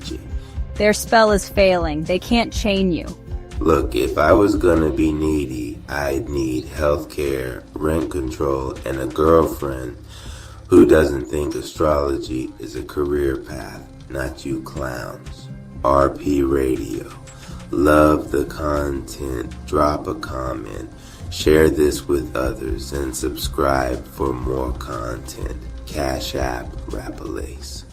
strategy. Their spell is failing. They can't chain you. Look, if I was gonna be needy, I'd need healthcare, rent control, and a girlfriend who doesn't think astrology is a career path, not you clowns. RP Radio. Love the content. Drop a comment. Share this with others and subscribe for more content. Cash App Rappalace.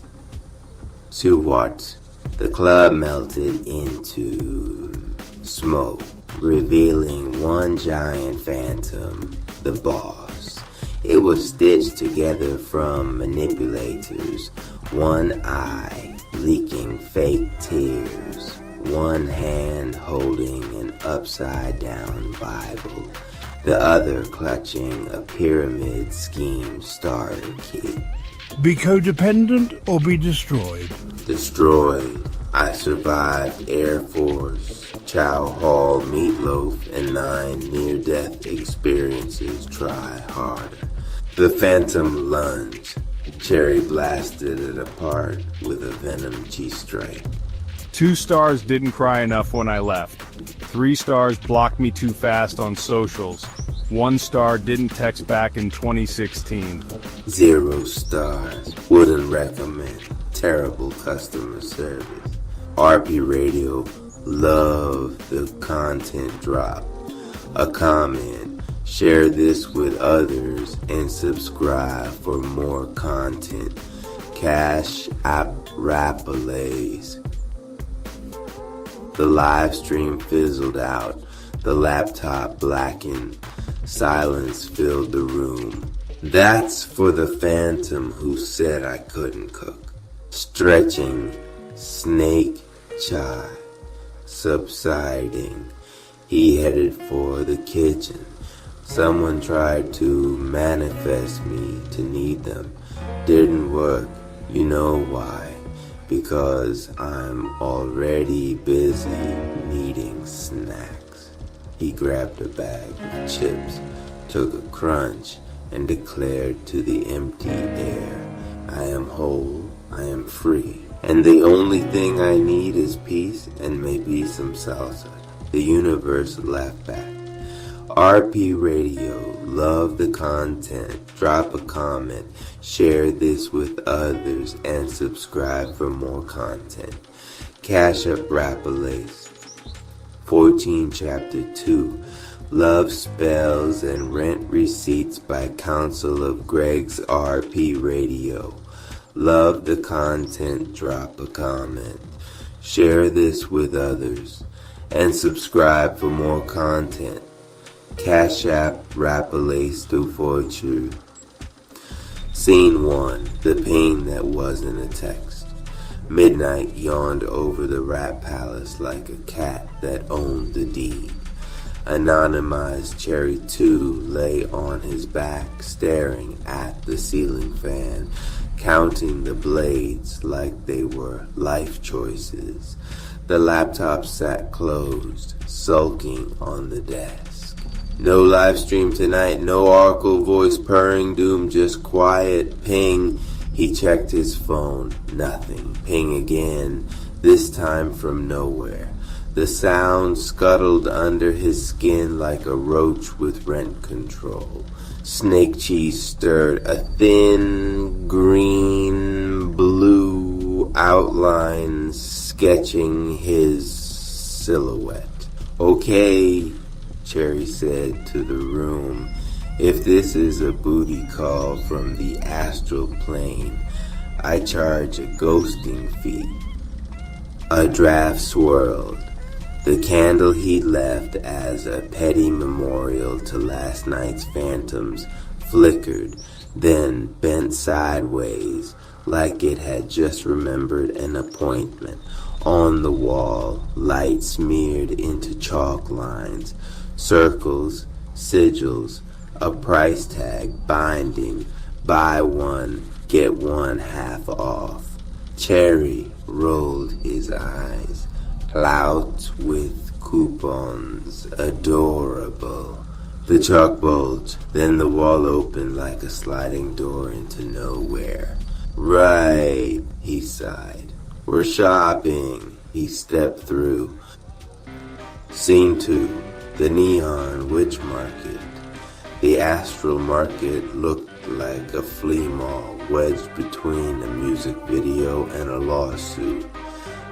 To what? The club melted into smoke, revealing one giant phantom, the boss. It was stitched together from manipulators, one eye leaking fake tears, one hand holding an upside-down Bible, the other clutching a pyramid scheme starter kit. Be codependent or be destroyed? Destroyed. I survived Air Force, Chow Hall, Meatloaf, and 9 near-death experiences. Try harder. The Phantom lunged. Cherry blasted it apart with a Venom G-Strike. 2 stars didn't cry enough when I left. 3 stars blocked me too fast on socials. 1 star didn't text back in 2016. 0 stars. Wouldn't recommend. Terrible customer service. RP Radio. Love the content drop. A comment. Share this with others and subscribe for more content. Cash App Rappalace. The live stream fizzled out. The laptop blackened. Silence filled the room. That's for the phantom who said I couldn't cook. Stretching, snake chai, subsiding. He headed for the kitchen. Someone tried to manifest me to need them. Didn't work. You know why? Because I'm already busy needing snacks. He grabbed a bag of chips, took a crunch, and declared to the empty air, I am whole, I am free, and the only thing I need is peace and maybe some salsa. The universe laughed back. RP Radio, love the content, drop a comment, share this with others, and subscribe for more content. Cash App Rappalace. 14 Chapter 2, Love Spells and Rent Receipts by Counsel of Greg's RP Radio. Love the content, drop a comment, share this with others, and subscribe for more content. Cash App Rappalace to Fortune. Scene 1, the pain that wasn't a text. Midnight yawned over the Rat Palace like a cat that owned the deed. Anonymized Cherry 2 lay on his back, staring at the ceiling fan, counting the blades like they were life choices. The laptop sat closed, sulking on the desk. No live stream tonight, no Oracle voice purring, doom just quiet. Ping. He checked his phone. Nothing. Ping again, this time from nowhere. The sound scuttled under his skin like a roach with rent control. Snake cheese stirred a thin, green, blue outline sketching his silhouette. Okay, Cherry said to the room, if this is a booty call from the astral plane, I charge a ghosting fee. A draft swirled. The candle he left as a petty memorial to last night's phantoms flickered, then bent sideways like it had just remembered an appointment. On the wall, light smeared into chalk lines, circles, sigils, a price tag binding, buy one, get one half off. Cherry rolled his eyes. Clouds with coupons, adorable. The chalk bulged, then the wall opened like a sliding door into nowhere. Right, he sighed. We're shopping. He stepped through. Scene 2. The Neon Witch Market. The astral market looked like a flea mall wedged between a music video and a lawsuit.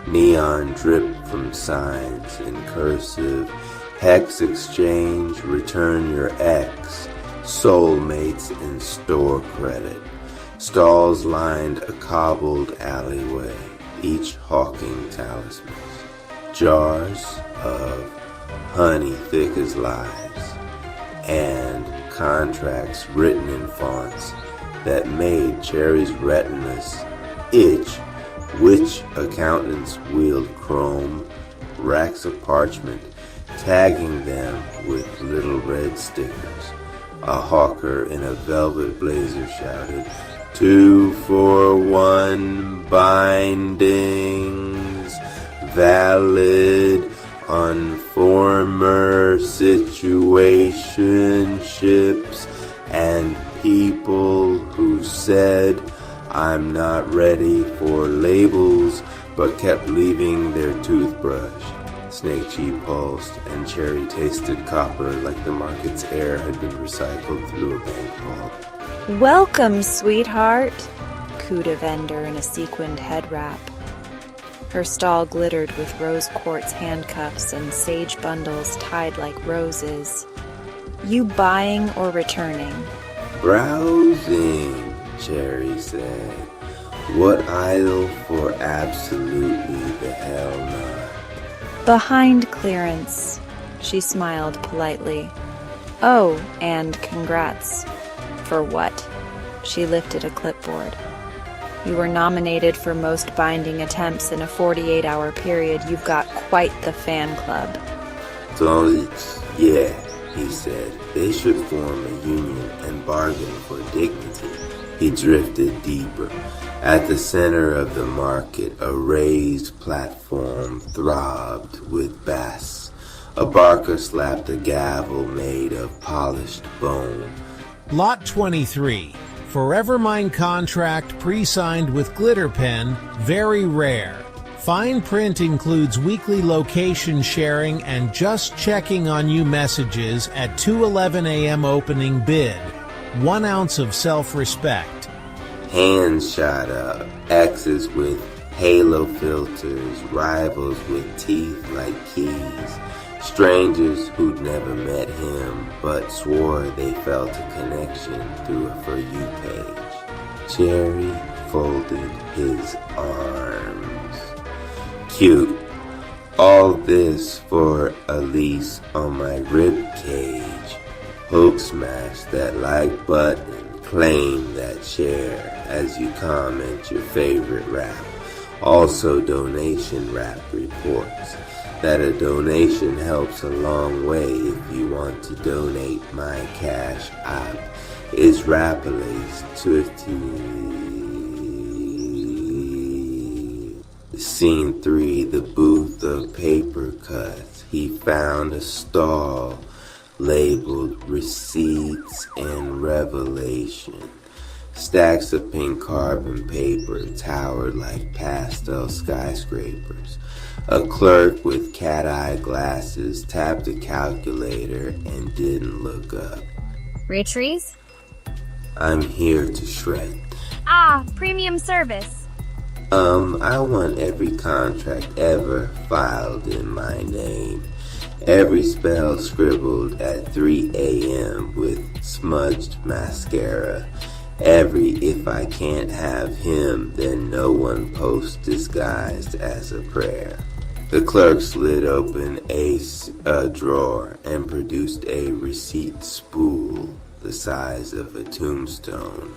Neon dripped from signs in cursive. Hex exchange, return your ex. Soulmates and store credit. Stalls lined a cobbled alleyway, each hawking talismans. Jars of honey thick as lives, and contracts written in fonts that made Cherry's retinas itch. Witch accountants wield chrome, racks of parchment, tagging them with little red stickers. A hawker in a velvet blazer shouted, 2 for 1 bindings, valid on former situationships and people who said, I'm not ready for labels, but kept leaving their toothbrush. Snake Cheek pulsed, and Cherry tasted copper like the market's air had been recycled through a bank vault. Welcome, sweetheart, cooed a vendor in a sequined head wrap. Her stall glittered with rose quartz handcuffs and sage bundles tied like roses. You buying or returning? Browsing, Cherry said. What aisle for absolutely the hell not? Behind clearance, she smiled politely. Oh, and congrats. For what? She lifted a clipboard. You were nominated for most binding attempts in a 48-hour period. You've got quite the fan club. So, yeah, he said. They should form a union and bargain for dignity. He drifted deeper. At the center of the market, a raised platform throbbed with bass. A barker slapped a gavel made of polished bone. Lot 23. Forever Mine contract pre-signed with glitter pen, very rare. Fine print includes weekly location sharing and just checking on you messages at 2:11 a.m. opening bid. 1 ounce of self-respect. Hands shot up, X's with halo filters, rivals with teeth like keys, strangers who'd never met him but swore they felt a connection through a For You page. Cherry folded his arms. Cute. All this for a lease on my rib cage. Hook smash that like button. Claim that share as you comment your favorite rap. Also donation rap reports. That a donation helps a long way if you want to donate. My cash app is Rapalace 20. Scene 3, the booth of paper cuts. He found a stall labeled Receipts and Revelation. Stacks of pink carbon paper towered like pastel skyscrapers. A clerk with cat-eye glasses tapped a calculator and didn't look up. Retrieve? I'm here to shred. Ah, premium service. I want every contract ever filed in my name. Every spell scribbled at 3 a.m. with smudged mascara. Every if I can't have him, then no one posts disguised as a prayer. The clerk slid open a drawer and produced a receipt spool the size of a tombstone.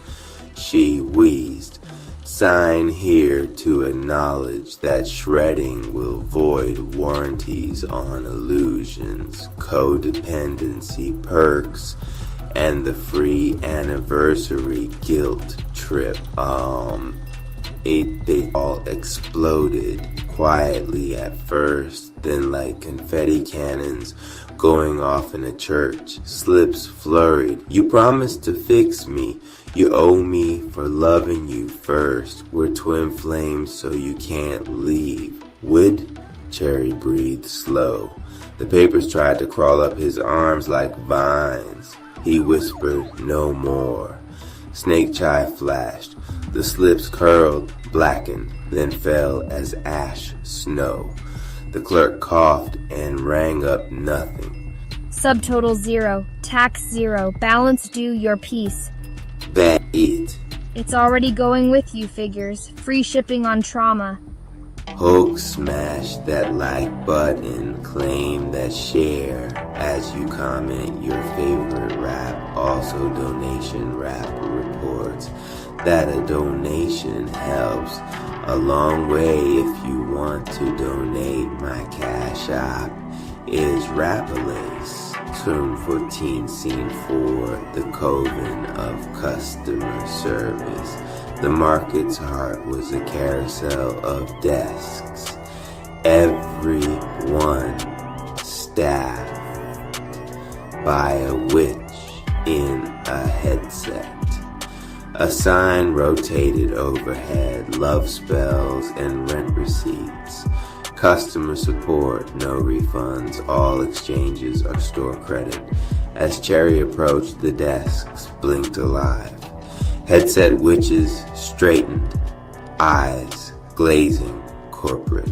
She wheezed, "Sign here to acknowledge that shredding will void warranties on illusions, codependency perks, and the free anniversary guilt trip." They all exploded, quietly at first, then like confetti cannons going off in a church. Slips flurried. You promised to fix me. You owe me for loving you first. We're twin flames, so you can't leave. Would? Cherry breathed slow. The papers tried to crawl up his arms like vines. He whispered, no more. Snake chai flashed. The slips curled, blackened, then fell as ash snow. The clerk coughed and rang up nothing. Subtotal 0, tax 0, balance due your piece. That it. It's already going with you, figures. Free shipping on trauma. Hulk smashed that like button, claim that share as you comment your favorite rap. Also donation rapper reports that a donation helps a long way. If you want to donate, my cash app is Rapalace. Turn 14, scene 4, the coven of customer service. The market's heart was a carousel of desks. Everyone staffed by a witch in a headset. A sign rotated overhead, love spells and rent receipts. Customer support, no refunds, all exchanges are store credit. As Cherry approached, the desks blinked alive. Headset witches straightened, eyes glazing corporate.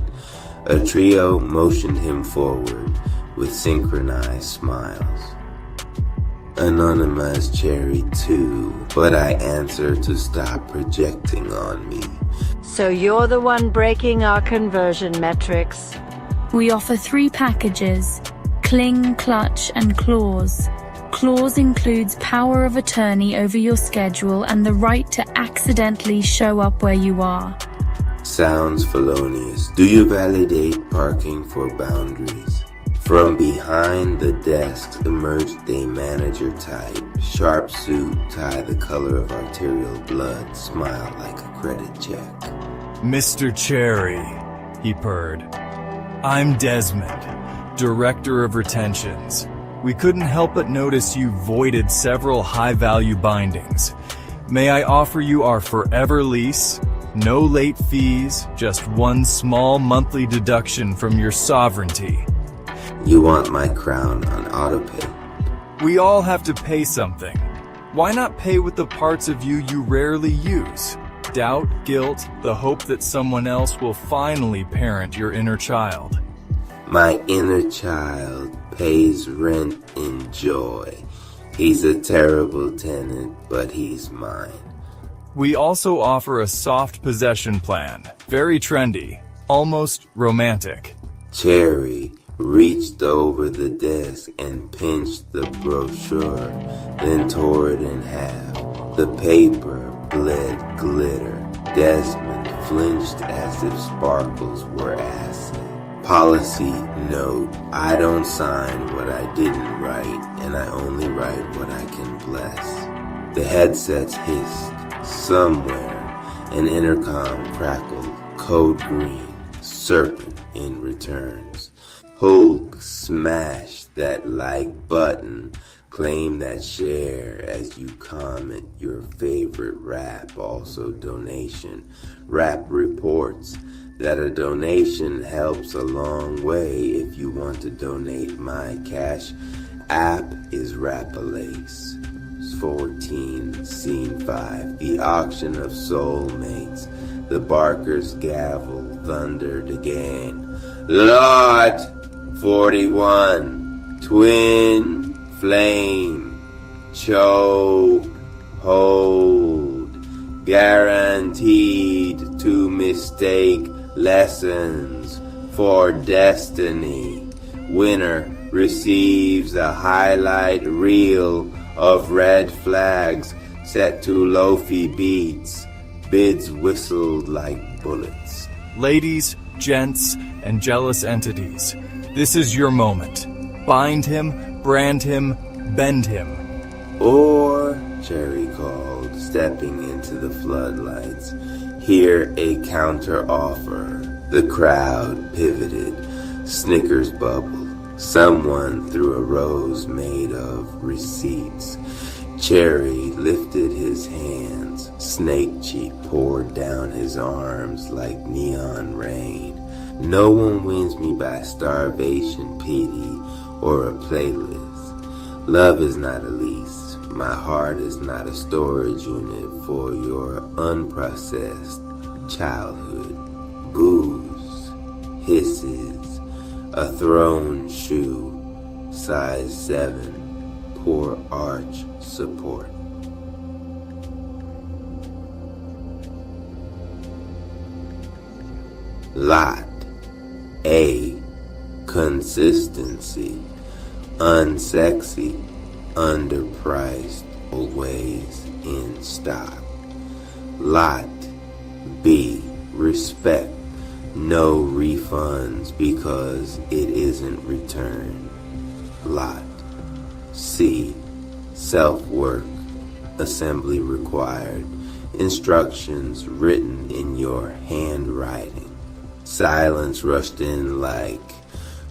A trio motioned him forward with synchronized smiles. Anonymous Cherry too, but I answer to stop projecting on me. So you're the one breaking our conversion metrics. We offer 3 packages: Cling, Clutch, and Clause. Clause includes power of attorney over your schedule and the right to accidentally show up where you are. Sounds felonious. Do you validate parking for boundaries? From behind the desks emerged a manager type. Sharp suit, tie the color of arterial blood, smile like a credit check. Mr. Cherry, he purred. I'm Desmond, Director of Retentions. We couldn't help but notice you voided several high-value bindings. May I offer you our forever lease? No late fees, just one small monthly deduction from your sovereignty. You want my crown on autopay? We all have to pay something. Why not pay with the parts of you rarely use? Doubt, guilt, the hope that someone else will finally parent your inner child. My inner child pays rent in joy. He's a terrible tenant, but he's mine. We also offer a soft possession plan. Very trendy, almost romantic. Cherry reached over the desk and pinched the brochure, then tore it in half. The paper bled glitter. Desmond flinched as if sparkles were acid. Policy note: I don't sign what I didn't write, and I only write what I can bless. The headsets hissed. Somewhere, an intercom crackled. Code green. Serpent in returns. Hulk smashed that like button. Claim that share as you comment your favorite rap. Also donation. Rap reports that a donation helps a long way. If you want to donate, my cash app is Rapalace. 14, scene 5. The auction of soulmates. The Barker's gavel thundered again. Lot 41. Twin flame. Choke. Hold. Guaranteed to mistake lessons for destiny. Winner receives a highlight reel of red flags set to lofi beats. Bids whistled like bullets. Ladies, gents, and jealous entities, this is your moment. Bind him, brand him, bend him. Or, Cherry called, stepping into the floodlights. Hear a counter offer. The crowd pivoted. Snickers bubbled. Someone threw a rose made of receipts. Cherry lifted his hands. Snake cheek poured down his arms like neon rain. No one wins me by starvation, pity, or a playlist. Love is not a lease. My heart is not a storage unit for your unprocessed childhood. Booze, hisses, a thrown shoe, size 7, poor arch support. Lot A. Consistency. Unsexy, underpriced, always in stock. Lot B. Respect. No refunds because it isn't returned. Lot C. Self-work. Assembly required. Instructions written in your handwriting. Silence rushed in like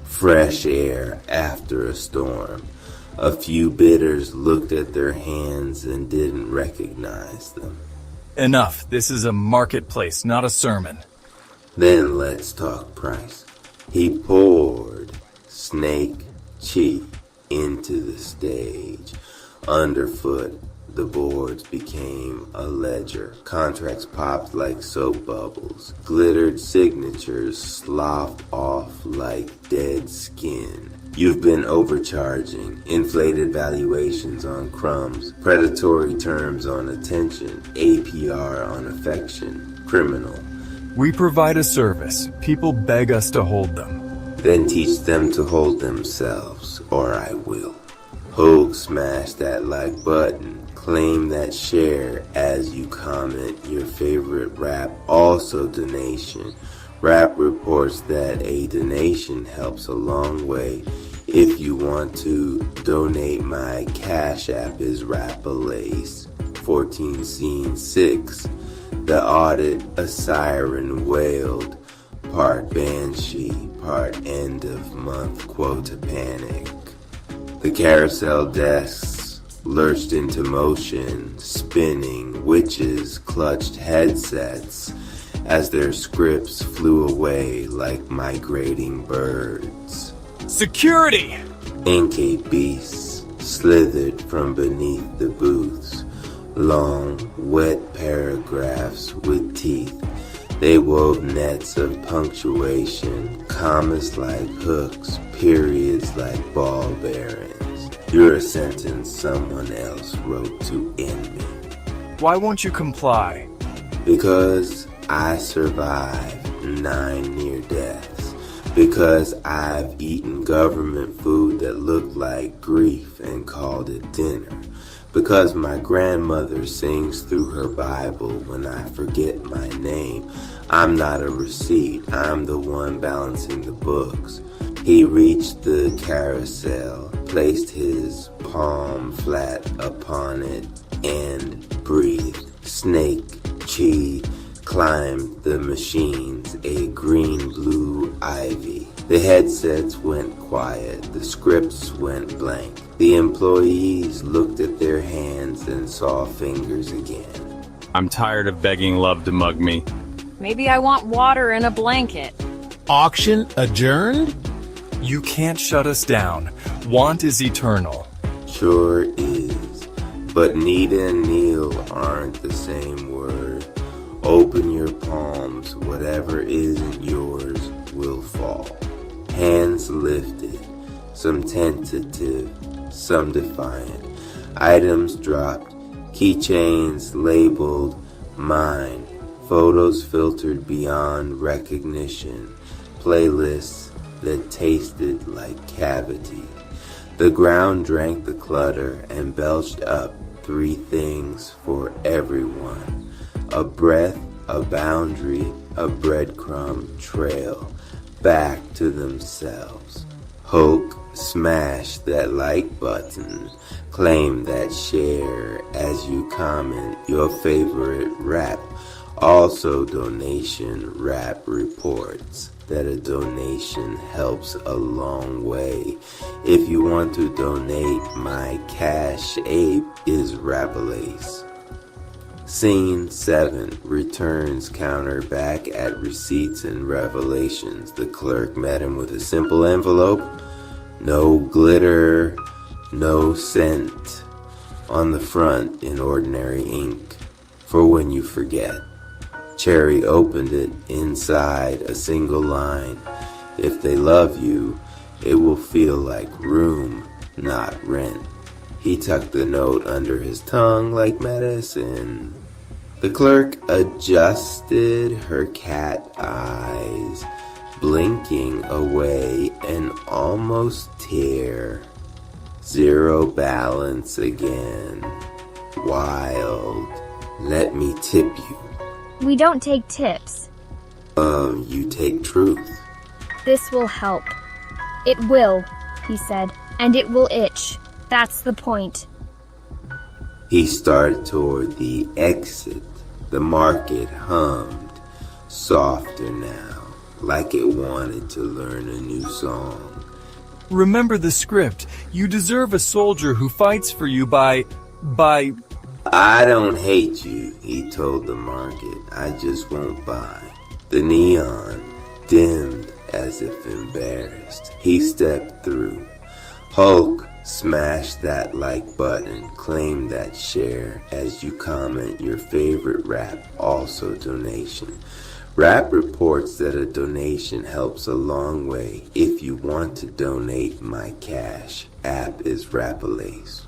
fresh air after a storm. A few bidders looked at their hands and didn't recognize them. Enough. This is a marketplace, not a sermon. Then let's talk price. He poured snake cheek into the stage. Underfoot, the boards became a ledger. Contracts popped like soap bubbles. Glittered signatures sloughed off like dead skin. You've been overcharging. Inflated valuations on crumbs. Predatory terms on attention. APR on affection. Criminal. We provide a service. People beg us to hold them. Then teach them to hold themselves, or I will. Hogue smash that like button. Claim that share as you comment your favorite rap. Also donation. Rap reports that a donation helps a long way. If you want to donate, my cash app is Rap-A-Lace. 14 scene 6. The audit, a siren wailed. Part banshee, part end of month quota panic. The carousel desks lurched into motion, spinning. Witches clutched headsets as their scripts flew away like migrating birds. Security! Inky beasts slithered from beneath the booths. Long, wet paragraphs with teeth. They wove nets of punctuation, commas like hooks, periods like ball bearings. You're a sentence someone else wrote to end me. Why won't you comply? Because I survived 9 near deaths. Because I've eaten government food that looked like grief and called it dinner. Because my grandmother sings through her Bible when I forget my name. I'm not a receipt, I'm the one balancing the books. He reached the carousel, placed his palm flat upon it, and breathed. Snake, chi, climbed the machines, a green-blue ivy. The headsets went quiet, the scripts went blank. The employees looked at their hands and saw fingers again. I'm tired of begging love to mug me. Maybe I want water and a blanket. Auction adjourned? You can't shut us down. Want is eternal. Sure is, but need and kneel aren't the same word. Open your palms, whatever isn't yours will fall. Hands lifted, some tentative, some defiant. Items dropped, keychains labeled mine. Photos filtered beyond recognition. Playlists that tasted like cavity. The ground drank the clutter and belched up 3 things for everyone. A breath, a boundary, a breadcrumb trail. Back to themselves. Hoke smashed that like button. Claim that share as you comment your favorite rap. Also, donation wrap reports that a donation helps a long way. If you want to donate, my cash ape is Rabelais. Scene 7. Returns counter back at Receipts and Revelations. The clerk met him with a simple envelope. No glitter, no scent. On the front in ordinary ink. For when you forget. Cherry opened it. Inside a single line. If they love you, it will feel like room, not rent. He tucked the note under his tongue like medicine. The clerk adjusted her cat eyes, blinking away an almost tear. Zero balance again. Wild. Let me tip you. We don't take tips. You take truth. This will help. It will, he said, and it will itch. That's the point. He started toward the exit. The market hummed, softer now, like it wanted to learn a new song. Remember the script. You deserve a soldier who fights for you by... I don't hate you, he told the market. I just won't buy. The neon dimmed as if embarrassed. He stepped through. Hulk, smash that like button, claim that share as you comment your favorite rap, also donation. Rap reports that a donation helps a long way. If you want to donate, my cash app is Rabelais.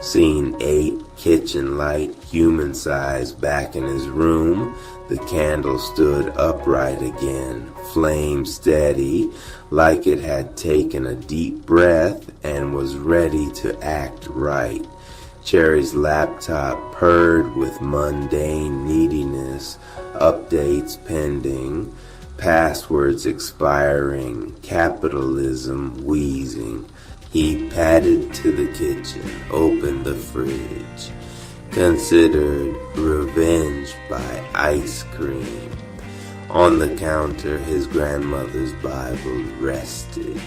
Scene 8, kitchen light, human size, back in his room. The candle stood upright again, flame steady, like it had taken a deep breath and was ready to act right. Cherry's laptop purred with mundane neediness, updates pending, passwords expiring, capitalism wheezing. He padded to the kitchen, opened the fridge, considered revenge by ice cream. On the counter, his grandmother's Bible rested,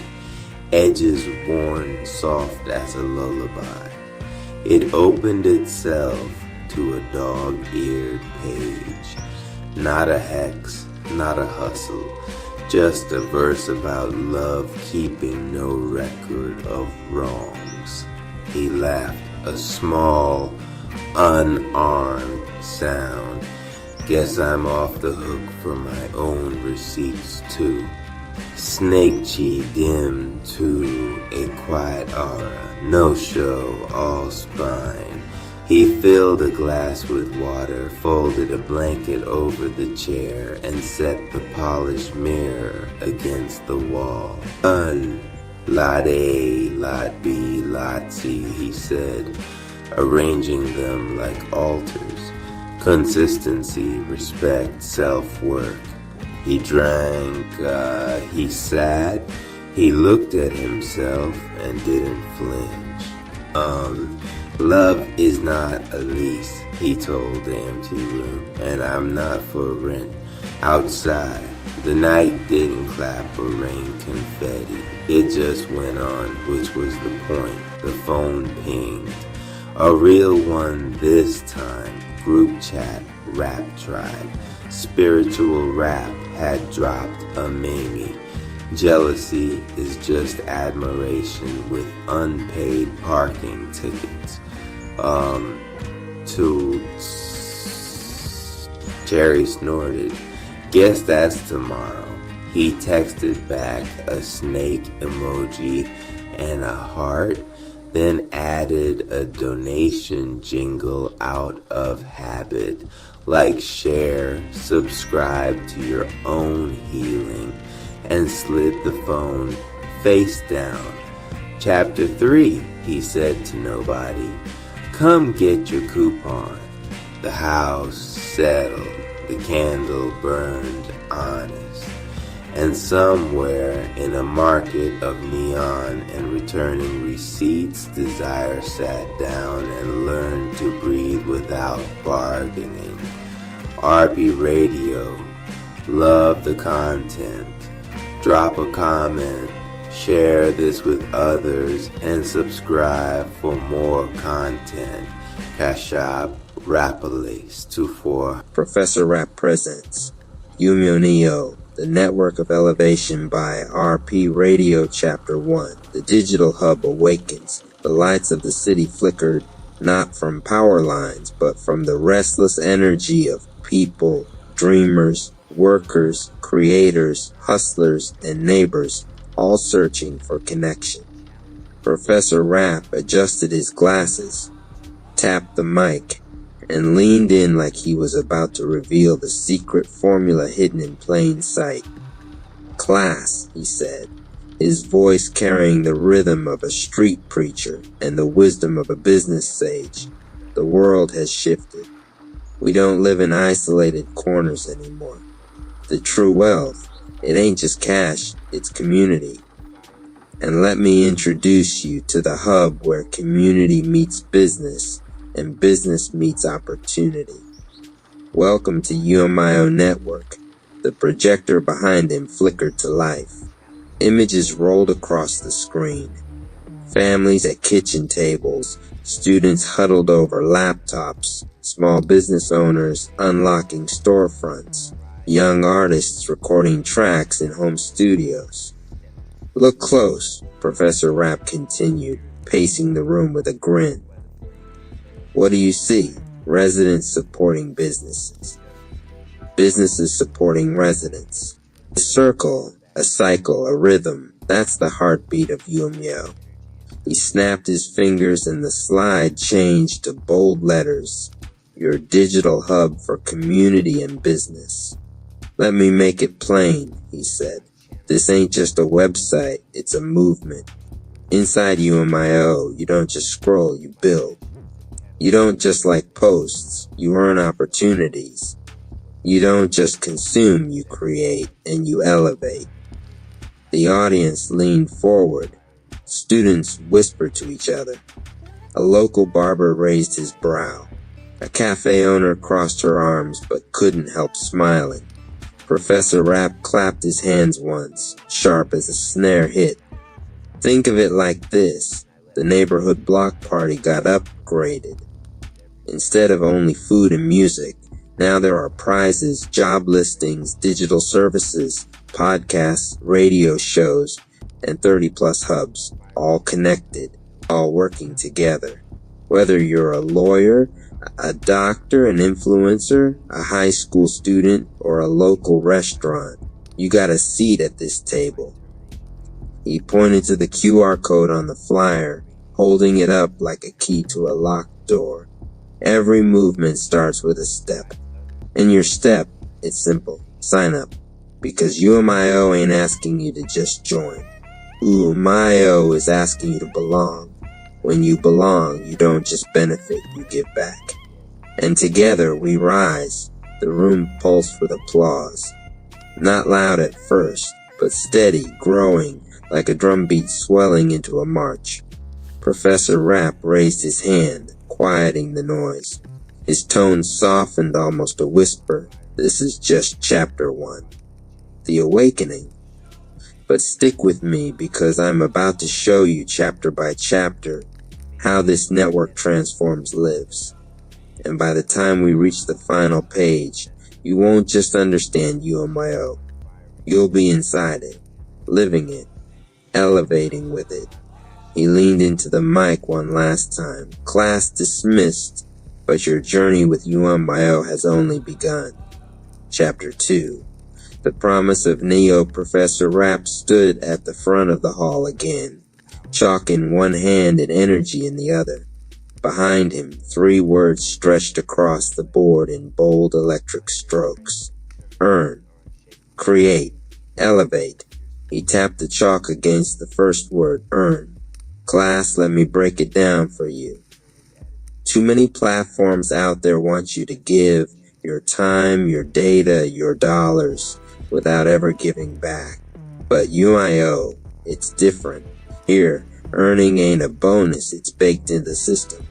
edges worn soft as a lullaby. It opened itself to a dog-eared page. Not a hex, not a hustle. Just a verse about love keeping no record of wrongs. He laughed, a small, unarmed sound. Guess I'm off the hook for my own receipts too. Snake Chi dimmed to a quiet aura. No show, all spine. He filled a glass with water, folded a blanket over the chair, and set the polished mirror against the wall. Lot A, Lot B, Lot C, he said, arranging them like altars. Consistency, respect, self-work. He drank, he sat, he looked at himself and didn't flinch. Love is not a lease, he told the empty room, and I'm not for rent. Outside, the night didn't clap or rain confetti. It just went on, which was the point. The phone pinged. A real one this time. Group chat, rap tribe. Spiritual rap had dropped a Mamie. Jealousy is just admiration with unpaid parking tickets. Cherry snorted. Guess that's tomorrow. He texted back a snake emoji and a heart, then added a donation jingle out of habit, like share, subscribe to your own healing, and slid the phone face down. Chapter 3, he said to nobody. Come get your coupon. The house settled. The candle burned honest. And somewhere in a market of neon and returning receipts, Desire sat down and learned to breathe without bargaining. RP Radio. Love the content. Drop a comment, share this with others, and subscribe for more content. Cash App Rapalace 24. Professor Rap presents Yumio Neo, the Network of Elevation by RP Radio Chapter 1. The digital hub awakens. The lights of the city flickered, not from power lines, but from the restless energy of people, dreamers, workers, creators, hustlers, and neighbors, all searching for connection. Professor Rap adjusted his glasses, tapped the mic, and leaned in like he was about to reveal the secret formula hidden in plain sight. "Class," he said, his voice carrying the rhythm of a street preacher and the wisdom of a business sage. "The world has shifted. We don't live in isolated corners anymore. The true wealth, it ain't just cash, it's community. And let me introduce you to the hub where community meets business and business meets opportunity. Welcome to UMIO Network." The projector behind him flickered to life. Images rolled across the screen. Families at kitchen tables, students huddled over laptops, small business owners unlocking storefronts, young artists recording tracks in home studios. "Look close," Professor Rap continued, pacing the room with a grin. "What do you see? Residents supporting businesses. Businesses supporting residents. A circle, a cycle, a rhythm. That's the heartbeat of Yumio." He snapped his fingers and the slide changed to bold letters. "Your digital hub for community and business." "Let me make it plain," he said. "This ain't just a website, it's a movement. Inside UMIO, you don't just scroll, you build. You don't just like posts, you earn opportunities. You don't just consume, you create, and you elevate." The audience leaned forward. Students whispered to each other. A local barber raised his brow. A cafe owner crossed her arms but couldn't help smiling. Professor Rap clapped his hands once, sharp as a snare hit. "Think of it like this. The neighborhood block party got upgraded. Instead of only food and music, now there are prizes, job listings, digital services, podcasts, radio shows, and 30-plus hubs, all connected, all working together. Whether you're a lawyer, a doctor, an influencer, a high school student, or a local restaurant, you got a seat at this table." He pointed to the QR code on the flyer, holding it up like a key to a locked door. "Every movement starts with a step. And your step, it's simple. Sign up. Because UMIO ain't asking you to just join. UMIO is asking you to belong. When you belong, you don't just benefit, you give back. And together we rise." The room pulsed with applause. Not loud at first, but steady, growing, like a drumbeat swelling into a march. Professor Rap raised his hand, quieting the noise. His tone softened almost a whisper. "This is just chapter 1. The awakening. But stick with me because I'm about to show you chapter by chapter how this network transforms lives. And by the time we reach the final page, you won't just understand UMIO. You'll be inside it, living it, elevating with it." He leaned into the mic one last time. "Class dismissed, but your journey with UMIO has only begun." Chapter 2. The promise of Neo. Professor Rap stood at the front of the hall again, chalk in one hand and energy in the other. Behind him, 3 words stretched across the board in bold electric strokes. Earn, create, elevate. He tapped the chalk against the first word, earn. "Class, let me break it down for you. Too many platforms out there want you to give your time, your data, your dollars, without ever giving back. But UIO, it's different. Here, earning ain't a bonus, it's baked in the system.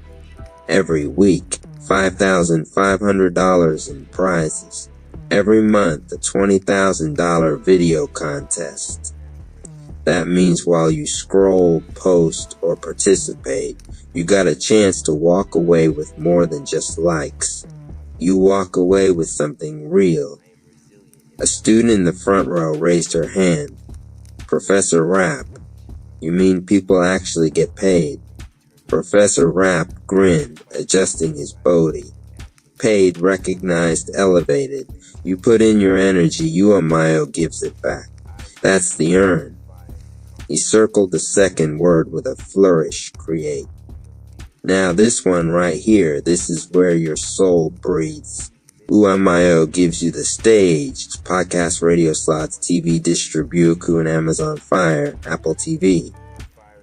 Every week, $5,500 in prizes. Every month, a $20,000 video contest. That means while you scroll, post, or participate, you got a chance to walk away with more than just likes. You walk away with something real. A student in the front row raised her hand. Professor Rapp, you mean people actually get paid? Professor Rapp grinned, adjusting his body. Paid, recognized, elevated. You put in your energy, UMIO gives it back. That's the earn. He circled the second word with a flourish, create. Now this one right here, this is where your soul breathes. UMIO gives you the stage, podcast, radio slots, TV, Distribuku, and Amazon Fire, Apple TV.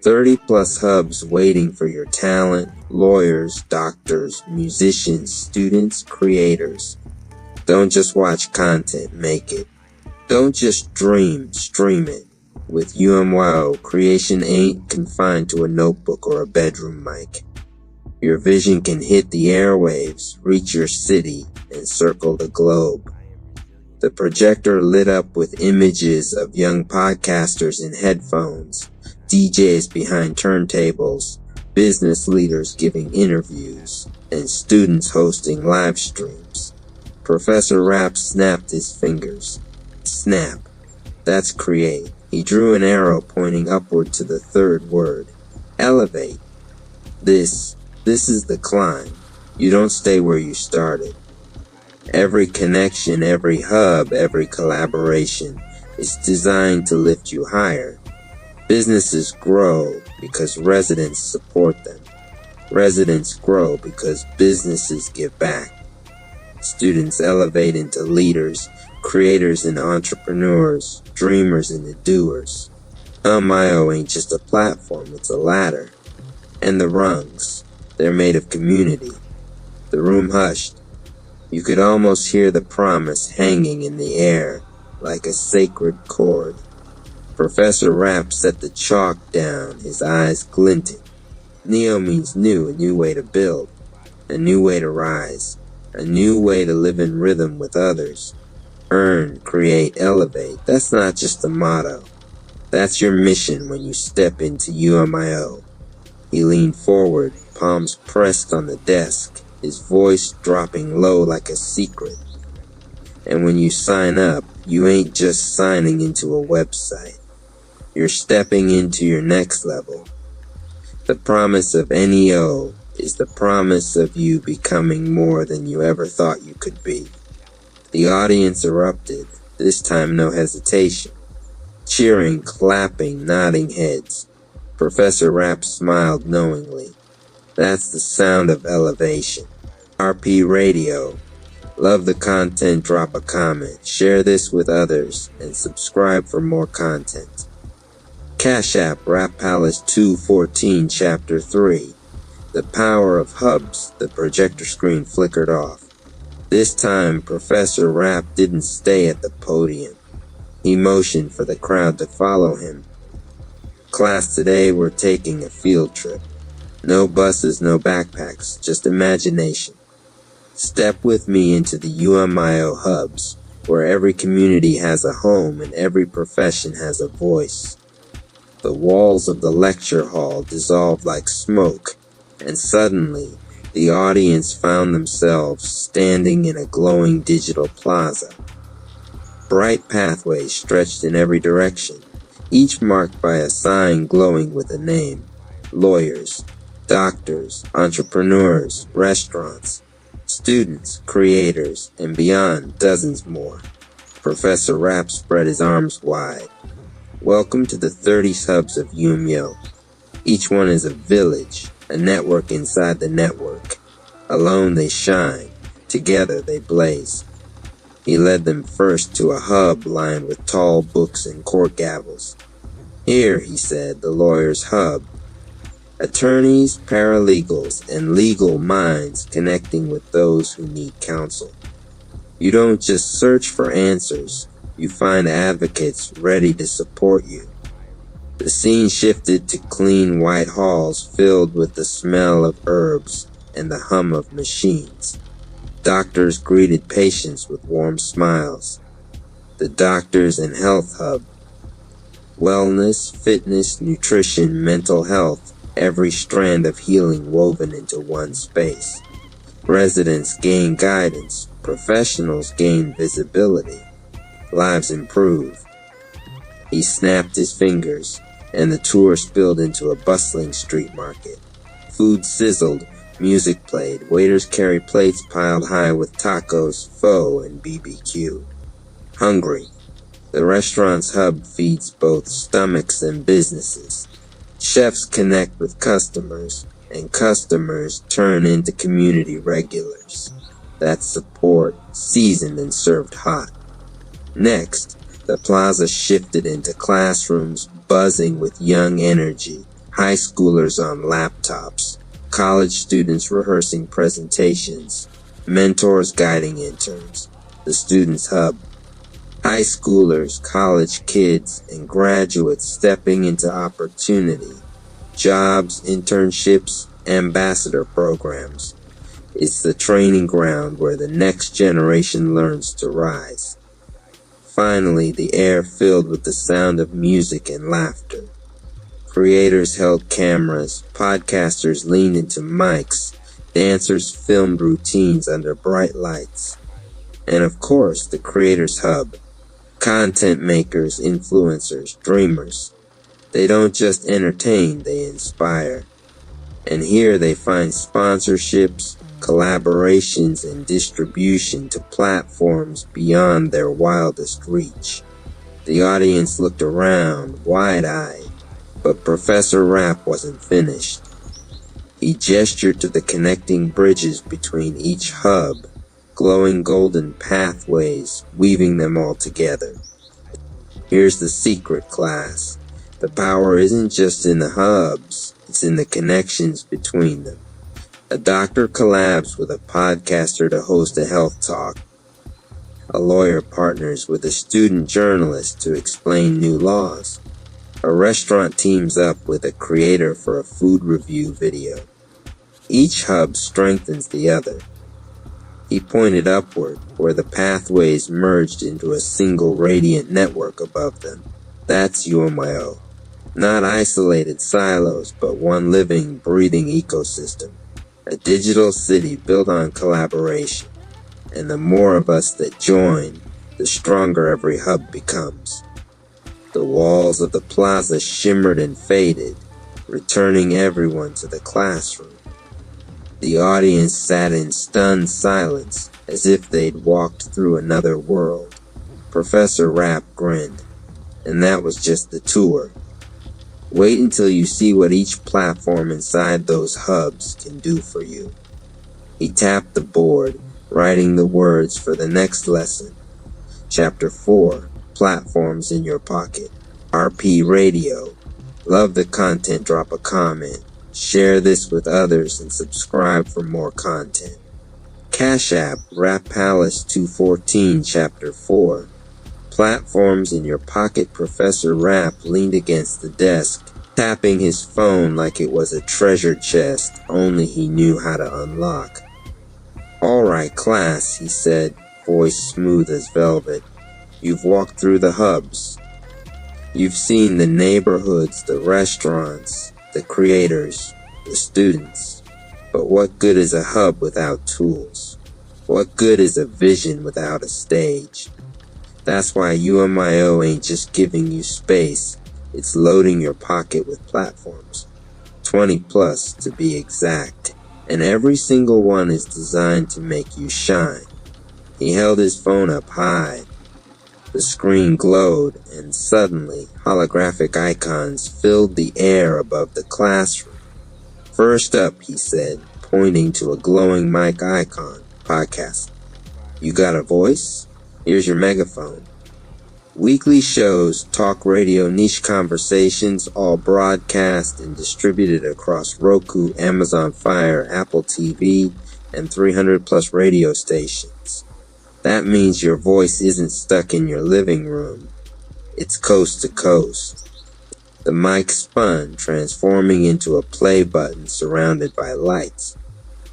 30 plus hubs waiting for your talent, lawyers, doctors, musicians, students, creators. Don't just watch content, make it. Don't just dream, stream it. With UMYO, creation ain't confined to a notebook or a bedroom mic. Your vision can hit the airwaves, reach your city, and circle the globe. The projector lit up with images of young podcasters in headphones, DJs behind turntables, business leaders giving interviews, and students hosting live streams. Professor Rapp snapped his fingers. Snap. That's create. He drew an arrow pointing upward to the third word. Elevate. This is the climb. You don't stay where you started. Every connection, every hub, every collaboration is designed to lift you higher. Businesses grow because residents support them. Residents grow because businesses give back. Students elevate into leaders, creators into entrepreneurs, dreamers into doers. UMIO ain't just a platform, it's a ladder. And the rungs, they're made of community. The room hushed. You could almost hear the promise hanging in the air like a sacred chord. Professor Rapp set the chalk down, his eyes glinting. Neo means new, a new way to build, a new way to rise, a new way to live in rhythm with others. Earn, create, elevate. That's not just a motto. That's your mission when you step into UMIO. He leaned forward, palms pressed on the desk, his voice dropping low like a secret. And when you sign up, you ain't just signing into a website. You're stepping into your next level. The promise of NEO is the promise of you becoming more than you ever thought you could be. The audience erupted, this time no hesitation. Cheering, clapping, nodding heads. Professor Rapp smiled knowingly. That's the sound of elevation. RP Radio. Love the content, drop a comment, share this with others, and subscribe for more content. Cash App, Rap Palace 214, Chapter 3. The power of hubs, the projector screen flickered off. This time, Professor Rapp didn't stay at the podium. He motioned for the crowd to follow him. Class, today we're taking a field trip. No buses, no backpacks, just imagination. Step with me into the UMIO hubs, where every community has a home and every profession has a voice. The walls of the lecture hall dissolved like smoke, and suddenly the audience found themselves standing in a glowing digital plaza. Bright pathways stretched in every direction, each marked by a sign glowing with a name. Lawyers, doctors, entrepreneurs, restaurants, students, creators, and beyond dozens more. Professor Rapp spread his arms wide. Welcome to the 30 hubs of UMIO. Each one is a village, a network inside the network. Alone they shine, together they blaze. He led them first to a hub lined with tall books and court gavels. Here, he said, the lawyer's hub. Attorneys, paralegals, and legal minds connecting with those who need counsel. You don't just search for answers, you find advocates ready to support you. The scene shifted to clean white halls filled with the smell of herbs, and the hum of machines. Doctors greeted patients with warm smiles. The Doctors and Health Hub. Wellness, fitness, nutrition, mental health, every strand of healing woven into one space. Residents gain guidance, professionals gain visibility, lives improve. He snapped his fingers, and the tour spilled into a bustling street market. Food sizzled, music played, waiters carried plates piled high with tacos, pho, and BBQ. Hungry. The restaurant's hub feeds both stomachs and businesses. Chefs connect with customers, and customers turn into community regulars. That's support, seasoned and served hot. Next, the plaza shifted into classrooms buzzing with young energy, high schoolers on laptops, college students rehearsing presentations, mentors guiding interns, the students' hub. High schoolers, college kids, and graduates stepping into opportunity, jobs, internships, ambassador programs. It's the training ground where the next generation learns to rise. Finally, the air filled with the sound of music and laughter. Creators held cameras, podcasters leaned into mics, dancers filmed routines under bright lights. And of course, the Creators Hub. Content makers, influencers, dreamers. They don't just entertain, they inspire. And here they find sponsorships, collaborations, and distribution to platforms beyond their wildest reach. The audience looked around, wide-eyed, but Professor Rapp wasn't finished. He gestured to the connecting bridges between each hub, glowing golden pathways, weaving them all together. Here's the secret, class. The power isn't just in the hubs, it's in the connections between them. A doctor collabs with a podcaster to host a health talk. A lawyer partners with a student journalist to explain new laws. A restaurant teams up with a creator for a food review video. Each hub strengthens the other. He pointed upward, where the pathways merged into a single radiant network above them. That's UMIO. Not isolated silos, but one living, breathing ecosystem. A digital city built on collaboration. And the more of us that join, the stronger every hub becomes. The walls of the plaza shimmered and faded, returning everyone to the classroom. The audience sat in stunned silence, as if they'd walked through another world. Professor Rapp grinned, and that was just the tour. Wait until you see what each platform inside those hubs can do for you. He tapped the board, writing the words for the next lesson. Chapter 4, Platforms in Your Pocket. RP Radio. Love the content, drop a comment. Share this with others and subscribe for more content. Cash App, Rap Palace 214, Chapter 4. Platforms in Your Pocket. Professor Rapp leaned against the desk, tapping his phone like it was a treasure chest only he knew how to unlock. All right, class, he said, voice smooth as velvet. You've walked through the hubs. You've seen the neighborhoods, the restaurants, the creators, the students. But what good is a hub without tools? What good is a vision without a stage? That's why UMIO ain't just giving you space, it's loading your pocket with platforms. 20 plus to be exact. And every single one is designed to make you shine. He held his phone up high. The screen glowed, and suddenly holographic icons filled the air above the classroom. First up, he said, pointing to a glowing mic icon. Podcast. You got a voice? Here's your megaphone. Weekly shows, talk radio, niche conversations, all broadcast and distributed across Roku, Amazon Fire, Apple TV, and 300 plus radio stations. That means your voice isn't stuck in your living room. It's coast to coast. The mic spun, transforming into a play button surrounded by lights.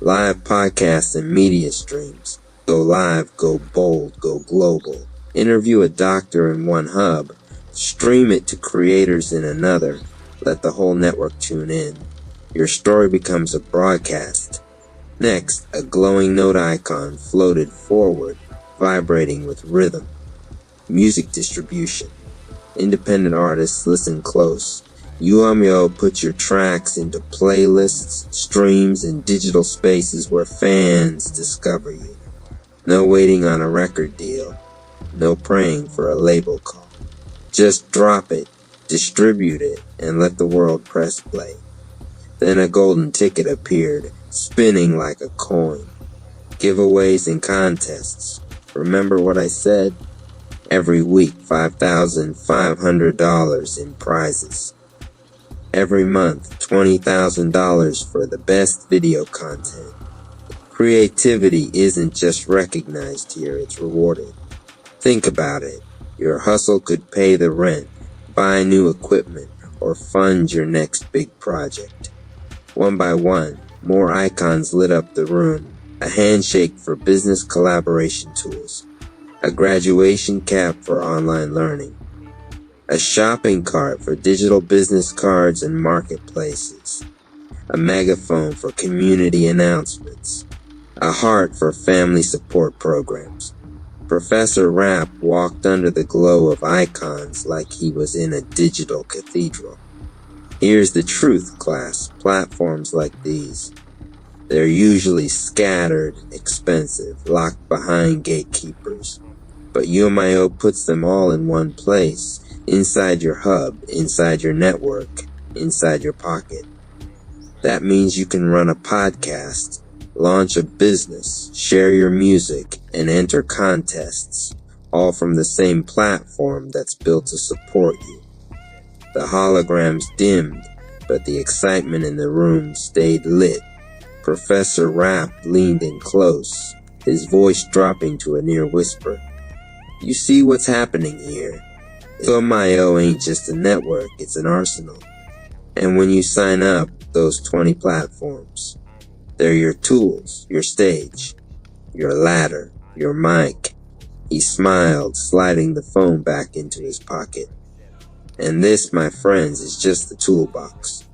Live podcasts and media streams. Go live, go bold, go global. Interview a doctor in one hub. Stream it to creators in another. Let the whole network tune in. Your story becomes a broadcast. Next, a glowing note icon floated forward, vibrating with rhythm. Music distribution. Independent artists, listen close. UMO puts your tracks into playlists, streams, and digital spaces where fans discover you. No waiting on a record deal. No praying for a label call. Just drop it, distribute it, and let the world press play. Then a golden ticket appeared, spinning like a coin. Giveaways and contests. Remember what I said? Every week, $5,500 in prizes. Every month, $20,000 for the best video content. Creativity isn't just recognized here, it's rewarded. Think about it. Your hustle could pay the rent, buy new equipment, or fund your next big project. One by one, more icons lit up the room. A handshake for business collaboration tools. A graduation cap for online learning. A shopping cart for digital business cards and marketplaces. A megaphone for community announcements. A heart for family support programs. Professor Rapp walked under the glow of icons like he was in a digital cathedral. Here's the truth, class. Platforms like these, they're usually scattered, expensive, locked behind gatekeepers. But UMIO puts them all in one place, inside your hub, inside your network, inside your pocket. That means you can run a podcast, launch a business, share your music, and enter contests, all from the same platform that's built to support you. The holograms dimmed, but the excitement in the room stayed lit. Professor Rapp leaned in close, his voice dropping to a near whisper. You see what's happening here? UMIO ain't just a network, it's an arsenal. And when you sign up, those 20 platforms, they're your tools, your stage, your ladder, your mic. He smiled, sliding the phone back into his pocket. And this, my friends, is just the toolbox.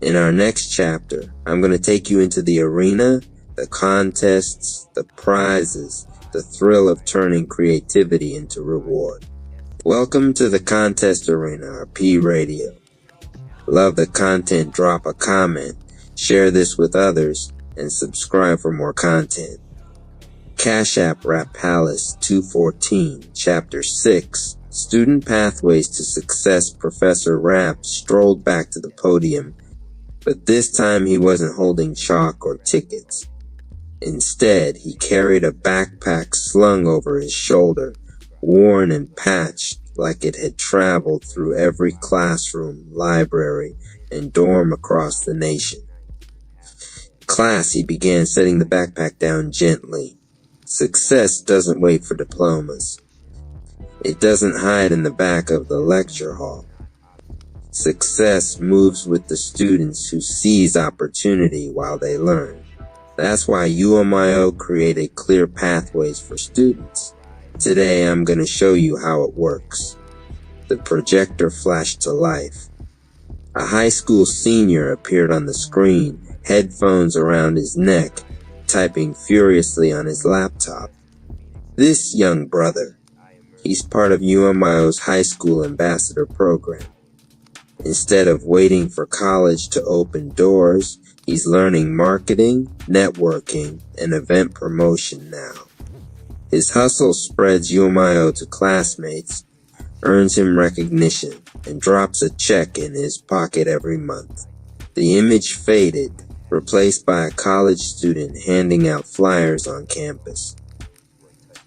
In our next chapter, I'm going to take you into the arena, the contests, the prizes, the thrill of turning creativity into reward. Welcome to the contest arena, RP Radio. Love the content, drop a comment, share this with others, and subscribe for more content. Cash App Rap Palace 214, Chapter 6, Student Pathways to Success. Professor Rapp strolled back to the podium, but this time he wasn't holding chalk or tickets. Instead, he carried a backpack slung over his shoulder, worn and patched like it had traveled through every classroom, library, and dorm across the nation. Class, he began, setting the backpack down gently. Success doesn't wait for diplomas. It doesn't hide in the back of the lecture hall. Success moves with the students who seize opportunity while they learn. That's why UMIO created clear pathways for students. Today I'm going to show you how it works. The projector flashed to life. A high school senior appeared on the screen, headphones around his neck, typing furiously on his laptop. This young brother, he's part of UMIO's high school ambassador program. Instead of waiting for college to open doors, he's learning marketing, networking, and event promotion now. His hustle spreads UMIO to classmates, earns him recognition, and drops a check in his pocket every month. The image faded, replaced by a college student handing out flyers on campus.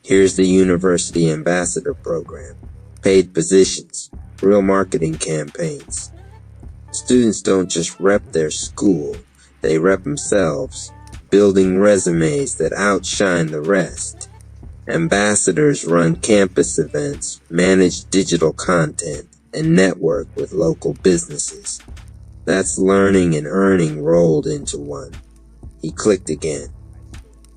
Here's the University Ambassador Program. Paid positions, real marketing campaigns. Students don't just rep their school, they rep themselves, building resumes that outshine the rest. Ambassadors run campus events, manage digital content, and network with local businesses. That's learning and earning rolled into one. He clicked again.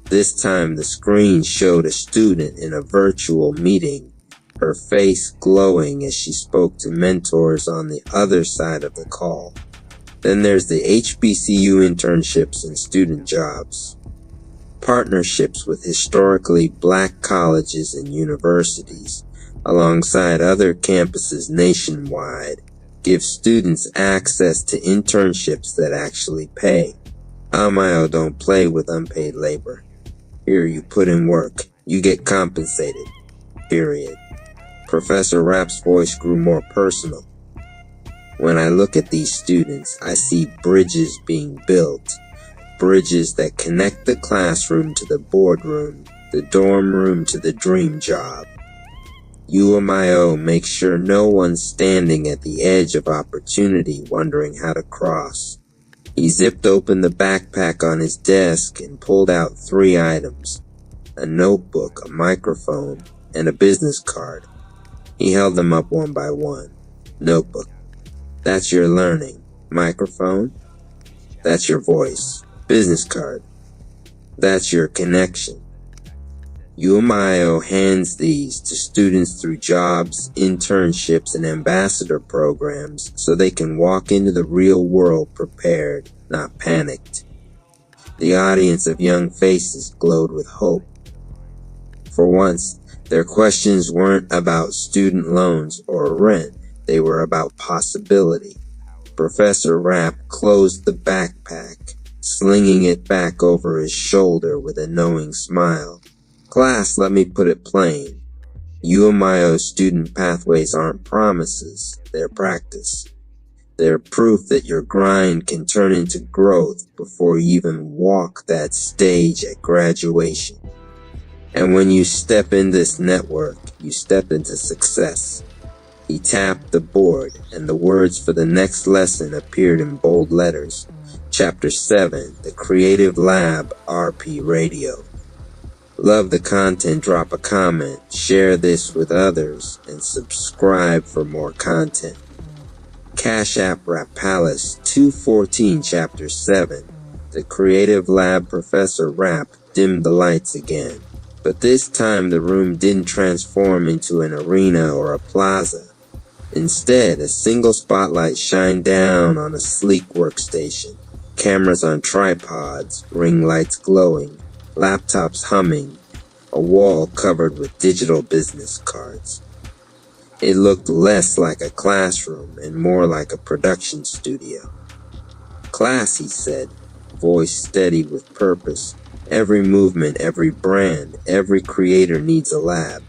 This time the screen showed a student in a virtual meeting, her face glowing as she spoke to mentors on the other side of the call. Then there's the HBCU internships and student jobs. Partnerships with historically black colleges and universities, alongside other campuses nationwide, give students access to internships that actually pay. Amayo don't play with unpaid labor. Here you put in work, you get compensated. Period. Professor Rapp's voice grew more personal. When I look at these students, I see bridges being built. Bridges that connect the classroom to the boardroom, the dorm room to the dream job. UMIO makes sure no one's standing at the edge of opportunity wondering how to cross. He zipped open the backpack on his desk and pulled out 3 items: a notebook, a microphone, and a business card. He held them up one by one. Notebook. That's your learning. Microphone. That's your voice. Business card. That's your connection. UMIO hands these to students through jobs, internships, and ambassador programs so they can walk into the real world prepared, not panicked. The audience of young faces glowed with hope. For once, their questions weren't about student loans or rent, they were about possibility. Professor Rapp closed the backpack, slinging it back over his shoulder with a knowing smile. Class, let me put it plain. UMIO student pathways aren't promises, they're practice. They're proof that your grind can turn into growth before you even walk that stage at graduation. And when you step in this network, you step into success. He tapped the board, and the words for the next lesson appeared in bold letters. Chapter 7, The Creative Lab, RP Radio. Love the content, drop a comment, share this with others, and subscribe for more content. Cash App Rap Palace 214 Chapter 7. The Creative Lab Professor Rap dimmed the lights again. But this time the room didn't transform into an arena or a plaza. Instead, a single spotlight shined down on a sleek workstation. Cameras on tripods, ring lights glowing, laptops humming, a wall covered with digital business cards. It looked less like a classroom and more like a production studio. Class, he said, voice steady with purpose. Every movement, every brand, every creator needs a lab.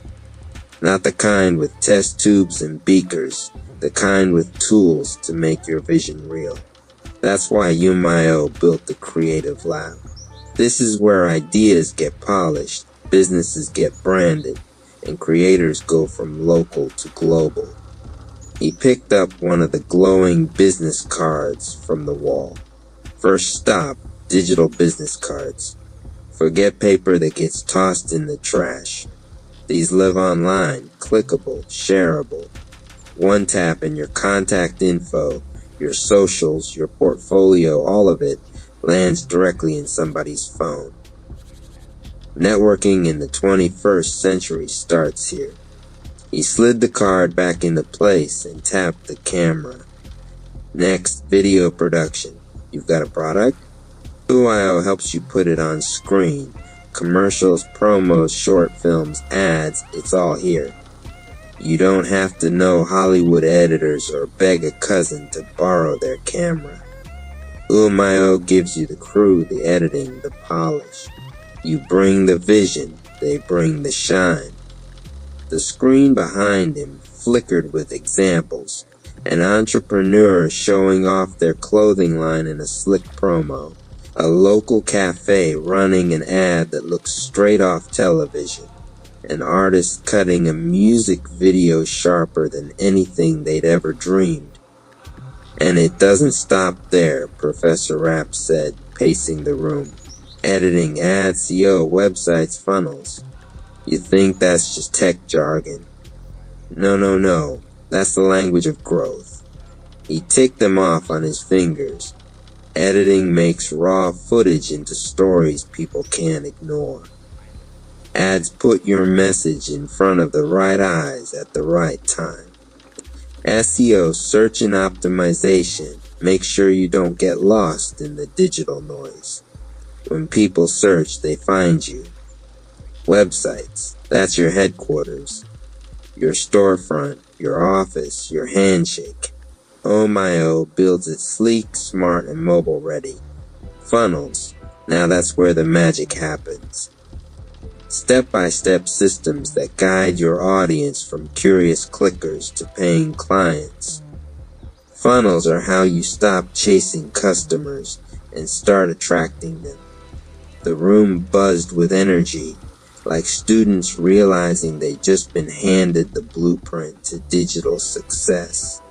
Not the kind with test tubes and beakers, the kind with tools to make your vision real. That's why UMIO built the Creative Lab. This is where ideas get polished, businesses get branded, and creators go from local to global. He picked up one of the glowing business cards from the wall. First stop, digital business cards. Forget paper that gets tossed in the trash. These live online, clickable, shareable. One tap and your contact info, your socials, your portfolio, all of it lands directly in somebody's phone. Networking in the 21st century starts here. He slid the card back into place and tapped the camera. Next, video production. You've got a product? UIO helps you put it on screen. Commercials, promos, short films, ads, it's all here. You don't have to know Hollywood editors or beg a cousin to borrow their camera. UMIO gives you the crew, the editing, the polish. You bring the vision, they bring the shine. The screen behind him flickered with examples. An entrepreneur showing off their clothing line in a slick promo. A local cafe running an ad that looks straight off television. An artist cutting a music video sharper than anything they'd ever dreamed. And it doesn't stop there, Professor Rapp said, pacing the room. Editing, ads, SEO, websites, funnels. You think that's just tech jargon. No. That's the language of growth. He ticked them off on his fingers. Editing makes raw footage into stories people can't ignore. Ads put your message in front of the right eyes at the right time. SEO, search and optimization, make sure you don't get lost in the digital noise. When people search, they find you. Websites, that's your headquarters, your storefront, your office, your handshake. Oh builds it sleek, smart, and mobile ready. Funnels, now that's where the magic happens. Step-by-step systems that guide your audience from curious clickers to paying clients. Funnels are how you stop chasing customers and start attracting them. The room buzzed with energy, like students realizing they'd just been handed the blueprint to digital success.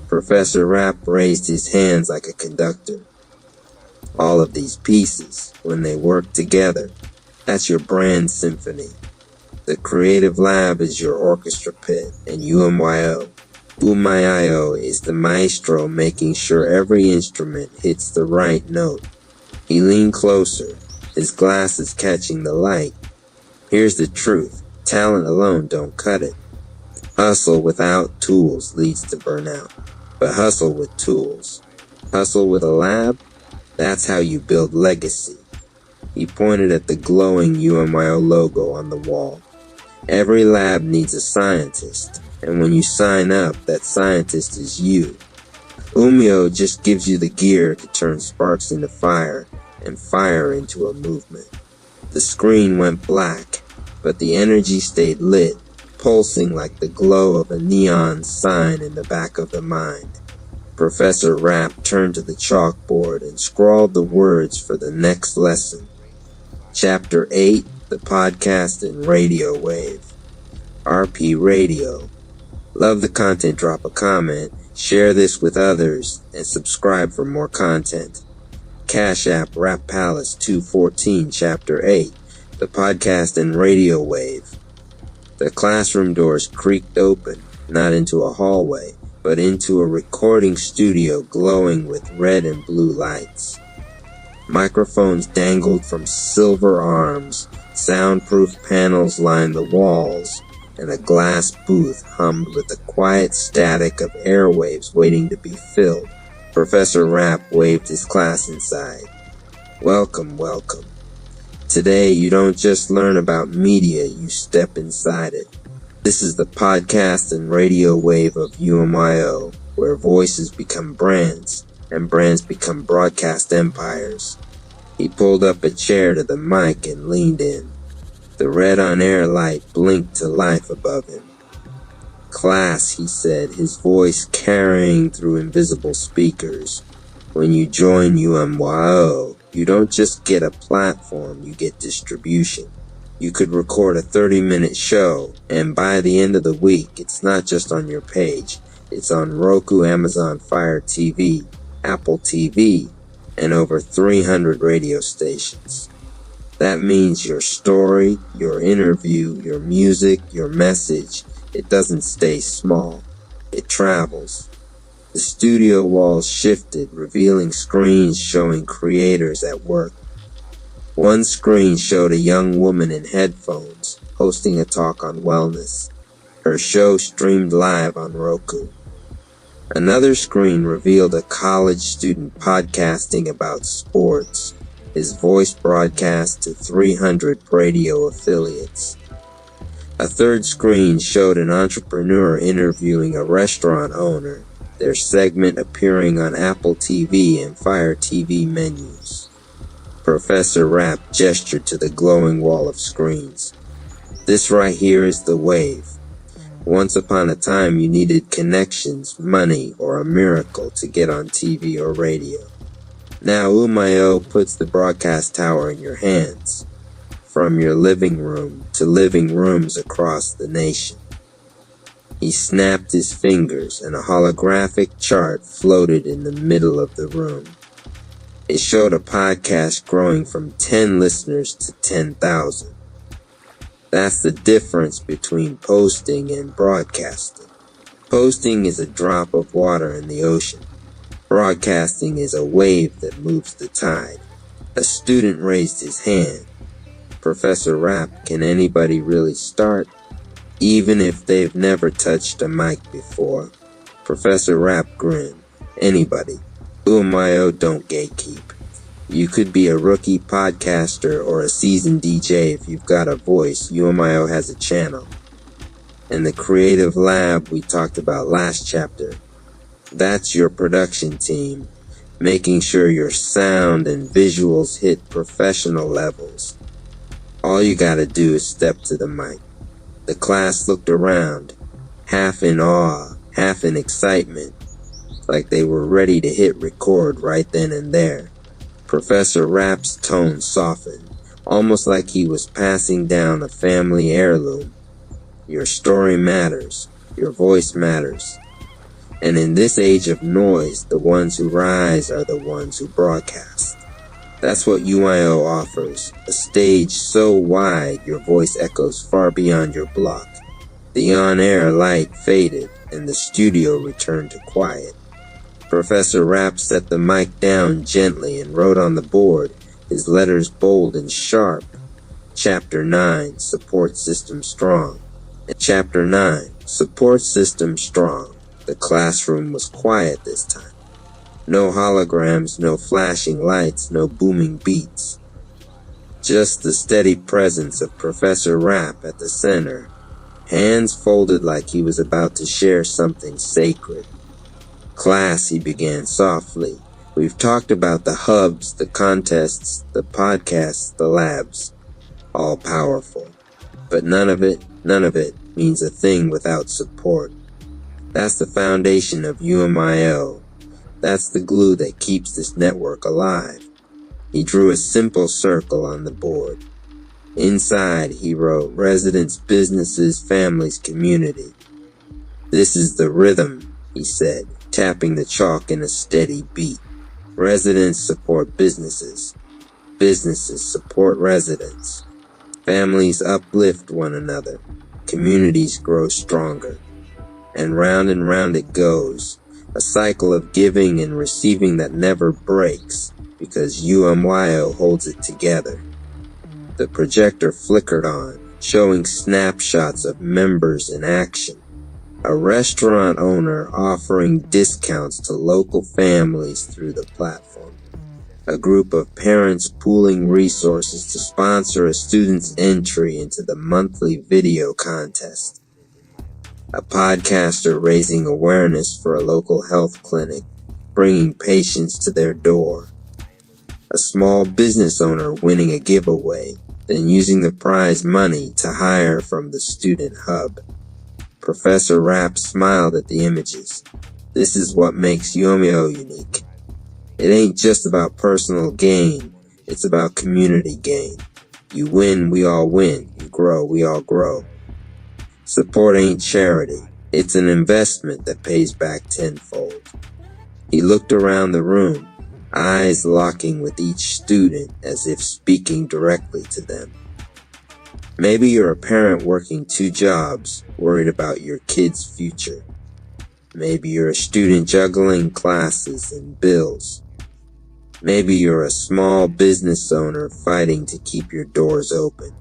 Professor Rapp raised his hands like a conductor. All of these pieces, when they work together, that's your brand symphony. The creative lab is your orchestra pit, and UMYO is the maestro making sure every instrument hits the right note. He leaned closer, his glasses catching the light. Here's the truth, talent alone don't cut it. Hustle without tools leads to burnout, but hustle with tools. Hustle with a lab, that's how you build legacy. He pointed at the glowing UMYO logo on the wall. Every lab needs a scientist, and when you sign up, that scientist is you. UMYO just gives you the gear to turn sparks into fire, and fire into a movement. The screen went black, but the energy stayed lit, pulsing like the glow of a neon sign in the back of the mind. Professor Rapp turned to the chalkboard and scrawled the words for the next lesson. Chapter 8, the podcast and radio wave. RP Radio. Love the content, drop a comment, share this with others, and subscribe for more content. Cash App Rap Palace 214, Chapter 8, the podcast and radio wave. The classroom doors creaked open, not into a hallway, but into a recording studio glowing with red and blue lights. Microphones dangled from silver arms, soundproof panels lined the walls, and a glass booth hummed with the quiet static of airwaves waiting to be filled. Professor Rapp waved his class inside. Welcome, welcome. Today you don't just learn about media, you step inside it. This is the podcast and radio wave of UMYO, where voices become brands, and brands become broadcast empires. He pulled up a chair to the mic and leaned in. The red on-air light blinked to life above him. Class, he said, his voice carrying through invisible speakers. When you join UMYO, you don't just get a platform, you get distribution. You could record a 30-minute show, and by the end of the week, it's not just on your page. It's on Roku, Amazon Fire TV, Apple TV, and over 300 radio stations. That means your story, your interview, your music, your message, it doesn't stay small. It travels. The studio walls shifted, revealing screens showing creators at work. One screen showed a young woman in headphones, hosting a talk on wellness. Her show streamed live on Roku. Another screen revealed a college student podcasting about sports, his voice broadcast to 300 radio affiliates. A third screen showed an entrepreneur interviewing a restaurant owner, their segment appearing on Apple TV and Fire TV menus. Professor Rapp gestured to the glowing wall of screens. This right here is the wave. Once upon a time you needed connections, money, or a miracle to get on TV or radio. Now UMYO puts the broadcast tower in your hands, from your living room to living rooms across the nation. He snapped his fingers and a holographic chart floated in the middle of the room. It showed a podcast growing from 10 listeners to 10,000. That's the difference between posting and broadcasting. Posting is a drop of water in the ocean. Broadcasting is a wave that moves the tide. A student raised his hand. Professor Rapp, can anybody really start? Even if they've never touched a mic before. Professor Rapp grinned. Anybody. UMIO don't gatekeep. You could be a rookie podcaster or a seasoned DJ. If you've got a voice, UMIO has a channel. And the creative lab we talked about last chapter, that's your production team, making sure your sound and visuals hit professional levels. All you gotta do is step to the mic. The class looked around, half in awe, half in excitement, like they were ready to hit record right then and there. Professor Rapp's tone softened, almost like he was passing down a family heirloom. Your story matters. Your voice matters. And in this age of noise, the ones who rise are the ones who broadcast. That's what UIO offers, a stage so wide your voice echoes far beyond your block. The on-air light faded, and the studio returned to quiet. Professor Rapp set the mic down gently and wrote on the board, his letters bold and sharp, Chapter 9, Support System Strong. Chapter 9, Support System Strong. The classroom was quiet this time. No holograms, no flashing lights, no booming beats. Just the steady presence of Professor Rapp at the center, hands folded like he was about to share something sacred. Class, he began softly. We've talked about the hubs, the contests, the podcasts, the labs. All powerful. But none of it means a thing without support. That's the foundation of UMIO. That's the glue that keeps this network alive. He drew a simple circle on the board. Inside, he wrote, residents, businesses, families, community. This is the rhythm, he said, tapping the chalk in a steady beat. Residents support businesses. Businesses support residents. Families uplift one another. Communities grow stronger. And round it goes. A cycle of giving and receiving that never breaks, because UMYO holds it together. The projector flickered on, showing snapshots of members in action. A restaurant owner offering discounts to local families through the platform. A group of parents pooling resources to sponsor a student's entry into the monthly video contest. A podcaster raising awareness for a local health clinic, bringing patients to their door. A small business owner winning a giveaway, then using the prize money to hire from the student hub. Professor Rapp smiled at the images. This is what makes UMIO unique. It ain't just about personal gain, it's about community gain. You win, we all win. You grow, we all grow. Support ain't charity. It's an investment that pays back tenfold. He looked around the room, eyes locking with each student as if speaking directly to them. Maybe you're a parent working 2 jobs, worried about your kid's future. Maybe you're a student juggling classes and bills. Maybe you're a small business owner fighting to keep your doors open.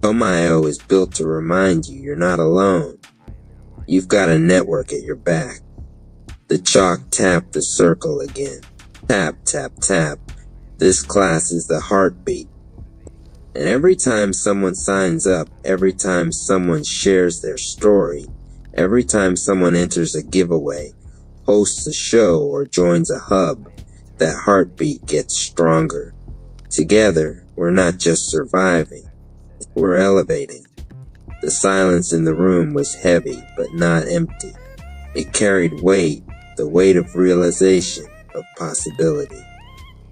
UMIO is built to remind you you're not alone. You've got a network at your back. The chalk tapped the circle again. Tap, tap, tap. This class is the heartbeat. And every time someone signs up, every time someone shares their story, every time someone enters a giveaway, hosts a show, or joins a hub, that heartbeat gets stronger. Together, we're not just surviving, we're elevating. The silence in the room was heavy, but not empty. It carried weight, the weight of realization, of possibility.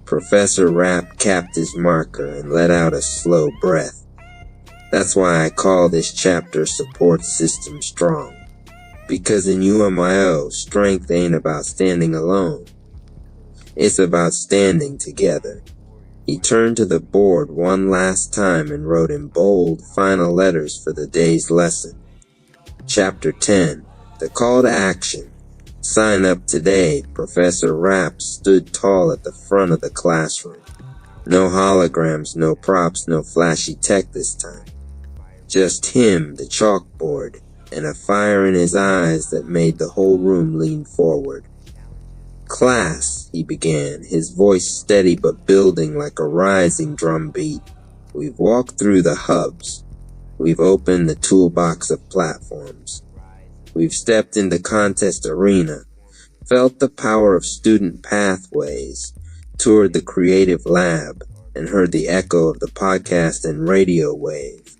Professor Rapp capped his marker and let out a slow breath. That's why I call this chapter Support System Strong. Because in UMIO, strength ain't about standing alone. It's about standing together. He turned to the board one last time and wrote in bold final letters for the day's lesson. Chapter 10, the call to action. Sign up today. Professor Rapp stood tall at the front of the classroom. No holograms, no props, no flashy tech this time. Just him, the chalkboard, and a fire in his eyes that made the whole room lean forward. "Class," he began, his voice steady but building like a rising drum beat. "We've walked through the hubs. We've opened the toolbox of platforms. We've stepped into contest arena, felt the power of student pathways, toured the creative lab, and heard the echo of the podcast and radio wave.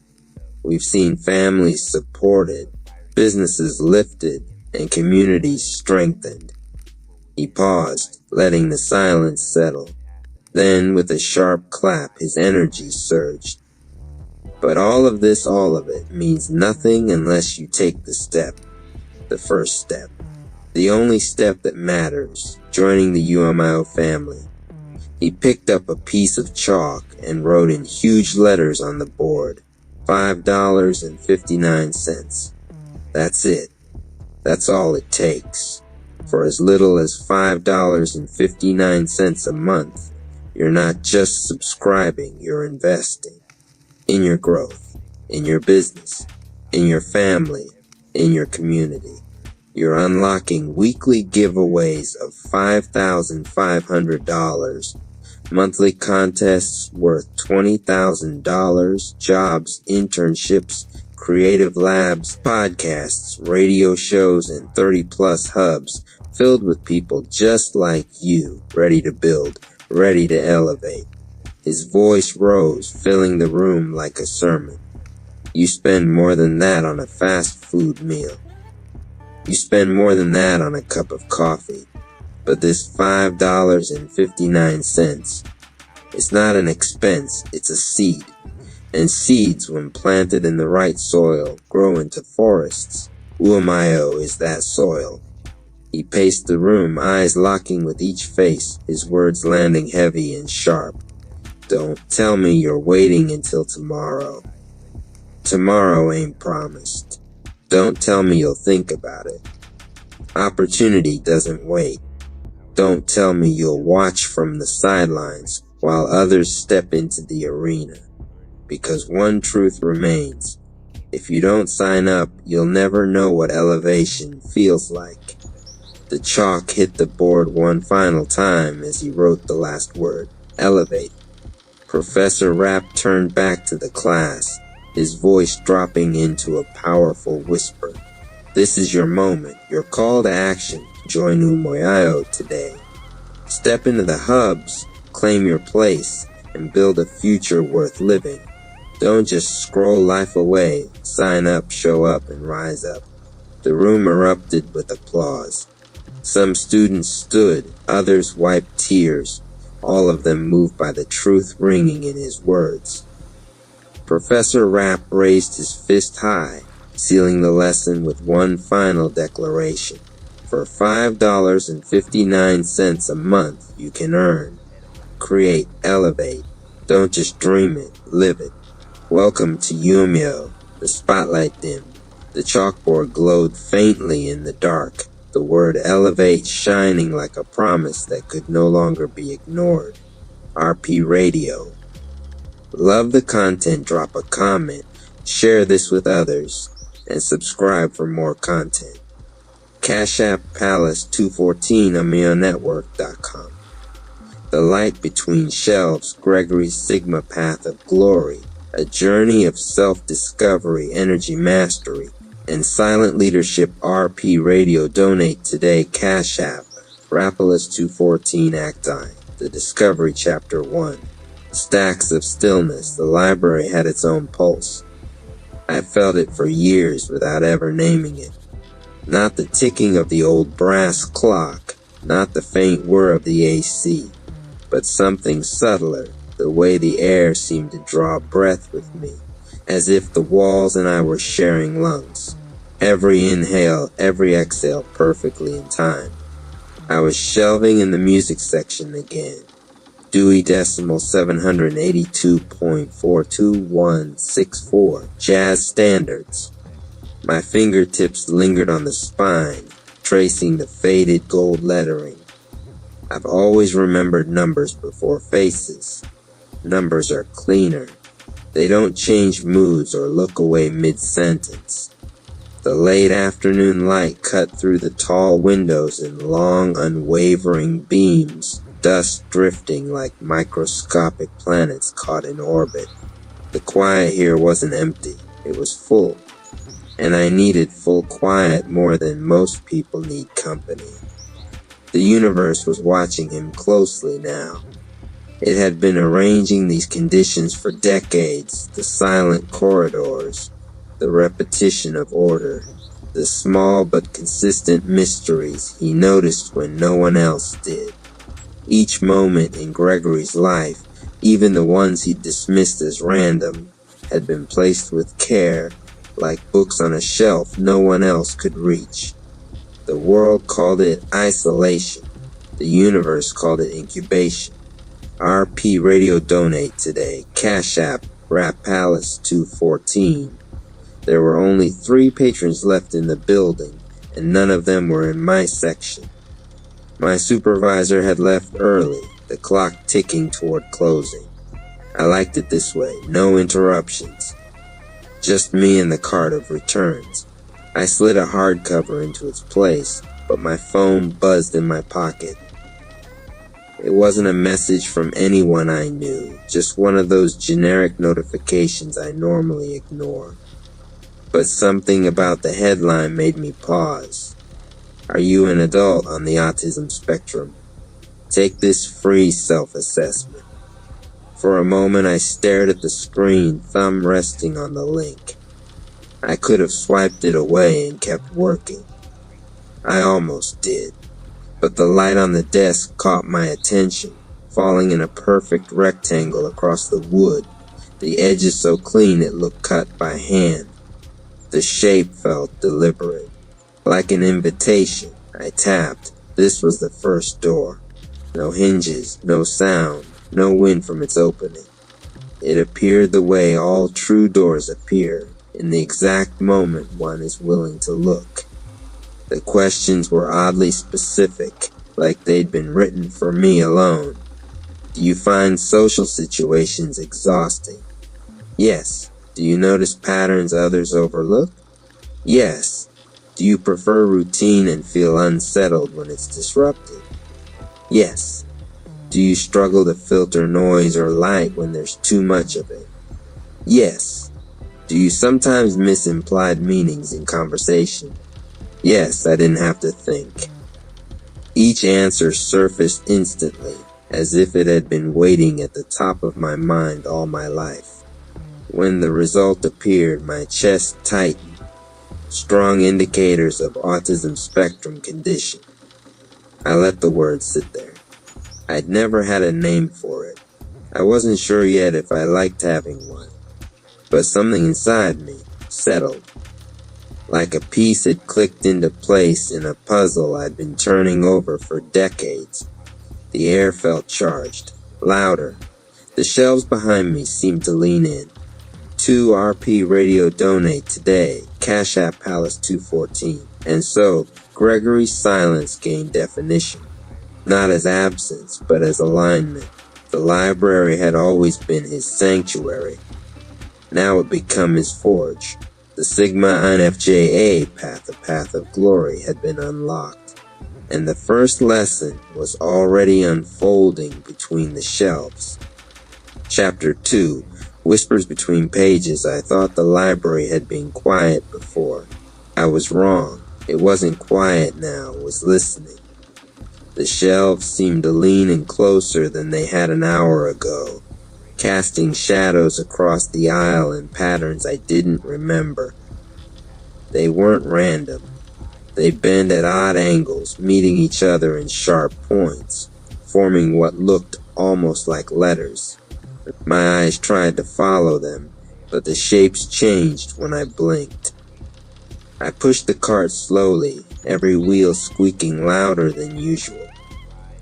We've seen families supported, businesses lifted, and communities strengthened." He paused, letting the silence settle. Then, with a sharp clap, his energy surged. "But all of it, means nothing unless you take the step. The first step. The only step that matters, joining the UMIO family." He picked up a piece of chalk and wrote in huge letters on the board, $5.59. That's it. That's all it takes. For as little as $5.59 a month, you're not just subscribing, you're investing. In your growth, in your business, in your family, in your community. You're unlocking weekly giveaways of $5,500, monthly contests worth $20,000, jobs, internships, creative labs, podcasts, radio shows, and 30-plus hubs filled with people just like you, ready to build, ready to elevate. His voice rose, filling the room like a sermon. You spend more than that on a fast food meal. You spend more than that on a cup of coffee. But this $5.59, it's not an expense, it's a seed. And seeds, when planted in the right soil, grow into forests. Umayo is that soil. He paced the room, eyes locking with each face, his words landing heavy and sharp. Don't tell me you're waiting until tomorrow. Tomorrow ain't promised. Don't tell me you'll think about it. Opportunity doesn't wait. Don't tell me you'll watch from the sidelines while others step into the arena. Because one truth remains. If you don't sign up, you'll never know what elevation feels like. The chalk hit the board one final time as he wrote the last word, elevate. Professor Rapp turned back to the class, his voice dropping into a powerful whisper. This is your moment, your call to action. Join Umoyayo today. Step into the hubs, claim your place, and build a future worth living. Don't just scroll life away. Sign up, show up, and rise up. The room erupted with applause. Some students stood, others wiped tears, all of them moved by the truth ringing in his words. Professor Rapp raised his fist high, sealing the lesson with one final declaration. For $5.59 a month, you can earn, create, elevate. Don't just dream it, live it. Welcome to Umio. The spotlight dimmed. The chalkboard glowed faintly in the dark, the word elevate shining like a promise that could no longer be ignored. RP Radio. Love the content, drop a comment, share this with others, and subscribe for more content. Cash App Palace 214 AmioNetwork.com. The Light Between Shelves, Gregory's Sigma Path of Glory, a journey of self-discovery, energy mastery, and silent leadership. RP Radio. Donate today. Cash App Rapalus 214 Acti. The Discovery Chapter 1. Stacks of Stillness. The library had its own pulse. I felt it for years without ever naming it. Not the ticking of the old brass clock, not the faint whir of the AC, but something subtler, the way the air seemed to draw breath with me, as if the walls and I were sharing lungs. Every inhale, every exhale perfectly in time. I was shelving in the music section again. Dewey Decimal 782.42164. Jazz standards. My fingertips lingered on the spine, tracing the faded gold lettering. I've always remembered numbers before faces. Numbers are cleaner. They don't change moods or look away mid-sentence. The late afternoon light cut through the tall windows in long, unwavering beams, dust drifting like microscopic planets caught in orbit. The quiet here wasn't empty. It was full. And I needed full quiet more than most people need company. The universe was watching him closely now. It had been arranging these conditions for decades, the silent corridors, the repetition of order, the small but consistent mysteries he noticed when no one else did. Each moment in Gregory's life, even the ones he dismissed as random, had been placed with care, like books on a shelf no one else could reach. The world called it isolation. The universe called it incubation. RP Radio Donate today. Cash App, Rap Palace 214. There were only 3 patrons left in the building, and none of them were in my section. My supervisor had left early, the clock ticking toward closing. I liked it this way, no interruptions. Just me and the cart of returns. I slid a hardcover into its place, but my phone buzzed in my pocket. It wasn't a message from anyone I knew, just one of those generic notifications I normally ignore. But something about the headline made me pause. Are you an adult on the autism spectrum? Take this free self-assessment. For a moment I stared at the screen, thumb resting on the link. I could have swiped it away and kept working. I almost did. But the light on the desk caught my attention, falling in a perfect rectangle across the wood, the edges so clean it looked cut by hand. The shape felt deliberate. Like an invitation, I tapped. This was the first door. No hinges, no sound, no wind from its opening. It appeared the way all true doors appear, in the exact moment one is willing to look. The questions were oddly specific, like they'd been written for me alone. Do you find social situations exhausting? Yes. Do you notice patterns others overlook? Yes. Do you prefer routine and feel unsettled when it's disrupted? Yes. Do you struggle to filter noise or light when there's too much of it? Yes. Do you sometimes miss implied meanings in conversation? Yes, I didn't have to think. Each answer surfaced instantly, as if it had been waiting at the top of my mind all my life. When the result appeared, my chest tightened, strong indicators of autism spectrum condition. I let the words sit there. I'd never had a name for it. I wasn't sure yet if I liked having one. But something inside me settled. Like a piece had clicked into place in a puzzle I'd been turning over for decades. The air felt charged, louder. The shelves behind me seemed to lean in. 2 RP Radio Donate today, Cash App Palace 214. And so, Gregory's silence gained definition. Not as absence, but as alignment. The library had always been his sanctuary. Now it became his forge. The Sigma INFJA path, the path of glory, had been unlocked. And the first lesson was already unfolding between the shelves. Chapter 2. Whispers between pages. I thought the library had been quiet before. I was wrong. It wasn't quiet now, it was listening. The shelves seemed to lean in closer than they had an hour ago, casting shadows across the aisle in patterns I didn't remember. They weren't random. They bent at odd angles, meeting each other in sharp points, forming what looked almost like letters. My eyes tried to follow them, but the shapes changed when I blinked. I pushed the cart slowly, every wheel squeaking louder than usual.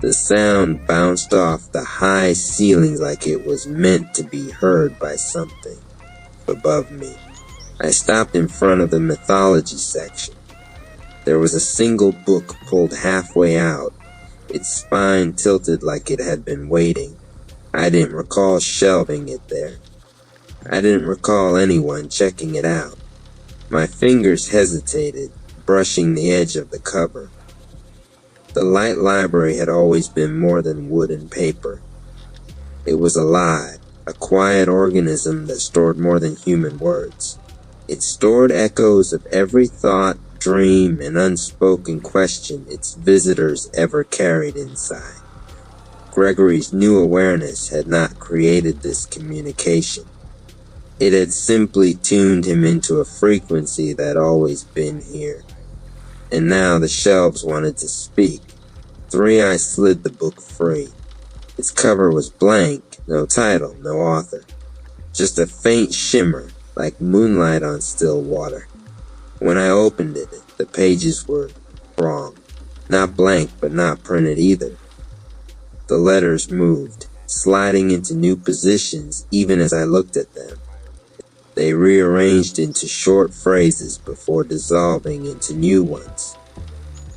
The sound bounced off the high ceilings like it was meant to be heard by something above me. I stopped in front of the mythology section. There was a single book pulled halfway out, its spine tilted like it had been waiting. I didn't recall shelving it there. I didn't recall anyone checking it out. My fingers hesitated, brushing the edge of the cover. The light library had always been more than wood and paper. It was alive, a quiet organism that stored more than human words. It stored echoes of every thought, dream, and unspoken question its visitors ever carried inside. Gregory's new awareness had not created this communication. It had simply tuned him into a frequency that had always been here. And now the shelves wanted to speak. I slid the book free. Its cover was blank, no title, no author. Just a faint shimmer, like moonlight on still water. When I opened it, the pages were wrong. Not blank, but not printed either. The letters moved, sliding into new positions even as I looked at them. They rearranged into short phrases before dissolving into new ones.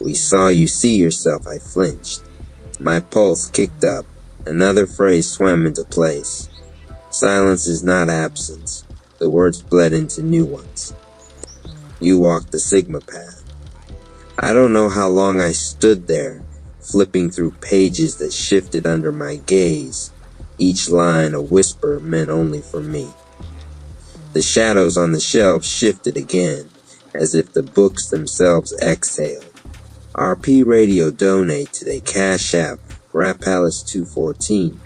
We saw you see yourself, I flinched. My pulse kicked up. Another phrase swam into place. Silence is not absence. The words bled into new ones. You walked the Sigma path. I don't know how long I stood there, flipping through pages that shifted under my gaze, each line a whisper meant only for me. The shadows on the shelves shifted again, as if the books themselves exhaled. RP Radio donate today, Cash App, Rap Palace 214.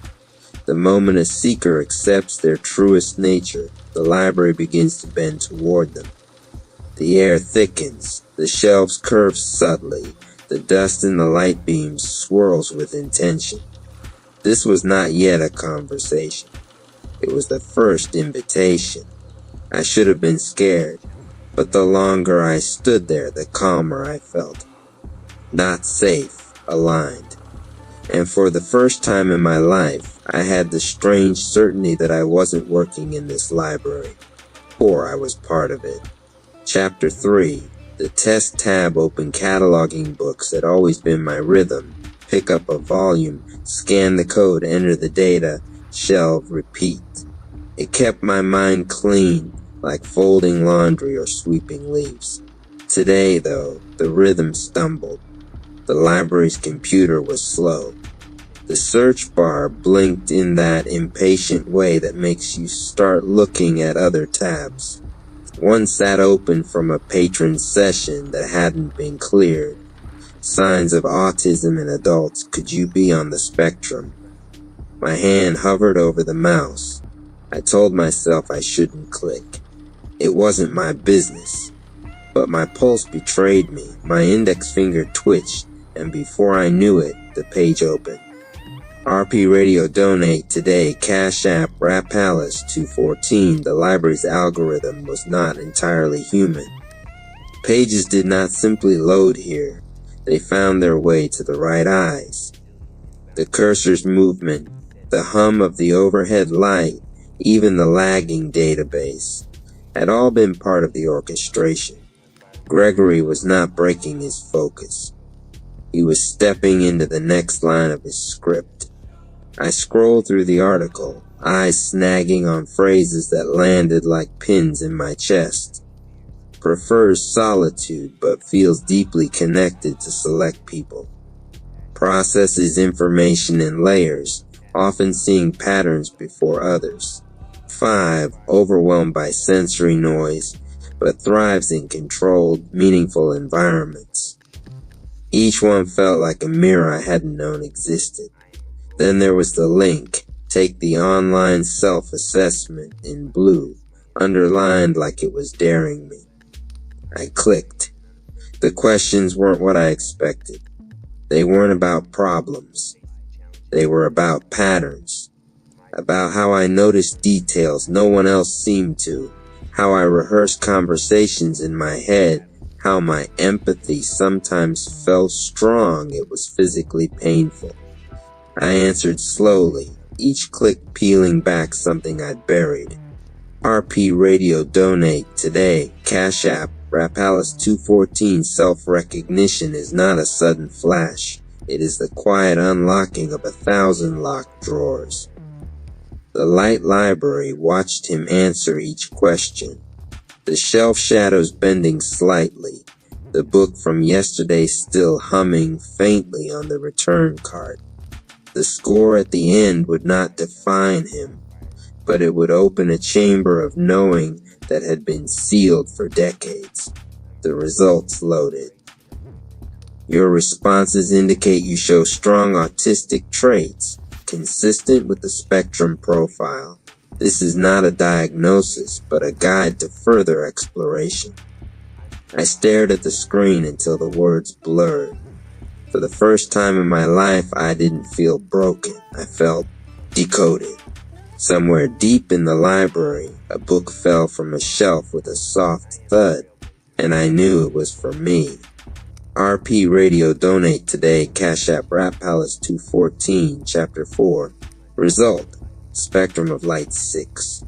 The moment a seeker accepts their truest nature, the library begins to bend toward them. The air thickens, the shelves curve subtly, the dust in the light beams swirls with intention. This was not yet a conversation. It was the first invitation. I should have been scared, but the longer I stood there, the calmer I felt. Not safe, aligned. And for the first time in my life, I had the strange certainty that I wasn't working in this library, or I was part of it. Chapter 3. The test tab open cataloging books had always been my rhythm. Pick up a volume, scan the code, enter the data, shelve, repeat. It kept my mind clean, like folding laundry or sweeping leaves. Today, though, the rhythm stumbled. The library's computer was slow. The search bar blinked in that impatient way that makes you start looking at other tabs. One sat open from a patron session that hadn't been cleared. Signs of autism in adults. Could you be on the spectrum? My hand hovered over the mouse. I told myself I shouldn't click. It wasn't my business. But my pulse betrayed me. My index finger twitched, and before I knew it, the page opened. RP Radio donate today, Cash App, Rap Palace 214. The library's algorithm was not entirely human. Pages did not simply load here. They found their way to the right eyes. The cursor's movement, the hum of the overhead light, even the lagging database, had all been part of the orchestration. Gregory was not breaking his focus. He was stepping into the next line of his script. I scrolled through the article, eyes snagging on phrases that landed like pins in my chest. Prefers solitude, but feels deeply connected to select people. Processes information in layers, often seeing patterns before others. 5, overwhelmed by sensory noise, but thrives in controlled, meaningful environments. Each one felt like a mirror I hadn't known existed. Then there was the link, take the online self-assessment in blue, underlined like it was daring me. I clicked. The questions weren't what I expected. They weren't about problems. They were about patterns. About how I noticed details no one else seemed to. How I rehearsed conversations in my head. How my empathy sometimes felt strong it was physically painful. I answered slowly, each click peeling back something I'd buried. RP Radio donate today, Cash App, Rap Palace 214 self-recognition is not a sudden flash. It is the quiet unlocking of 1,000 locked drawers. The light library watched him answer each question. The shelf shadows bending slightly, the book from yesterday still humming faintly on the return cart. The score at the end would not define him, but it would open a chamber of knowing that had been sealed for decades. The results loaded. Your responses indicate you show strong autistic traits, consistent with the spectrum profile. This is not a diagnosis, but a guide to further exploration. I stared at the screen until the words blurred. For the first time in my life, I didn't feel broken. I felt decoded. Somewhere deep in the library, a book fell from a shelf with a soft thud, and I knew it was for me. RP Radio Donate Today, Cash App Rap Palace 214, Chapter 4. Result: Spectrum of Light 6.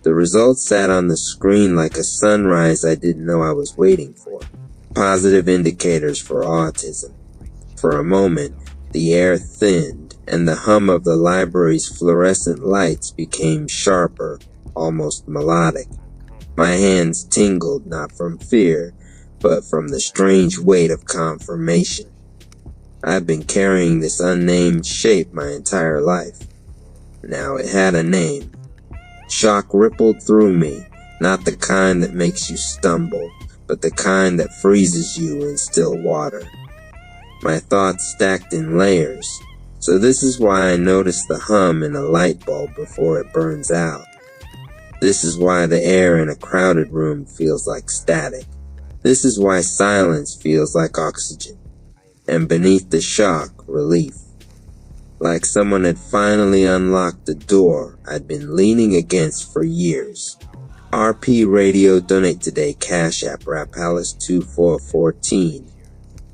The result sat on the screen like a sunrise I didn't know I was waiting for. Positive indicators for autism. For a moment, the air thinned, and the hum of the library's fluorescent lights became sharper, almost melodic. My hands tingled not from fear, but from the strange weight of confirmation. I've been carrying this unnamed shape my entire life. Now it had a name. Shock rippled through me, not the kind that makes you stumble, but the kind that freezes you in still water. My thoughts stacked in layers, so this is why I notice the hum in a light bulb before it burns out. This is why the air in a crowded room feels like static. This is why silence feels like oxygen. And beneath the shock, relief. Like someone had finally unlocked the door I'd been leaning against for years. RP Radio Donate Today, Cash App Rap Palace 2414.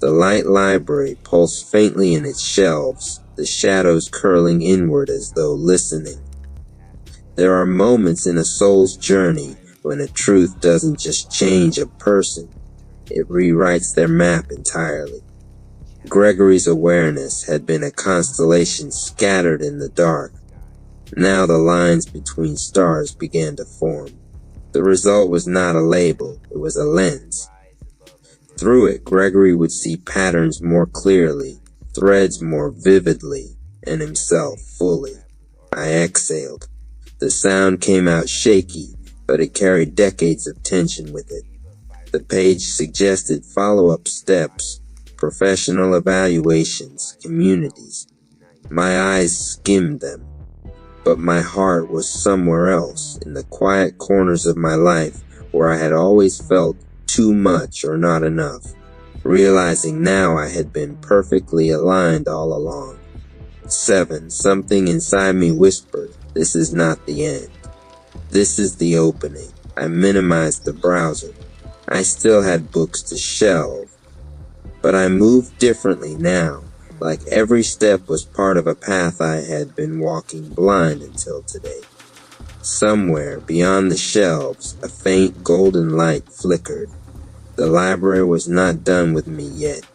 The light library pulsed faintly in its shelves, the shadows curling inward as though listening. There are moments in a soul's journey when a truth doesn't just change a person, it rewrites their map entirely. Gregory's awareness had been a constellation scattered in the dark. Now the lines between stars began to form. The result was not a label, it was a lens. Through it, Gregory would see patterns more clearly, threads more vividly, and himself fully. I exhaled. The sound came out shaky, but it carried decades of tension with it. The page suggested follow-up steps, professional evaluations, communities. My eyes skimmed them, but my heart was somewhere else, in the quiet corners of my life where I had always felt too much or not enough, realizing now I had been perfectly aligned all along. 7. Something inside me whispered, this is not the end. This is the opening. I minimized the browser. I still had books to shelve, but I moved differently now, like every step was part of a path I had been walking blind until today. Somewhere beyond the shelves, a faint golden light flickered. The library was not done with me yet.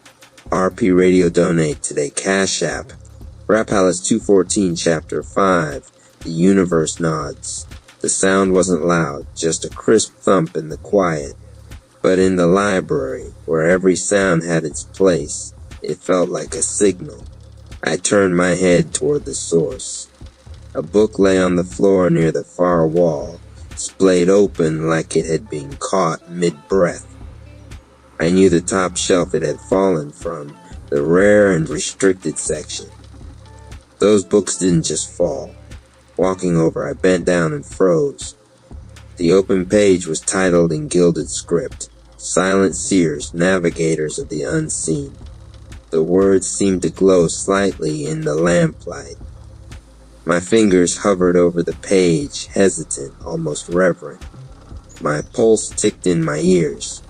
RP Radio Donate Today, Cash App. Rap Palace 214, Chapter 5. The universe nods. The sound wasn't loud, just a crisp thump in the quiet. But in the library, where every sound had its place, it felt like a signal. I turned my head toward the source. A book lay on the floor near the far wall, splayed open like it had been caught mid-breath. I knew the top shelf it had fallen from, the rare and restricted section. Those books didn't just fall. Walking over, I bent down and froze. The open page was titled in gilded script, Silent Seers, Navigators of the Unseen. The words seemed to glow slightly in the lamplight. My fingers hovered over the page, hesitant, almost reverent. My pulse ticked in my ears.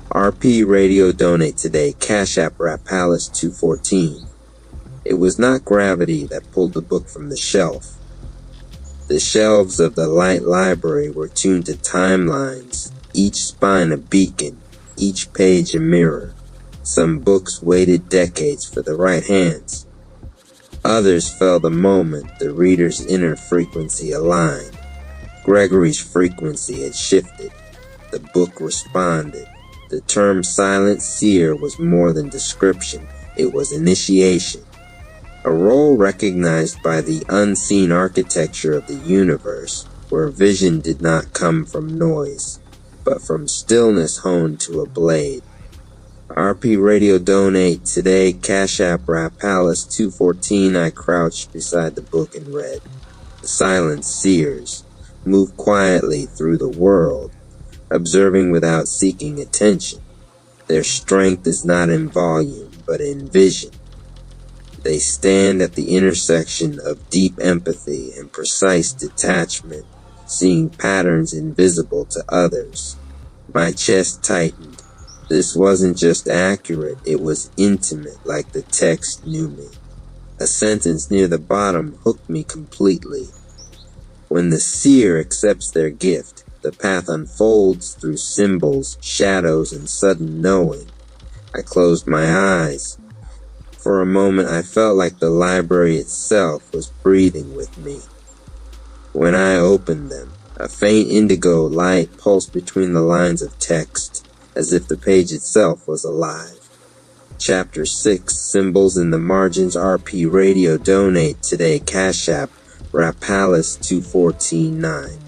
RP Radio Donate Today, Cash App Rap Palace 214. It was not gravity that pulled the book from the shelf. The shelves of the light library were tuned to timelines, each spine a beacon, each page a mirror. Some books waited decades for the right hands. Others fell the moment the reader's inner frequency aligned. Gregory's frequency had shifted. The book responded. The term silent seer was more than description. It was initiation. A role recognized by the unseen architecture of the universe, where vision did not come from noise, but from stillness honed to a blade. RP Radio Donate today, Cash App Rap Palace 214. I crouched beside the book and read. The silent seers move quietly through the world, observing without seeking attention. Their strength is not in volume, but in vision. They stand at the intersection of deep empathy and precise detachment, seeing patterns invisible to others. My chest tightened. This wasn't just accurate, it was intimate, like the text knew me. A sentence near the bottom hooked me completely. When the seer accepts their gift, the path unfolds through symbols, shadows, and sudden knowing. I closed my eyes. For a moment, I felt like the library itself was breathing with me. When I opened them, a faint indigo light pulsed between the lines of text, as if the page itself was alive. Chapter 6, Symbols in the Margins. RP Radio Donate today, Cash App, Rap Palace 214-9.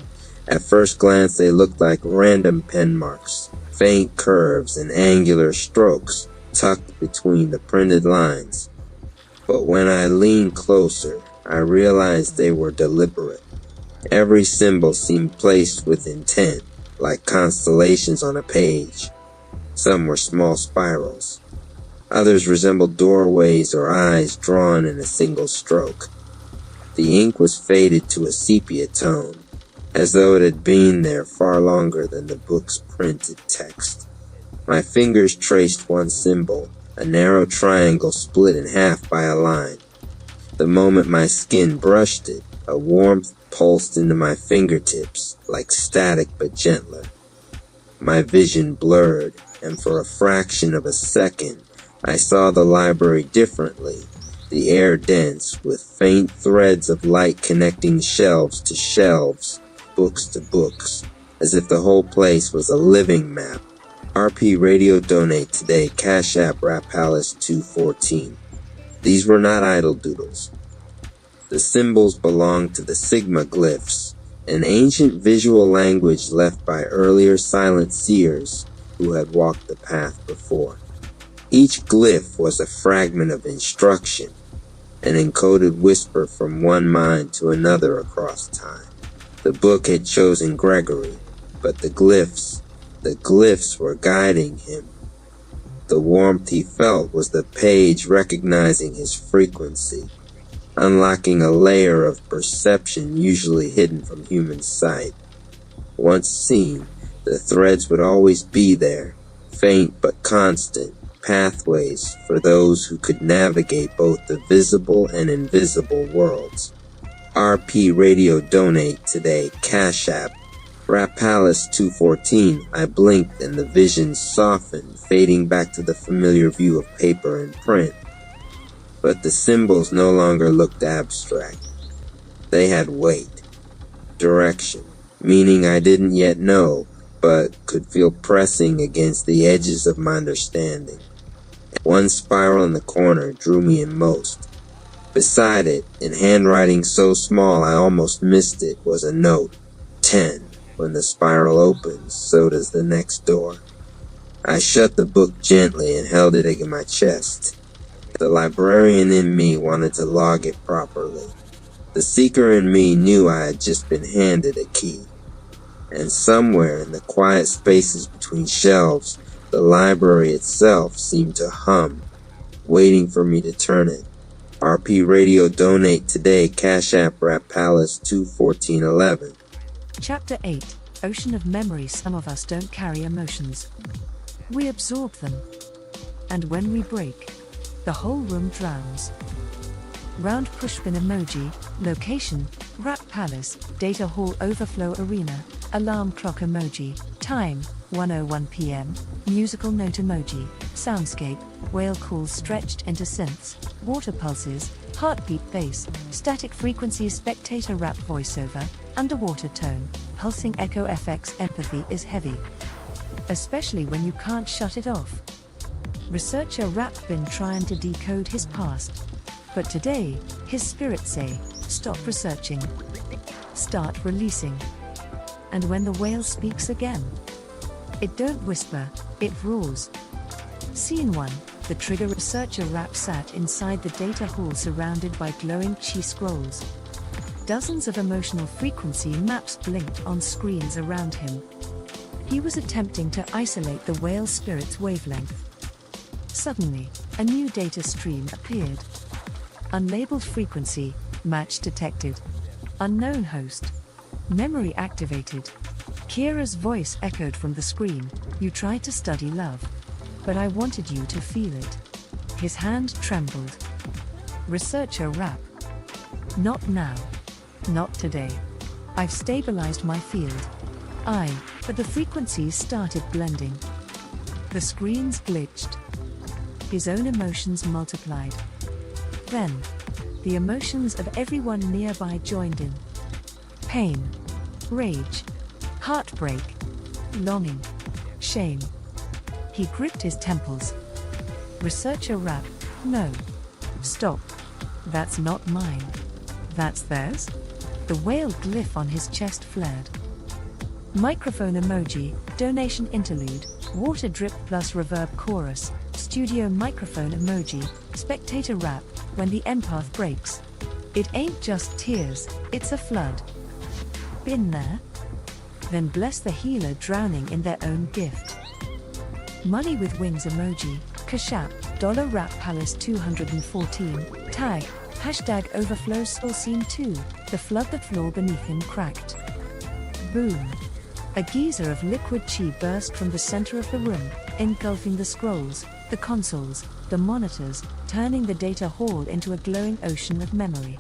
At first glance, they looked like random pen marks, faint curves and angular strokes tucked between the printed lines. But when I leaned closer, I realized they were deliberate. Every symbol seemed placed with intent, like constellations on a page. Some were small spirals. Others resembled doorways or eyes drawn in a single stroke. The ink was faded to a sepia tone, as though it had been there far longer than the book's printed text. My fingers traced one symbol, a narrow triangle split in half by a line. The moment my skin brushed it, a warmth pulsed into my fingertips, like static but gentler. My vision blurred, and for a fraction of a second, I saw the library differently, the air dense, with faint threads of light connecting shelves to shelves, books to books, as if the whole place was a living map. RP Radio Donate today, Cash App Rap Palace 214. These were not idle doodles. The symbols belonged to the Sigma glyphs, an ancient visual language left by earlier silent seers who had walked the path before. Each glyph was a fragment of instruction, an encoded whisper from one mind to another across time. The book had chosen Gregory, but the glyphs were guiding him. The warmth he felt was the page recognizing his frequency, unlocking a layer of perception usually hidden from human sight. Once seen, the threads would always be there, faint but constant, pathways for those who could navigate both the visible and invisible worlds. RP Radio Donate today, Cash App, Rap Palace 214. I blinked and the vision softened, fading back to the familiar view of paper and print. But the symbols no longer looked abstract. They had weight, direction, meaning I didn't yet know, but could feel pressing against the edges of my understanding. One spiral in the corner drew me in most. Beside it, in handwriting so small I almost missed it, was a note, 10. When the spiral opens, so does the next door. I shut the book gently and held it against my chest. The librarian in me wanted to log it properly. The seeker in me knew I had just been handed a key. And somewhere in the quiet spaces between shelves, the library itself seemed to hum, waiting for me to turn it. RP Radio Donate today, Cash App Rap Palace 21411. Chapter 8, Ocean of Memory. Some of us don't carry emotions. We absorb them. And when we break, the whole room drowns. Round pushpin emoji, location, Rap Palace, Data Hall Overflow Arena, alarm clock emoji, time, 1:01 p.m., musical note emoji, soundscape, whale calls stretched into synths, water pulses, heartbeat bass, static frequencies spectator rap voiceover, underwater tone, pulsing echo FX empathy is heavy. Especially when you can't shut it off. Researcher Rap been trying to decode his past. But today, his spirits say, stop researching. Start releasing. And when the whale speaks again, it don't whisper, it roars. Scene 1, the trigger researcher Rap sat inside the data hall surrounded by glowing chi scrolls. Dozens of emotional frequency maps blinked on screens around him. He was attempting to isolate the whale spirit's wavelength. Suddenly, a new data stream appeared. Unlabeled frequency, match detected. Unknown host. Memory activated. Kira's voice echoed from the screen, you tried to study love. But I wanted you to feel it. His hand trembled. Researcher Rap. Not now. Not today. I've stabilized my field. But the frequencies started blending. The screens glitched. His own emotions multiplied. Then, the emotions of everyone nearby joined in. Pain, rage, heartbreak, longing, shame. He gripped his temples. Researcher Rap, no. Stop. That's not mine. That's theirs? The whale glyph on his chest flared. Microphone emoji, donation interlude, water drip plus reverb chorus, studio microphone emoji, spectator rap, when the empath breaks. It ain't just tears, it's a flood. Been there? Then bless the healer drowning in their own gift. Money with wings emoji, Kashap, dollar rap palace 214, tag, hashtag overflow soul scene 2, the flood the floor beneath him cracked. Boom. A geyser of liquid chi burst from the center of the room, engulfing the scrolls, the consoles, the monitors, turning the data hall into a glowing ocean of memory.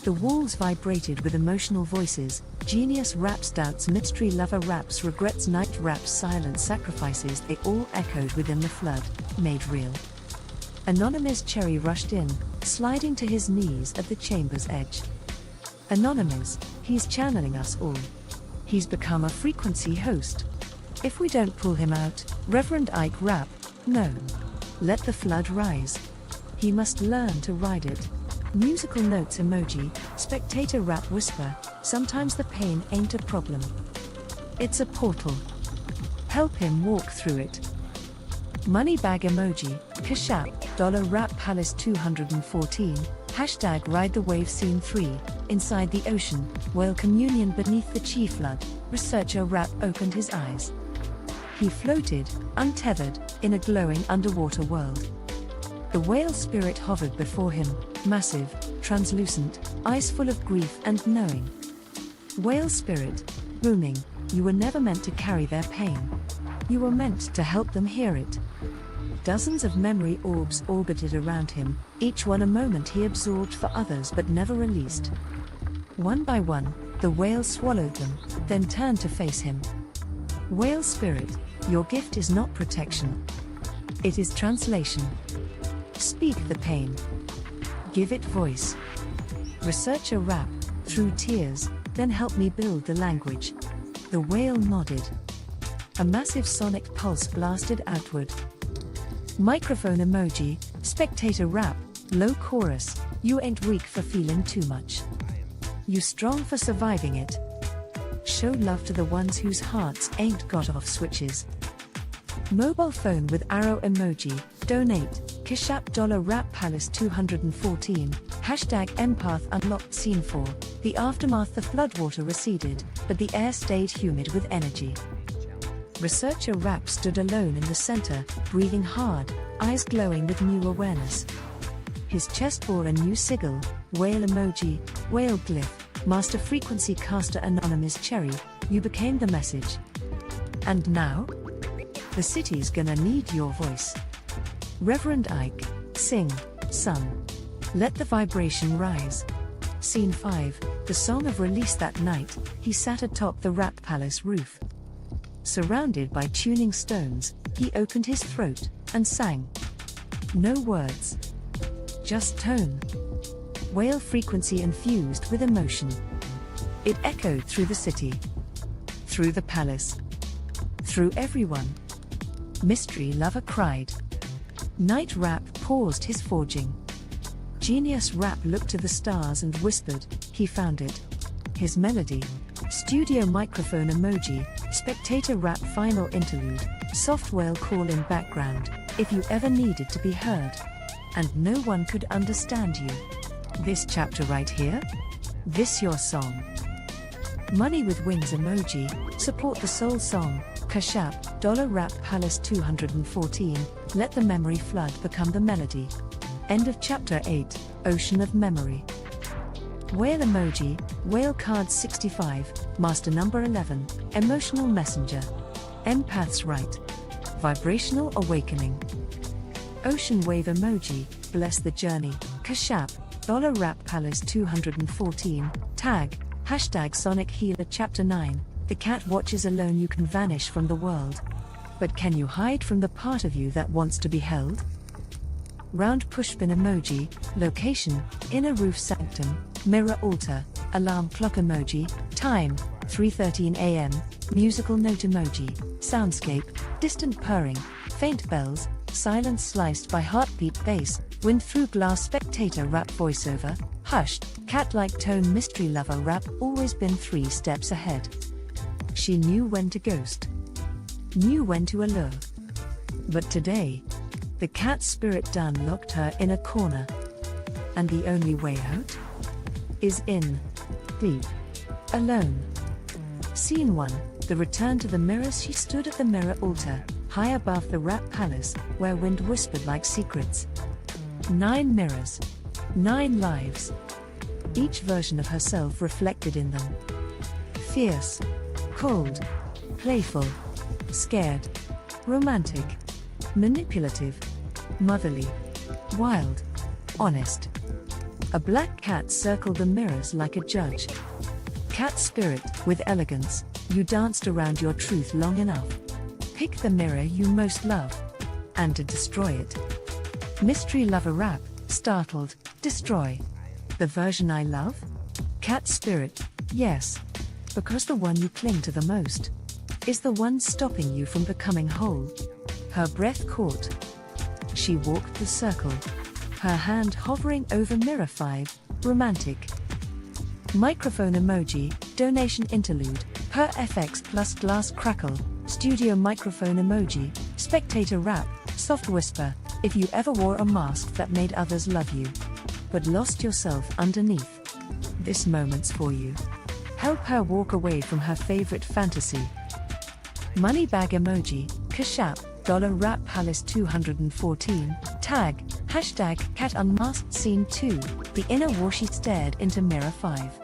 The walls vibrated with emotional voices, genius raps, doubts, mystery lover raps, regrets, night raps, silent sacrifices, they all echoed within the flood, made real. Anonymous Cherry rushed in, sliding to his knees at the chamber's edge. Anonymous, he's channeling us all. He's become a frequency host. If we don't pull him out, Reverend Ike Rap, no. Let the flood rise. He must learn to ride it. Musical notes emoji, spectator rap whisper, sometimes the pain ain't a problem. It's a portal. Help him walk through it. Money bag emoji, Kashap, dollar rap palace 214, hashtag ride the wave scene 3, inside the ocean, whale communion beneath the chi flood, researcher Rap opened his eyes. He floated, untethered, in a glowing underwater world. The whale spirit hovered before him, massive, translucent, eyes full of grief and knowing. Whale spirit, booming, you were never meant to carry their pain. You were meant to help them hear it. Dozens of memory orbs orbited around him, each one a moment he absorbed for others but never released. One by one, the whale swallowed them, then turned to face him. Whale spirit, your gift is not protection. It is translation. Speak the pain. Give it voice. Researcher Rap, through tears, then help me build the language. The whale nodded. A massive sonic pulse blasted outward. Microphone emoji, spectator rap, low chorus, you ain't weak for feeling too much. You strong for surviving it. Show love to the ones whose hearts ain't got off switches. Mobile phone with arrow emoji, donate, Kashap dollar rap palace 214, hashtag empath unlocked scene 4, the aftermath the floodwater receded, but the air stayed humid with energy. Researcher Rap stood alone in the center, breathing hard, eyes glowing with new awareness. His chest bore a new sigil, whale emoji, whale glyph, master frequency caster anonymous Cherry, you became the message. And now? The city's gonna need your voice. Reverend Ike, sing, son. Let the vibration rise. Scene 5, the song of release. That night, he sat atop the Rap Palace roof. Surrounded by tuning stones, he opened his throat and sang. No words. Just tone. Wail frequency infused with emotion. It echoed through the city. Through the palace. Through everyone. Mystery Lover cried. Night Rap paused his forging. Genius Rap looked to the stars and whispered, he found it. His melody. Studio microphone emoji, spectator rap final interlude, soft whale call in background, if you ever needed to be heard. And no one could understand you. This chapter right here? This your song. Money with Wings emoji, support the soul song, Kashap, $Rap Palace 214, let the memory flood become the melody. End of chapter 8, Ocean of Memory. Whale emoji, whale card 65, master number 11, emotional messenger. Empath's right. Vibrational awakening. Ocean wave emoji, bless the journey, Kashap, $Rap Palace 214, tag, hashtag Sonic Healer chapter 9, the cat watches alone. You can vanish from the world. But can you hide from the part of you that wants to be held? Round pushpin emoji, location, inner roof sanctum, mirror altar, alarm clock emoji, time, 3:13 a.m., musical note emoji, soundscape, distant purring, faint bells, silence sliced by heartbeat bass, wind through glass spectator rap voiceover, hushed, cat-like tone mystery lover rap always been 3 steps ahead. She knew when to ghost. Knew when to allure. But today, the cat spirit done locked her in a corner. And the only way out? Is in. Deep. Alone. Scene 1, the return to the mirrors. She stood at the mirror altar, high above the Rap Palace, where wind whispered like secrets. 9 mirrors. 9 lives. Each version of herself reflected in them. Fierce. Cold. Playful. Scared. Romantic. Manipulative. Motherly. Wild. Honest. A black cat circled the mirrors like a judge. Cat spirit, with elegance, you danced around your truth long enough. Pick the mirror you most love. And to destroy it. Mystery lover rap, startled, destroy. The version I love? Cat spirit, yes. Because the one you cling to the most is the one stopping you from becoming whole. Her breath caught. She walked the circle. Her hand hovering over mirror 5, romantic. Microphone emoji, donation interlude, per FX plus glass crackle, studio microphone emoji, spectator rap, soft whisper, if you ever wore a mask that made others love you, but lost yourself underneath. This moment's for you. Help her walk away from her favorite fantasy. Money bag emoji, Kashap, $Rap Palace 214, tag, hashtag cat unmasked scene 2, the inner war. She stared into mirror 5.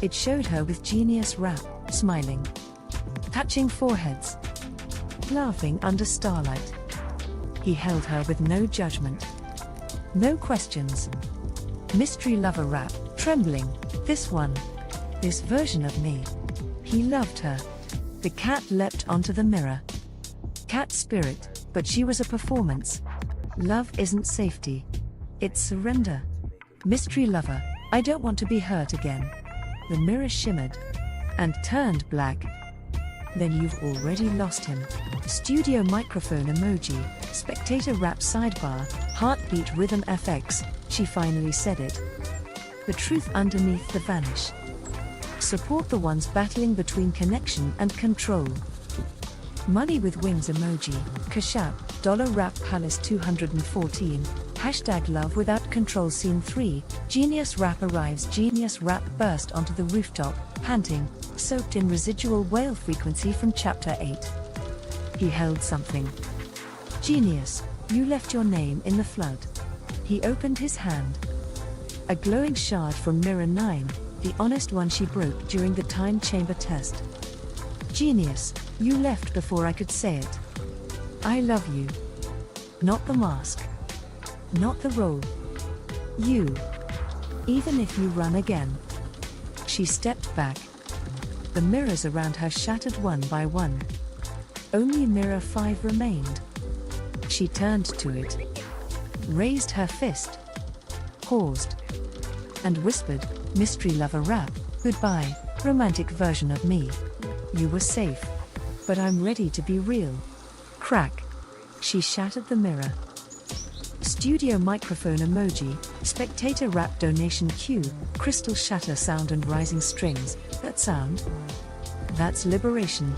It showed her with genius rap, smiling. Touching foreheads. Laughing under starlight. He held her with no judgment. No questions. Mystery lover rap, trembling, this one. This version of me. He loved her. The cat leapt onto the mirror. Cat spirit, but she was a performance. Love isn't safety. It's surrender. Mystery lover, I don't want to be hurt again. The mirror shimmered and turned black. Then you've already lost him. Studio microphone emoji, spectator rap sidebar, heartbeat rhythm FX, she finally said it. The truth underneath the vanish. Support the ones battling between connection and control. Money with wings emoji, Kashap, $Rap Palace 214, hashtag love without control scene 3, genius rap arrives. Genius rap burst onto the rooftop, panting, soaked in residual whale frequency from chapter 8. He held something. Genius, you left your name in the flood. He opened his hand. A glowing shard from mirror 9, the honest one she broke during the time chamber test. Genius, you left before I could say it. I love you. Not the mask. Not the role. You. Even if you run again. She stepped back. The mirrors around her shattered one by one. Only mirror 5 remained. She turned to it, raised her fist, paused, and whispered, "Mystery lover rap, goodbye, romantic version of me. You were safe, but I'm ready to be real." Crack. She shattered the mirror. Studio microphone emoji, spectator rap donation cue, crystal shatter sound and rising strings. That sound? That's liberation.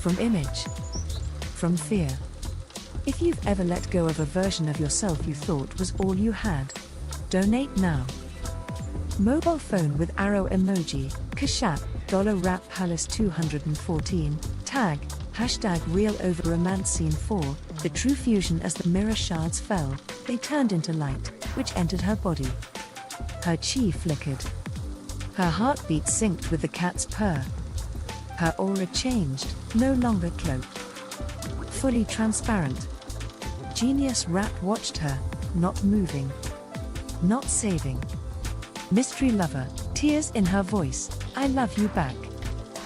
From image. From fear. If you've ever let go of a version of yourself you thought was all you had, donate now. Mobile phone with arrow emoji, Cash App, $Rap Palace 214, tag, #real over romance scene 4, the true fusion. As the mirror shards fell, they turned into light, which entered her body. Her chi flickered. Her heartbeat synced with the cat's purr. Her aura changed, no longer cloaked. Fully transparent. Genius Rap watched her, not moving. Not saving. Mystery lover, tears in her voice, "I love you back.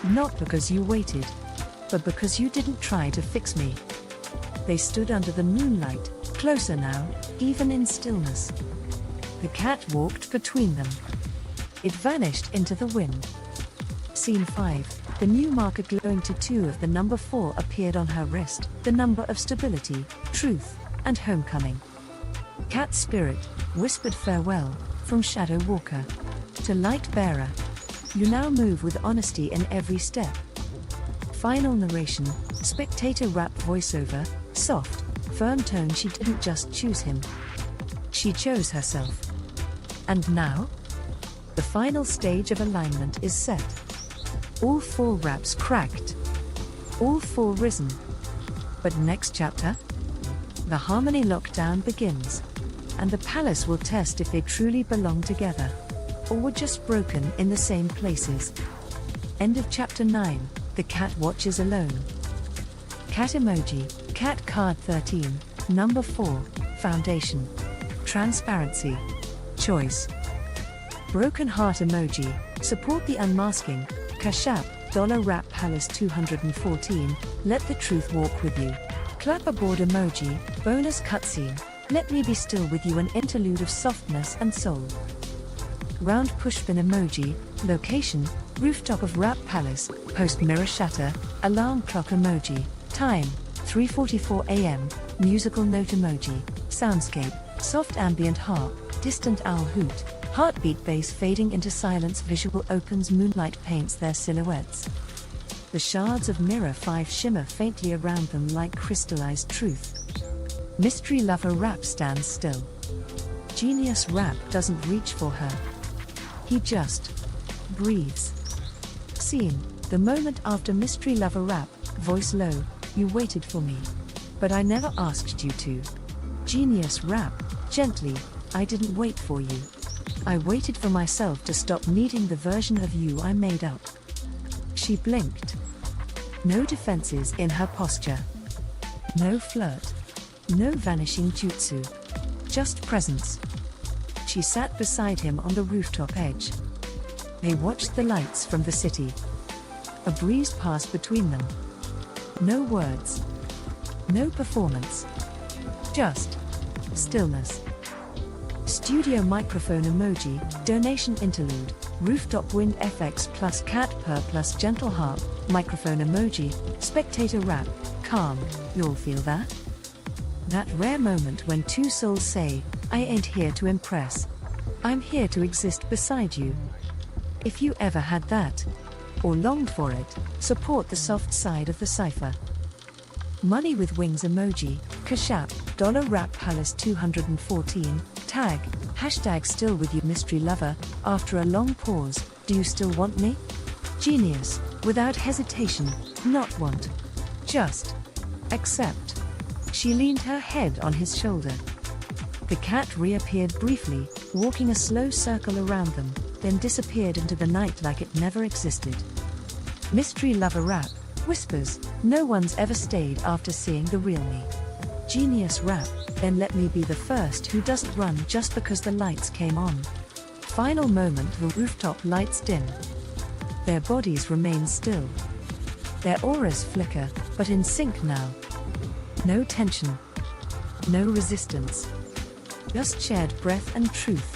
Not because you waited, but because you didn't try to fix me." They stood under the moonlight, closer now, even in stillness. The cat walked between them. It vanished into the wind. Scene 5, the new marker glowing tattoo of the number 4 appeared on her wrist, the number of stability, truth, and homecoming. Cat spirit, whispered farewell, from Shadow Walker to Light Bearer. You now move with honesty in every step. Final narration, spectator rap voiceover, soft, firm tone. She didn't just choose him. She chose herself. And now? The final stage of alignment is set. All 4 raps cracked. All 4 risen. But next chapter? The harmony lockdown begins. And the palace will test if they truly belong together. Or were just broken in the same places. End of chapter 9. The cat watches alone. Cat emoji, cat card 13, number 4, foundation. Transparency. Choice. Broken heart emoji, support the unmasking, Cash App, $Rap Palace 214, let the truth walk with you. Clapperboard emoji, bonus cutscene, let me be still with you, an interlude of softness and soul. Round pushpin emoji, location, rooftop of Rap Palace, post mirror shatter, alarm clock emoji, time, 3:44 AM, musical note emoji, soundscape, soft ambient harp, distant owl hoot, heartbeat bass fading into silence, visual opens, moonlight paints their silhouettes. The shards of mirror 5 shimmer faintly around them like crystallized truth. Mystery lover rap stands still. Genius rap doesn't reach for her. He just breathes. Scene, the moment after mystery lover rap, voice low, you waited for me. But I never asked you to. Genius rap, gently, I didn't wait for you. I waited for myself to stop needing the version of you I made up. She blinked. No defenses in her posture. No flirt. No vanishing jutsu. Just presence. She sat beside him on the rooftop edge. They watched the lights from the city. A breeze passed between them. No words. No performance. Just stillness. Studio microphone emoji, donation interlude, rooftop wind FX plus cat purr plus gentle harp, microphone emoji, spectator rap, calm, you'll feel that? That rare moment when 2 souls say, I ain't here to impress. I'm here to exist beside you. If you ever had that, or longed for it, support the soft side of the cipher. Money with wings emoji, Cash App, $Rap Palace 214, tag, #still with you mystery lover, after a long pause, do you still want me? Genius, without hesitation, not want. Just accept. She leaned her head on his shoulder. The cat reappeared briefly, walking a slow circle around them, then disappeared into the night like it never existed. Mystery lover rap, whispers, no one's ever stayed after seeing the real me. Genius rap, then let me be the first who doesn't run just because the lights came on. final moment, the rooftop lights dim. Their bodies remain still. Their auras flicker, but in sync now. No tension. No resistance. Just shared breath and truth.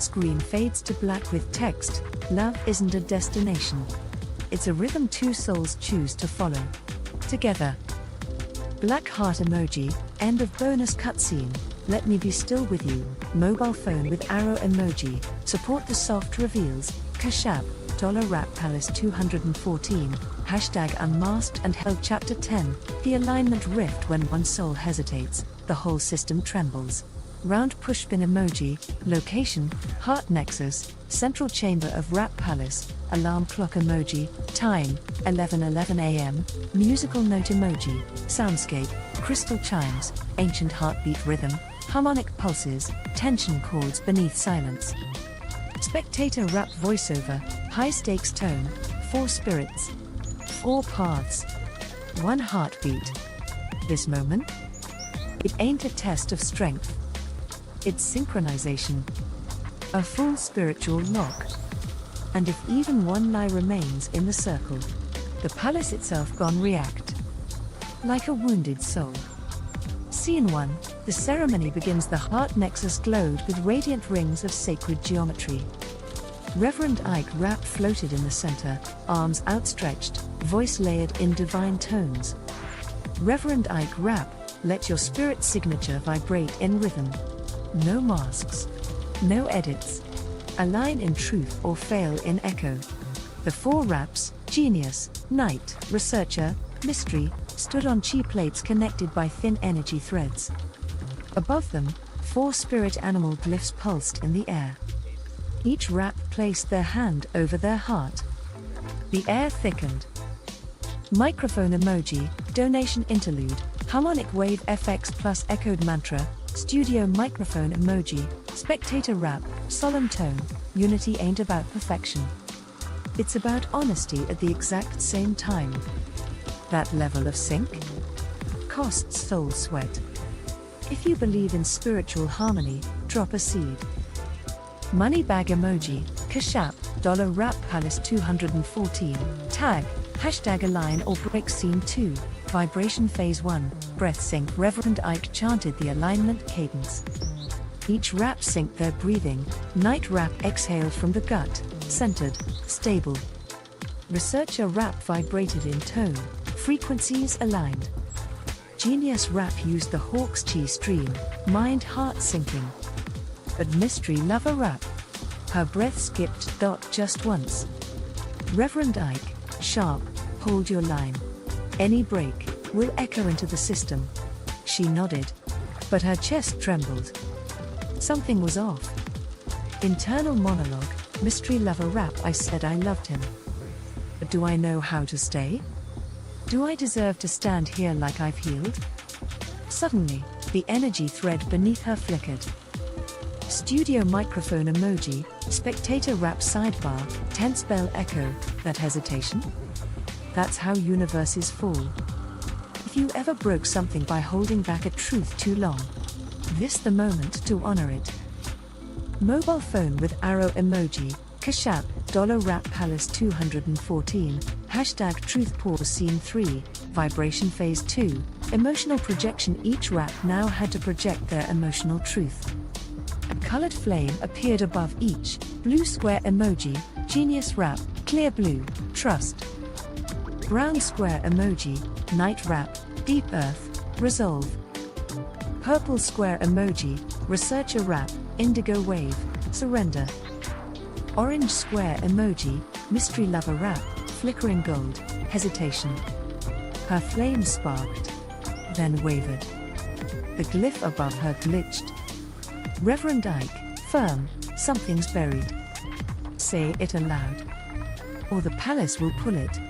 Screen fades to black with text, "Love isn't a destination. It's a rhythm two souls choose to follow. Together." Black heart emoji, end of bonus cutscene. Let me be still with you. Mobile phone with arrow emoji. Support the soft reveals. Cash App, $Rap Palace 214. Hashtag Unmasked and Held Chapter 10. The alignment rift when one soul hesitates, the whole system trembles. Round pushpin emoji. Location, Heart Nexus, Central Chamber of Rap Palace. Alarm clock emoji. Time, 11:11 a.m. Musical note emoji. Soundscape, crystal chimes, ancient heartbeat rhythm, harmonic pulses, tension chords beneath silence. Spectator rap voiceover, high stakes tone, 4 spirits, 4 paths, 1 heartbeat. This moment? It ain't a test of strength. It's synchronization. A full spiritual lock. And if even one lie remains in the circle, the palace itself gone react. Like a wounded soul. Scene 1, the ceremony begins. The heart nexus glowed with radiant rings of sacred geometry. Reverend Ike Rapp floated in the center, arms outstretched, voice layered in divine tones. Reverend Ike Rapp, let your spirit signature vibrate in rhythm. No masks. No edits. Align in truth or fail in echo. The 4 raps, Genius, Knight, Researcher, Mystery, stood on chi plates connected by thin energy threads. Above them, 4 spirit animal glyphs pulsed in the air. Each rap placed their hand over their heart. The air thickened. Microphone emoji, donation interlude, harmonic wave FX plus echoed mantra, studio microphone emoji, spectator rap, solemn tone, unity ain't about perfection. It's about honesty at the exact same time. That level of sync costs soul sweat. If you believe in spiritual harmony, drop a seed. Money bag emoji, Cash App, $Rap Palace 214. Tag, hashtag align or break scene 2. Vibration phase 1, breath sync. Reverend Ike chanted the alignment cadence. Each rap synced their breathing. Night rap exhaled from the gut, centered, stable. Researcher rap vibrated in tone, frequencies aligned. Genius rap used the Hawk's chi stream, mind heart syncing. But mystery lover rap, her breath skipped dot just once. Reverend Ike, sharp, hold your line. Any break will echo into the system. She nodded, but her chest trembled. Something was off. Internal monologue, mystery lover rap. I said I loved him. But do I know how to stay? Do I deserve to stand here like I've healed? Suddenly, the energy thread beneath her flickered. Studio microphone emoji, spectator rap sidebar, tense bell echo. That hesitation? That's how universes fall. If you ever broke something by holding back a truth too long, this the moment to honor it. Mobile phone with arrow emoji, Cash App, $Rap Palace 214, hashtag truth pause scene 3, vibration phase 2, emotional projection. Each rap now had to project their emotional truth. A colored flame appeared above each, blue square emoji, genius rap, clear blue, trust. Brown square emoji, night rap, deep earth, resolve. Purple square emoji, researcher rap, indigo wave, surrender. Orange square emoji, mystery lover rap, flickering gold, hesitation. Her flame sparked, then wavered. The glyph above her glitched. Reverend Ike, firm, something's buried. Say it aloud, or the palace will pull it.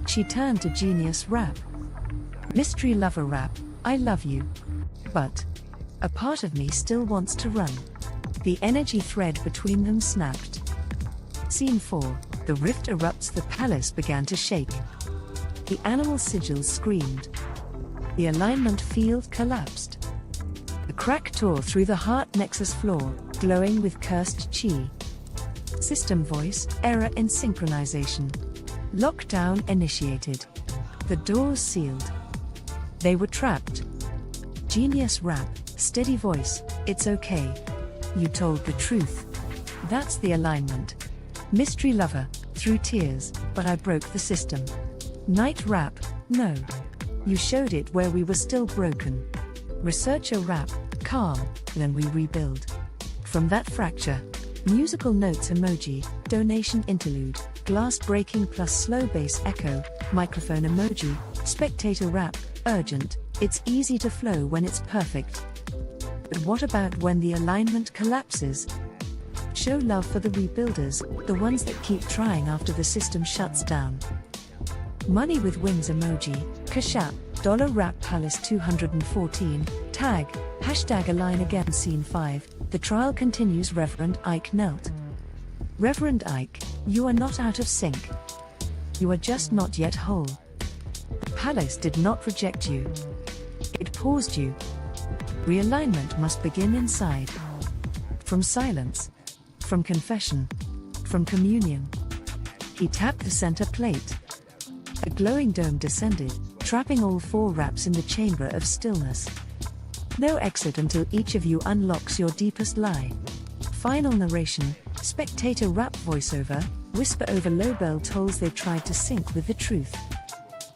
She turned to genius rap. Mystery lover rap, I love you. But a part of me still wants to run. The energy thread between them snapped. Scene 4, the rift erupts. The palace began to shake. The animal sigils screamed. The alignment field collapsed. The crack tore through the heart nexus floor, glowing with cursed chi. System voice, error in synchronization. Lockdown initiated. The doors sealed. They were trapped. Genius rap, steady voice, it's okay. You told the truth. That's the alignment. Mystery lover, through tears, but I broke the system. Night rap, no. You showed it where we were still broken. Researcher rap, calm, then we rebuild. From that fracture, musical notes emoji, donation interlude, glass breaking plus slow bass echo, microphone emoji, spectator rap, urgent, it's easy to flow when it's perfect. But what about when the alignment collapses? Show love for the rebuilders, the ones that keep trying after the system shuts down. Money with wings emoji, Kashap, $rap palace 214, tag, hashtag align again scene 5, the trial continues. Reverend Ike knelt. Reverend Ike, you are not out of sync. You are just not yet whole. The palace did not reject you. It paused you. Realignment must begin inside. From silence. From confession. From communion. He tapped the center plate. A glowing dome descended, trapping all 4 raps in the chamber of stillness. No exit until each of you unlocks your deepest lie. Final narration, spectator rap voiceover, whisper over low bell tolls they tried to sync with the truth.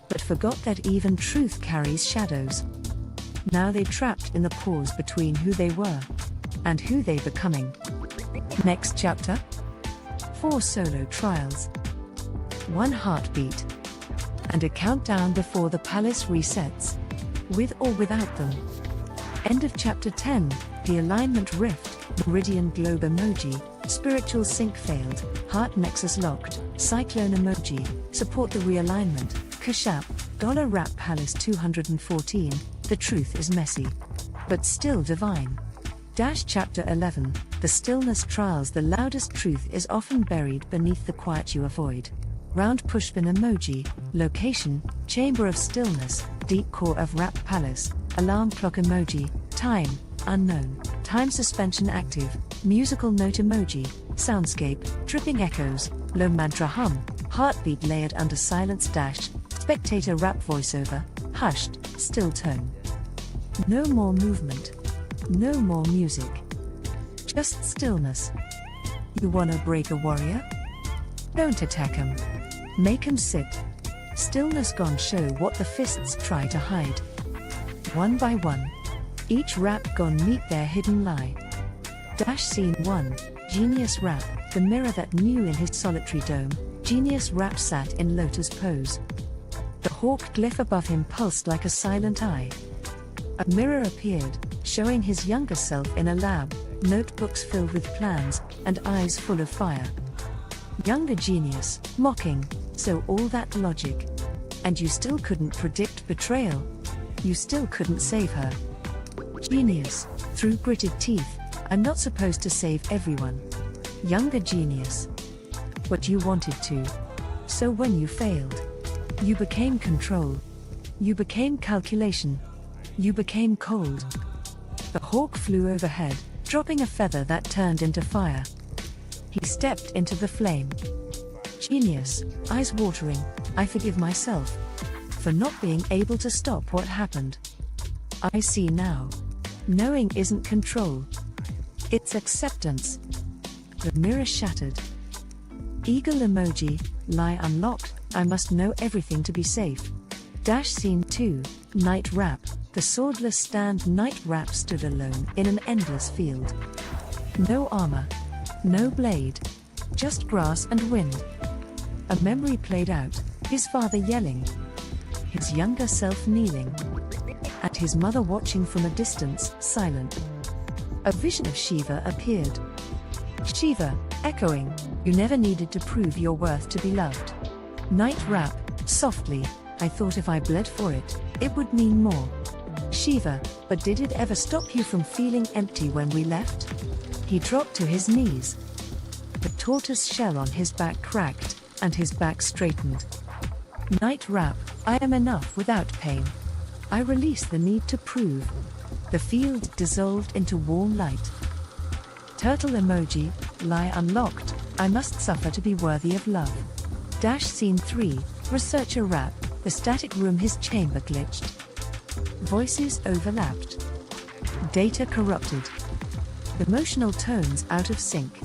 But forgot that even truth carries shadows. Now they trapped in the pause between who they were and who they becoming. Next chapter? 4 solo trials. 1 heartbeat. And a countdown before the palace resets. With or without them. End of chapter 10, the alignment rift, meridian globe emoji, spiritual sync failed, heart nexus locked, cyclone emoji, support the realignment, Kashap, $rap palace 214, the truth is messy. But still divine. Chapter 11, the stillness trials. The loudest truth is often buried beneath the quiet you avoid. Round pushpin emoji, location, chamber of stillness, deep core of rap palace, alarm clock emoji, time, unknown, time suspension active, musical note emoji, soundscape, tripping echoes, low mantra hum, heartbeat layered under silence dash, spectator rap voiceover, hushed, still tone. No more movement. No more music. Just stillness. You wanna break a warrior? Don't attack him. Make him sit. Stillness gone show what the fists try to hide. One by one. Each rap gone meet their hidden lie. Scene 1, Genius Rap, the mirror that knew in his solitary dome, Genius Rap sat in lotus pose. The hawk glyph above him pulsed like a silent eye. A mirror appeared, showing his younger self in a lab, notebooks filled with plans, and eyes full of fire. Younger genius, mocking, so all that logic. And you still couldn't predict betrayal. You still couldn't save her. Genius, through gritted teeth, I'm not supposed to save everyone. Younger genius. But you wanted to. So when you failed, you became control. You became calculation. You became cold. The hawk flew overhead, dropping a feather that turned into fire. He stepped into the flame. Genius, eyes watering, I forgive myself for not being able to stop what happened. I see now. Knowing isn't control. It's acceptance. The mirror shattered. Eagle emoji, lie unlocked, I must know everything to be safe. Scene 2, Night Rap, the swordless stand. Night Rap stood alone in an endless field. No armor. No blade. Just grass and wind. A memory played out, his father yelling. His younger self kneeling. And his mother watching from a distance, silent. A vision of Shiva appeared. Shiva, echoing, you never needed to prove your worth to be loved. Night Rap, softly, I thought if I bled for it, it would mean more. Shiva, but did it ever stop you from feeling empty when we left? He dropped to his knees. The tortoise shell on his back cracked, and his back straightened. Night Rap, I am enough without pain. I release the need to prove. The field dissolved into warm light. Turtle emoji, lie unlocked. I must suffer to be worthy of love. Dash scene 3, researcher rap. The static room, his chamber glitched. Voices overlapped. Data corrupted. Emotional tones out of sync.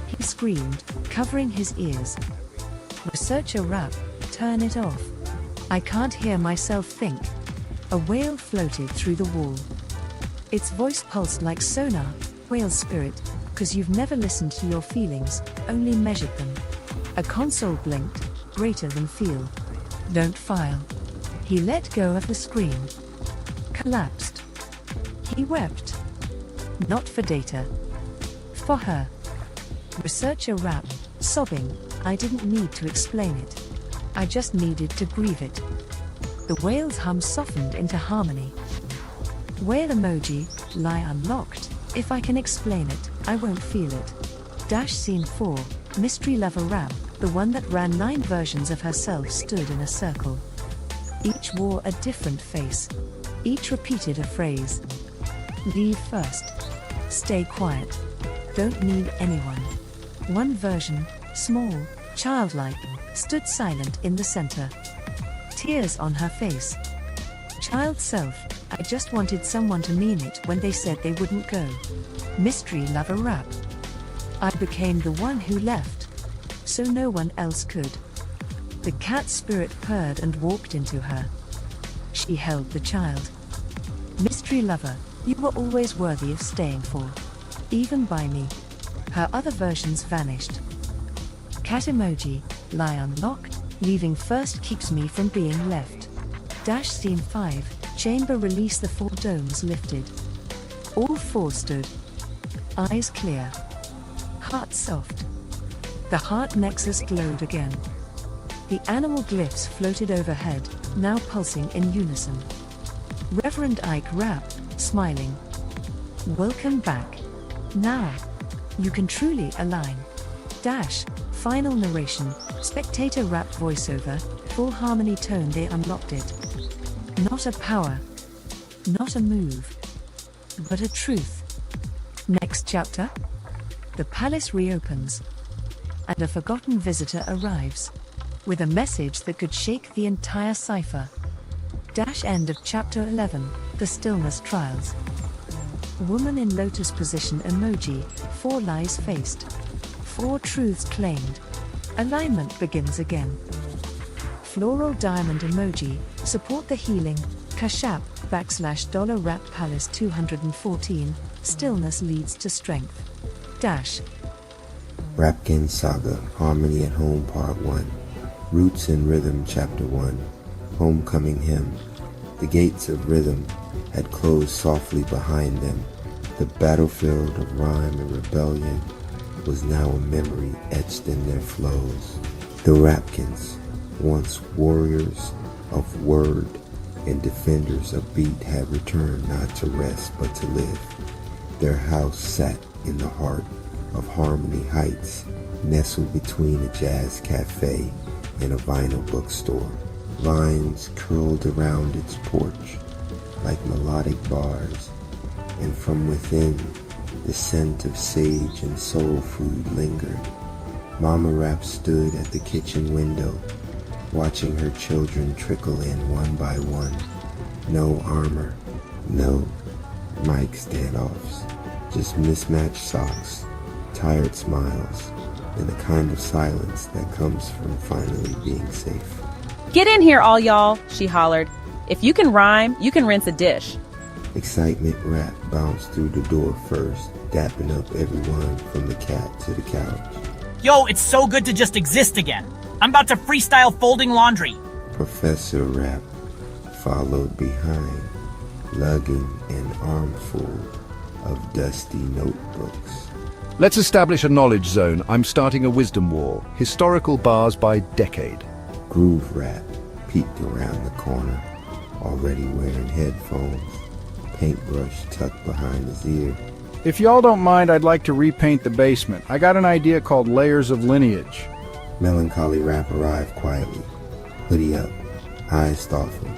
He screamed, covering his ears. Researcher rap, turn it off. I can't hear myself think. A whale floated through the wall. Its voice pulsed like sonar, whale spirit, 'cause you've never listened to your feelings, only measured them. A console blinked, greater than feel. Don't file. He let go of the screen. Collapsed. He wept. Not for data. For her. Researcher rap, sobbing, I didn't need to explain it. I just needed to grieve it. The whale's hum softened into harmony. Whale emoji, lie unlocked. If I can explain it, I won't feel it. Dash scene 4, mystery lover rap, the one that ran 9 versions of herself stood in a circle. Each wore a different face. Each repeated a phrase. Leave first. Stay quiet. Don't need anyone. One version, small, childlike, stood silent in the center. Tears on her face. Child self, I just wanted someone to mean it when they said they wouldn't go. Mystery lover rap. I became the one who left, so no one else could. The cat spirit purred and walked into her. She held the child. Mystery lover, you were always worthy of staying for. Even by me. Her other versions vanished. Cat emoji, lie unlocked, leaving first keeps me from being left. Dash scene 5, chamber release, the 4 domes lifted. All 4 stood. Eyes clear. Heart soft. The heart nexus glowed again. The animal glyphs floated overhead, now pulsing in unison. Reverend Ike rap, smiling. Welcome back. Now, you can truly align. Dash, final narration, spectator rap voiceover, full harmony tone, they unlocked it. Not a power. Not a move. But a truth. Next chapter? The palace reopens. And a forgotten visitor arrives. With a message that could shake the entire cipher. Dash end of chapter 11, the stillness trials. Woman in lotus position emoji, 4 lies faced. 4 truths claimed. Alignment begins again. Floral diamond emoji, support the healing, Kashap, / $rap palace 214, stillness leads to strength. Dash. Rapkin Saga, Harmony at Home Part 1. Roots in Rhythm Chapter 1. Homecoming Hymn. The gates of rhythm had closed softly behind them. The battlefield of rhyme and rebellion was now a memory etched in their flows. The Rapkins, once warriors of word and defenders of beat, had returned not to rest but to live. Their house sat in the heart of Harmony Heights, nestled between a jazz cafe and a vinyl bookstore. Vines curled around its porch like melodic bars, and from within the scent of sage and soul food lingered. Mama Rap stood at the kitchen window, watching her children trickle in one by one. No armor, no mic standoffs, just mismatched socks, tired smiles, and the kind of silence that comes from finally being safe. Get in here, all y'all, she hollered. If you can rhyme, you can rinse a dish. Excitement Rap bounced through the door first, dapping up everyone from the cat to the couch. Yo, it's so good to just exist again. I'm about to freestyle folding laundry. Professor Rap followed behind, lugging an armful of dusty notebooks. Let's establish a knowledge zone. I'm starting a wisdom wall. Historical bars by decade. Groove Rap peeked around the corner, already wearing headphones, paintbrush tucked behind his ear. If y'all don't mind, I'd like to repaint the basement. I got an idea called Layers of Lineage. Melancholy Rap arrived quietly, hoodie up, eyes thoughtful.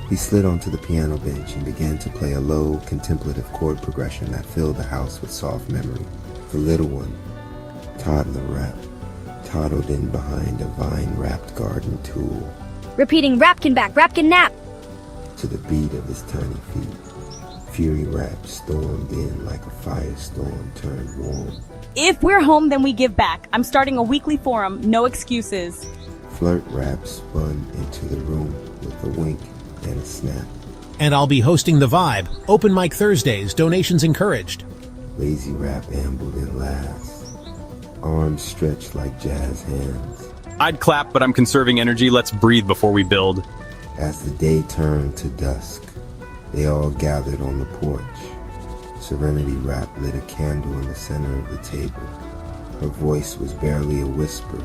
He slid onto the piano bench and began to play a low, contemplative chord progression that filled the house with soft memory. The little one, toddler rap, toddled in behind a vine-wrapped garden tool. Repeating Rapkin back, Rapkin nap! To the beat of his tiny feet, Fury Rap stormed in like a firestorm turned warm. If we're home, then we give back. I'm starting a weekly forum, no excuses. Flirt Rap spun into the room with a wink and a snap. And I'll be hosting The Vibe, Open Mic Thursdays, donations encouraged. Lazy Rap ambled in last, arms stretched like jazz hands. I'd clap, but I'm conserving energy. Let's breathe before we build. As the day turned to dusk, they all gathered on the porch. Serenity Rap lit a candle in the center of the table. Her voice was barely a whisper,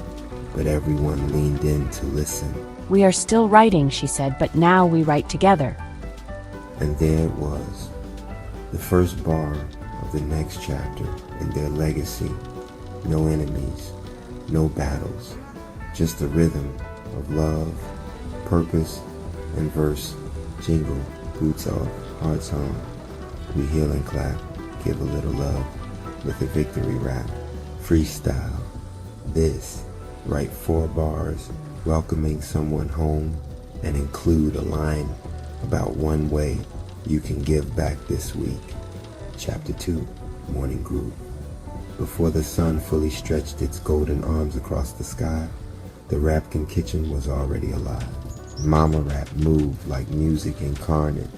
but everyone leaned in to listen. We are still writing, she said, but now we write together. And there it was, the first bar of the next chapter in their legacy. No enemies, no battles, just a rhythm of love, purpose, and verse. Jingle, boots off, hearts on. We heal and clap, give a little love with a victory rap. Freestyle. This, write 4 bars, welcoming someone home, and include a line about one way you can give back this week. Chapter 2, Morning Groove. Before the sun fully stretched its golden arms across the sky, the Rapkin kitchen was already alive. Mama Rap moved like music incarnate,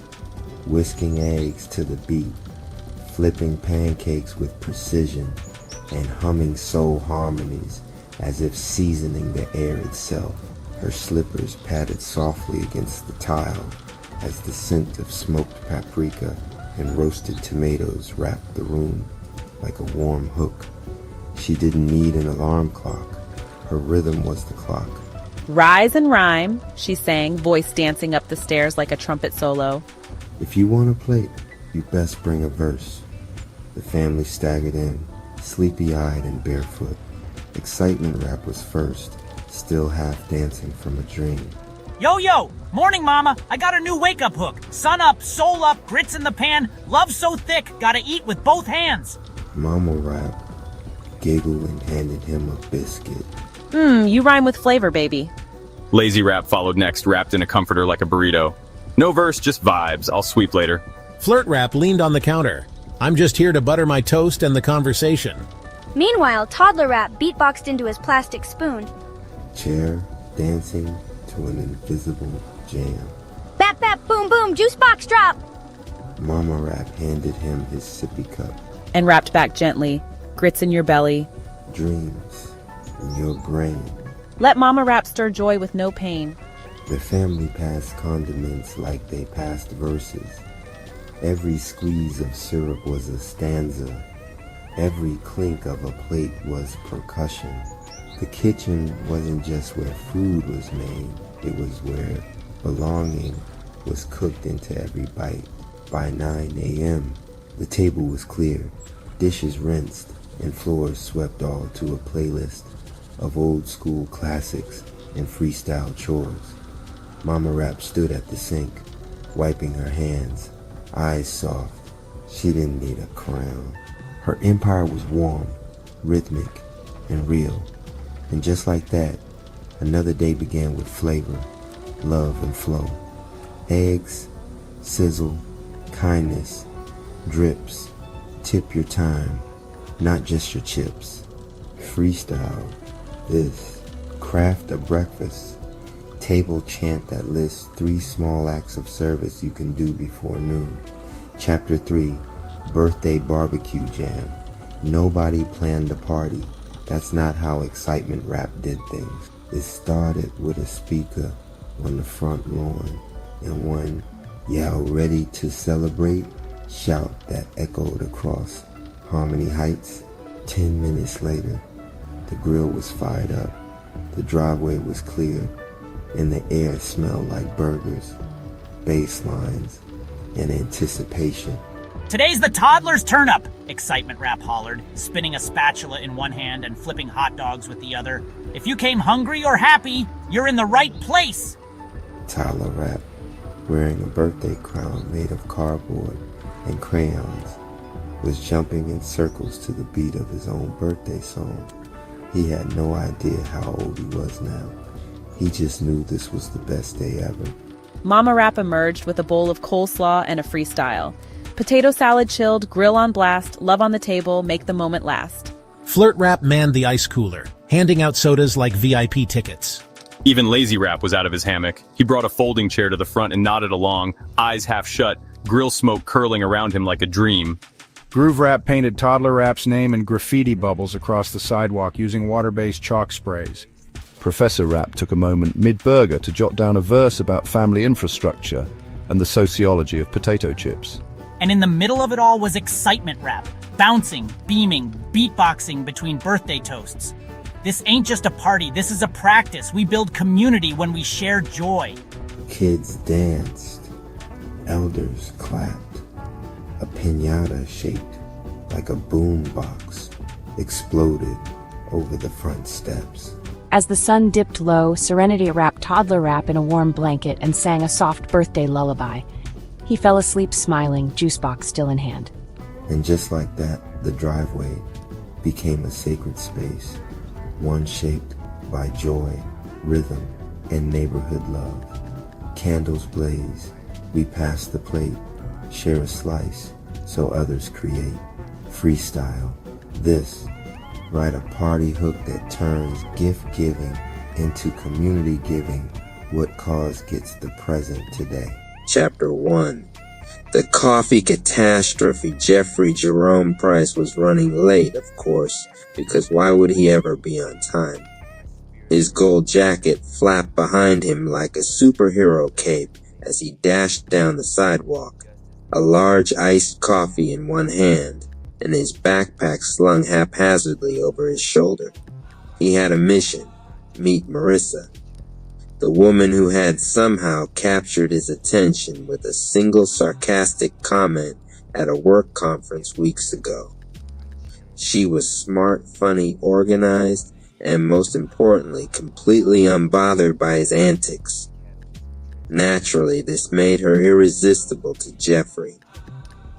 whisking eggs to the beat, flipping pancakes with precision, and humming soul harmonies as if seasoning the air itself. Her slippers patted softly against the tile as the scent of smoked paprika and roasted tomatoes wrapped the room like a warm hook. She didn't need an alarm clock. Her rhythm was the clock. Rise and rhyme, she sang, voice dancing up the stairs like a trumpet solo. If you want a plate, you best bring a verse. The family staggered in, sleepy-eyed and barefoot. Excitement Rap was first, still half dancing from a dream. Yo, morning mama, I got a new wake-up hook. Sun up, soul up, grits in the pan, love so thick, gotta eat with both hands. Mama Rap giggled and handed him a biscuit. You rhyme with flavor, baby. Lazy Rap followed next, wrapped in a comforter like a burrito. No verse, just vibes. I'll sweep later. Flirt Rap leaned on the counter. I'm just here to butter my toast and the conversation. Meanwhile, Toddler Rap beatboxed into his plastic spoon. Chair dancing to an invisible jam. Bap bap boom boom, juice box drop! Mama Rap handed him his sippy cup. And rapped back gently, grits in your belly. Dreams in your brain. Let Mama Rap stir joy with no pain. The family passed condiments like they passed verses. Every squeeze of syrup was a stanza. Every clink of a plate was percussion. The kitchen wasn't just where food was made, it was where belonging was cooked into every bite. By 9 a.m., the table was clear, dishes rinsed, and floors swept all to a playlist of old school classics and freestyle chores. Mama Rap stood at the sink, wiping her hands, eyes soft. She didn't need a crown. Her empire was warm, rhythmic, and real. And just like that, another day began with flavor, love, and flow. Eggs, sizzle, kindness, drips, tip your time, not just your chips. Freestyle, this, craft a breakfast, table chant that lists 3 small acts of service you can do before noon. Chapter 3, Birthday Barbecue Jam. Nobody planned the party. That's not how Excitement Rap did things. It started with a speaker on the front lawn and one "Y'all ready to celebrate?" shout that echoed across Harmony Heights. 10 minutes later, the grill was fired up, the driveway was cleared, and the air smelled like burgers, bass lines, and anticipation. Today's the toddler's turn up, Excitement Rap hollered, spinning a spatula in one hand and flipping hot dogs with the other. If you came hungry or happy, you're in the right place. Toddler Rap wearing a birthday crown made of cardboard and crayons, was jumping in circles to the beat of his own birthday song. He had no idea how old he was now. He just knew this was the best day ever. Mama Wrap emerged with a bowl of coleslaw and a freestyle. Potato salad chilled, grill on blast, love on the table, make the moment last. Flirt Wrap manned the ice cooler, handing out sodas like VIP tickets. Even Lazy Wrap was out of his hammock. He brought a folding chair to the front and nodded along, eyes half shut, grill smoke curling around him like a dream. Groove Wrap painted Toddler Wrap's name in graffiti bubbles across the sidewalk using water-based chalk sprays. Professor Wrap took a moment mid-burger to jot down a verse about family infrastructure and the sociology of potato chips. And in the middle of it all was Excitement Wrap, bouncing, beaming, beatboxing between birthday toasts. This ain't just a party, this is a practice. We build community when we share joy. Kids danced, elders clapped, a piñata shaped like a boom box exploded over the front steps. As the sun dipped low, Serenity wrapped Toddler Wrap in a warm blanket and sang a soft birthday lullaby. He fell asleep smiling, juice box still in hand. And just like that, the driveway became a sacred space, one shaped by joy, rhythm, and neighborhood love. Candles blaze, we pass the plate, share a slice, so others create. Freestyle, this, write a party hook that turns gift giving into community giving. What cause gets the present today? Chapter 1. The coffee catastrophe. Jeffrey Jerome Price was running late, of course, because why would he ever be on time? His gold jacket flapped behind him like a superhero cape as he dashed down the sidewalk, a large iced coffee in one hand and his backpack slung haphazardly over his shoulder. He had a mission: meet Marissa, the woman who had somehow captured his attention with a single sarcastic comment at a work conference weeks ago. She was smart, funny, organized, and most importantly, completely unbothered by his antics. Naturally, this made her irresistible to Jeffrey.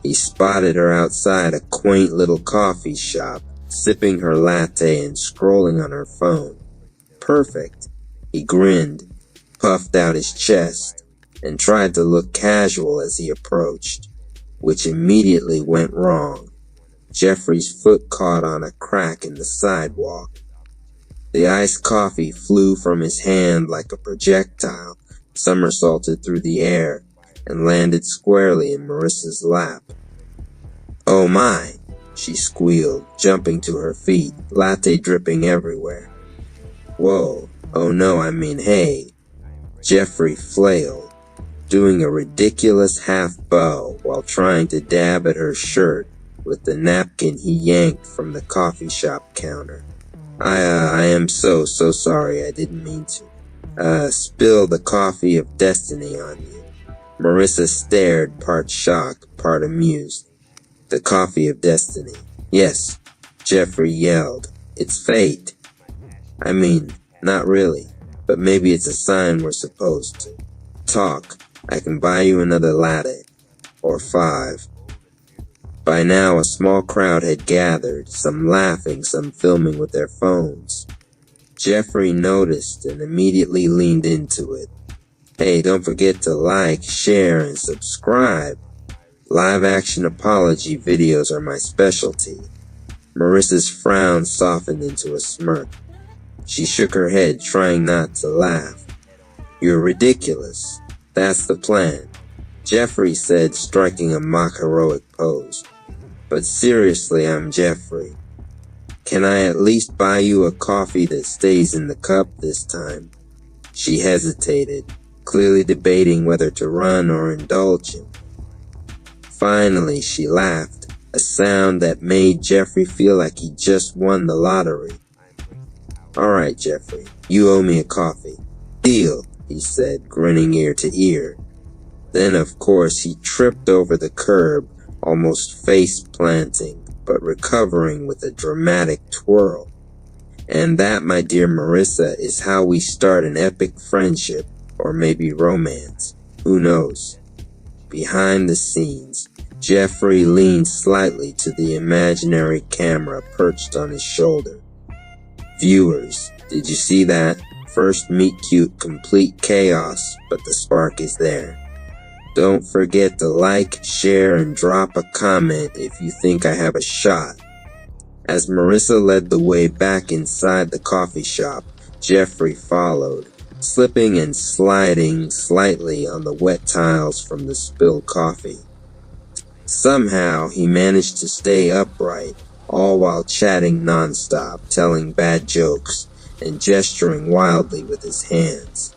He spotted her outside a quaint little coffee shop, sipping her latte and scrolling on her phone. Perfect. He grinned, puffed out his chest, and tried to look casual as he approached, which immediately went wrong. Jeffrey's foot caught on a crack in the sidewalk. The iced coffee flew from his hand like a projectile, somersaulted through the air, and landed squarely in Marissa's lap. "Oh my," she squealed, jumping to her feet, latte dripping everywhere. "Whoa, oh no, I mean hey." Jeffrey flailed, doing a ridiculous half bow while trying to dab at her shirt with the napkin he yanked from the coffee shop counter. I am so sorry, I didn't mean to. Spill the coffee of destiny on you." Marissa stared, part shocked, part amused. "The coffee of destiny." "Yes," Jeffrey yelled. "It's fate." "I mean, not really, but maybe it's a sign we're supposed to. Talk, I can buy you another latte. Or 5. By now, a small crowd had gathered, some laughing, some filming with their phones. Jeffrey noticed and immediately leaned into it. "Hey, don't forget to like, share, and subscribe. Live action apology videos are my specialty." Marissa's frown softened into a smirk. She shook her head, trying not to laugh. "You're ridiculous. That's the plan," Jeffrey said, striking a mock heroic pose. "But seriously, I'm Jeffrey. Can I at least buy you a coffee that stays in the cup this time?" She hesitated, clearly debating whether to run or indulge him. Finally, she laughed, a sound that made Jeffrey feel like he just won the lottery. "All right, Jeffrey, you owe me a coffee." "Deal," he said, grinning ear to ear. Then, of course, he tripped over the curb, almost face-planting, but recovering with a dramatic twirl. And that, my dear Marissa, is how we start an epic friendship, or maybe romance. Who knows? Behind the scenes, Jeffrey leaned slightly to the imaginary camera perched on his shoulder. Viewers, did you see that? First meet-cute, complete chaos, but the spark is there. Don't forget to like, share, and drop a comment if you think I have a shot. As Marissa led the way back inside the coffee shop, Jeffrey followed, slipping and sliding slightly on the wet tiles from the spilled coffee. Somehow, he managed to stay upright, all while chatting nonstop, telling bad jokes, and gesturing wildly with his hands.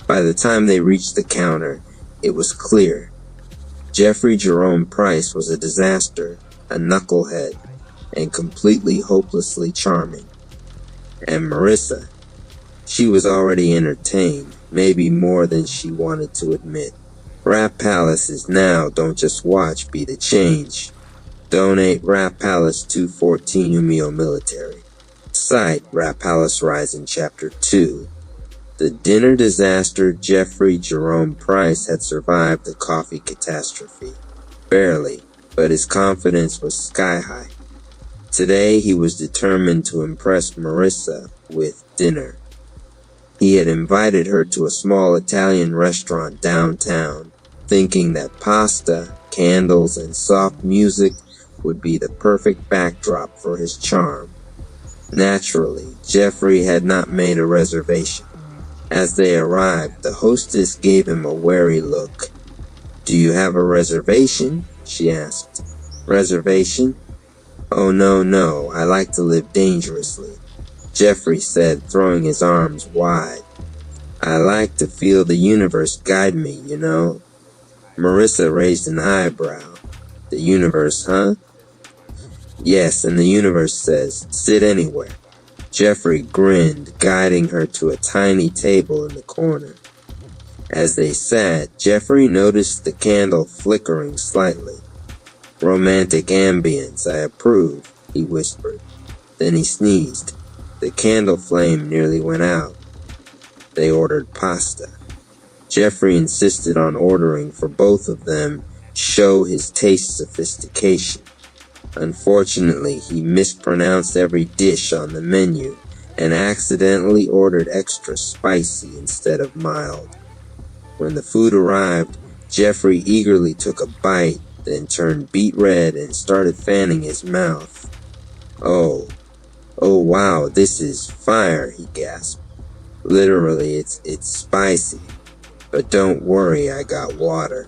By the time they reached the counter, it was clear. Jeffrey Jerome Price was a disaster, a knucklehead, and completely hopelessly charming. And Marissa, she was already entertained, maybe more than she wanted to admit. Rap Palace's now don't just watch be the change. Donate Rap Palace 214 Umio Military. Cite Rap Palace Rising Chapter 2. The dinner disaster Jeffrey Jerome Price had survived the coffee catastrophe. Barely, but his confidence was sky high. Today he was determined to impress Marissa with dinner. He had invited her to a small Italian restaurant downtown, thinking that pasta, candles, and soft music would be the perfect backdrop for his charm. Naturally, Jeffrey had not made a reservation. As they arrived, the hostess gave him a wary look. "Do you have a reservation?" she asked. "Reservation? Oh, no, I like to live dangerously," Jeffrey said, throwing his arms wide. "I like to feel the universe guide me, you know." Marissa raised an eyebrow. "The universe, huh?" "Yes, and the universe says, sit anywhere." Jeffrey grinned, guiding her to a tiny table in the corner. As they sat, Jeffrey noticed the candle flickering slightly. "Romantic ambience, I approve," he whispered. Then he sneezed. The candle flame nearly went out. They ordered pasta. Jeffrey insisted on ordering for both of them, show his taste sophistication. Unfortunately, he mispronounced every dish on the menu and accidentally ordered extra spicy instead of mild. When the food arrived, Jeffrey eagerly took a bite, then turned beet red and started fanning his mouth. Oh wow, this is fire," he gasped. "Literally, it's spicy. But don't worry, I got water."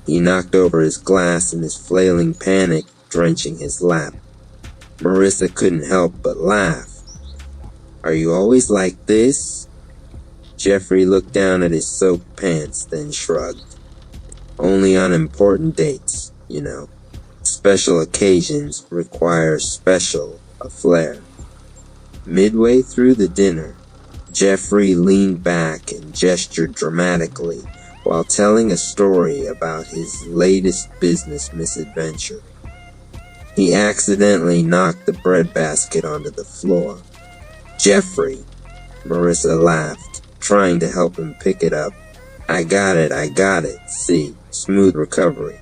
He knocked over his glass in his flailing panic, drenching his lap. Marissa couldn't help but laugh. "Are you always like this?" Jeffrey looked down at his soaked pants, then shrugged. "Only on important dates, you know. Special occasions require a flair." Midway through the dinner, Jeffrey leaned back and gestured dramatically while telling a story about his latest business misadventure. He accidentally knocked the breadbasket onto the floor. "Jeffrey," Marissa laughed, trying to help him pick it up. I got it. See, smooth recovery,"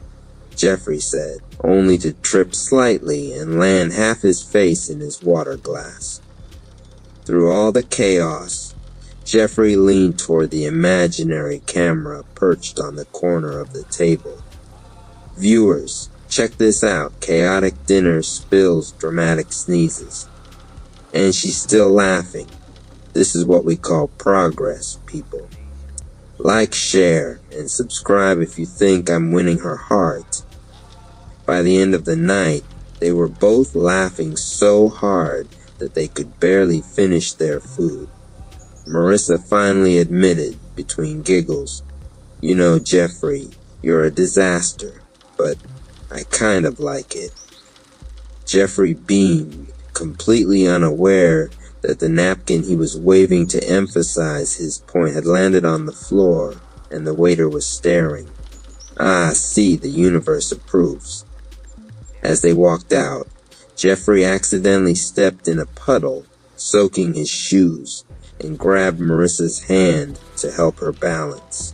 Jeffrey said, only to trip slightly and land half his face in his water glass. Through all the chaos, Jeffrey leaned toward the imaginary camera perched on the corner of the table. "Viewers, check this out. Chaotic dinner spills dramatic sneezes." And she's still laughing. This is what we call progress, people. Like, share, and subscribe if you think I'm winning her heart. By the end of the night, they were both laughing so hard that they could barely finish their food. Marissa finally admitted, between giggles, "You know, Jeffrey, you're a disaster, but I kind of like it." Jeffrey beamed, completely unaware that the napkin he was waving to emphasize his point had landed on the floor and the waiter was staring. "Ah, see, the universe approves." As they walked out, Jeffrey accidentally stepped in a puddle, soaking his shoes, and grabbed Marissa's hand to help her balance.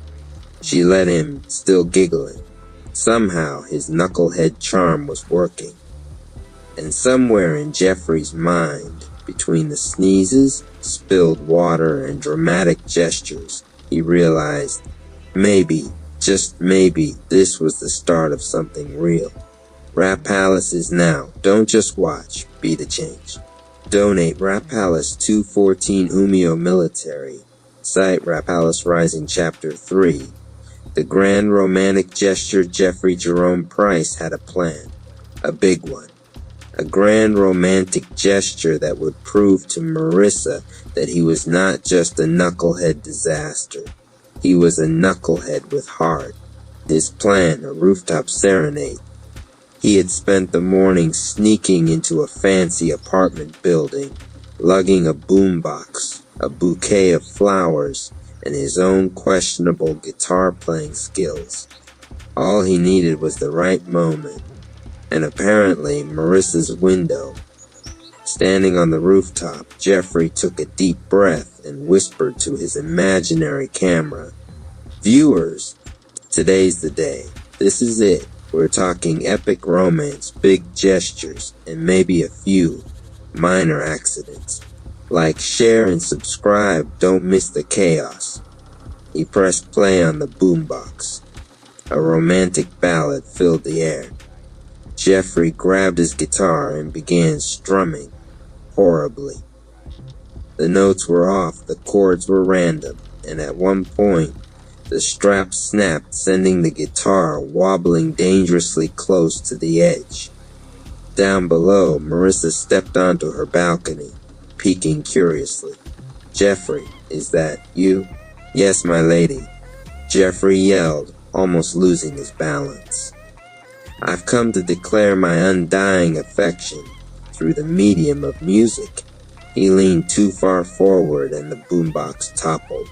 She let him, still giggling. Somehow his knucklehead charm was working. And somewhere in Jeffrey's mind, between the sneezes, spilled water, and dramatic gestures, he realized maybe, just maybe, this was the start of something real. Rap Palace is now. Don't just watch, be the change. Donate Rap Palace 214 Umio Military. Site Rap Palace Rising Chapter 3. The grand romantic gesture Jeffrey Jerome Price had a plan. A big one. A grand romantic gesture that would prove to Marissa that he was not just a knucklehead disaster. He was a knucklehead with heart. His plan, a rooftop serenade. He had spent the morning sneaking into a fancy apartment building, lugging a boombox, a bouquet of flowers, and his own questionable guitar-playing skills. All he needed was the right moment, and apparently Marissa's window. Standing on the rooftop, Jeffrey took a deep breath and whispered to his imaginary camera, "Viewers, today's the day. This is it. We're talking epic romance, big gestures, and maybe a few minor accidents. Like, share, and subscribe. Don't miss the chaos." He pressed play on the boombox. A romantic ballad filled the air. Jeffrey grabbed his guitar and began strumming, horribly. The notes were off, the chords were random, and at one point, the strap snapped, sending the guitar wobbling dangerously close to the edge. Down below, Marissa stepped onto her balcony, peeking curiously. "Jeffrey, is that you?" "Yes, my lady," Jeffrey yelled, almost losing his balance. "I've come to declare my undying affection through the medium of music." He leaned too far forward and the boombox toppled.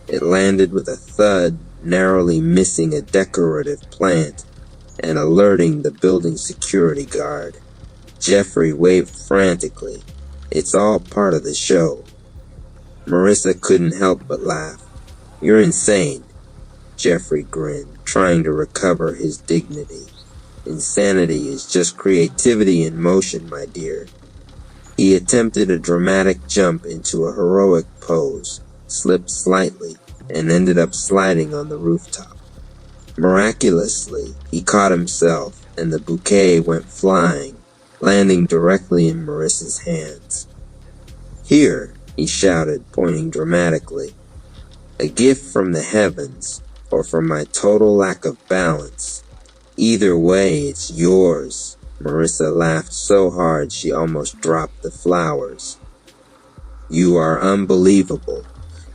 It landed with a thud, narrowly missing a decorative plant and alerting the building security guard. Jeffrey waved frantically. "It's all part of the show." Marissa couldn't help but laugh. "You're insane." Jeffrey grinned, trying to recover his dignity. "Insanity is just creativity in motion, my dear." He attempted a dramatic jump into a heroic pose, slipped slightly, and ended up sliding on the rooftop. Miraculously, he caught himself, and the bouquet went flying, landing directly in Marissa's hands. "Here," he shouted, pointing dramatically. "A gift from the heavens, or from my total lack of balance. Either way, it's yours." Marissa laughed so hard she almost dropped the flowers. "You are unbelievable."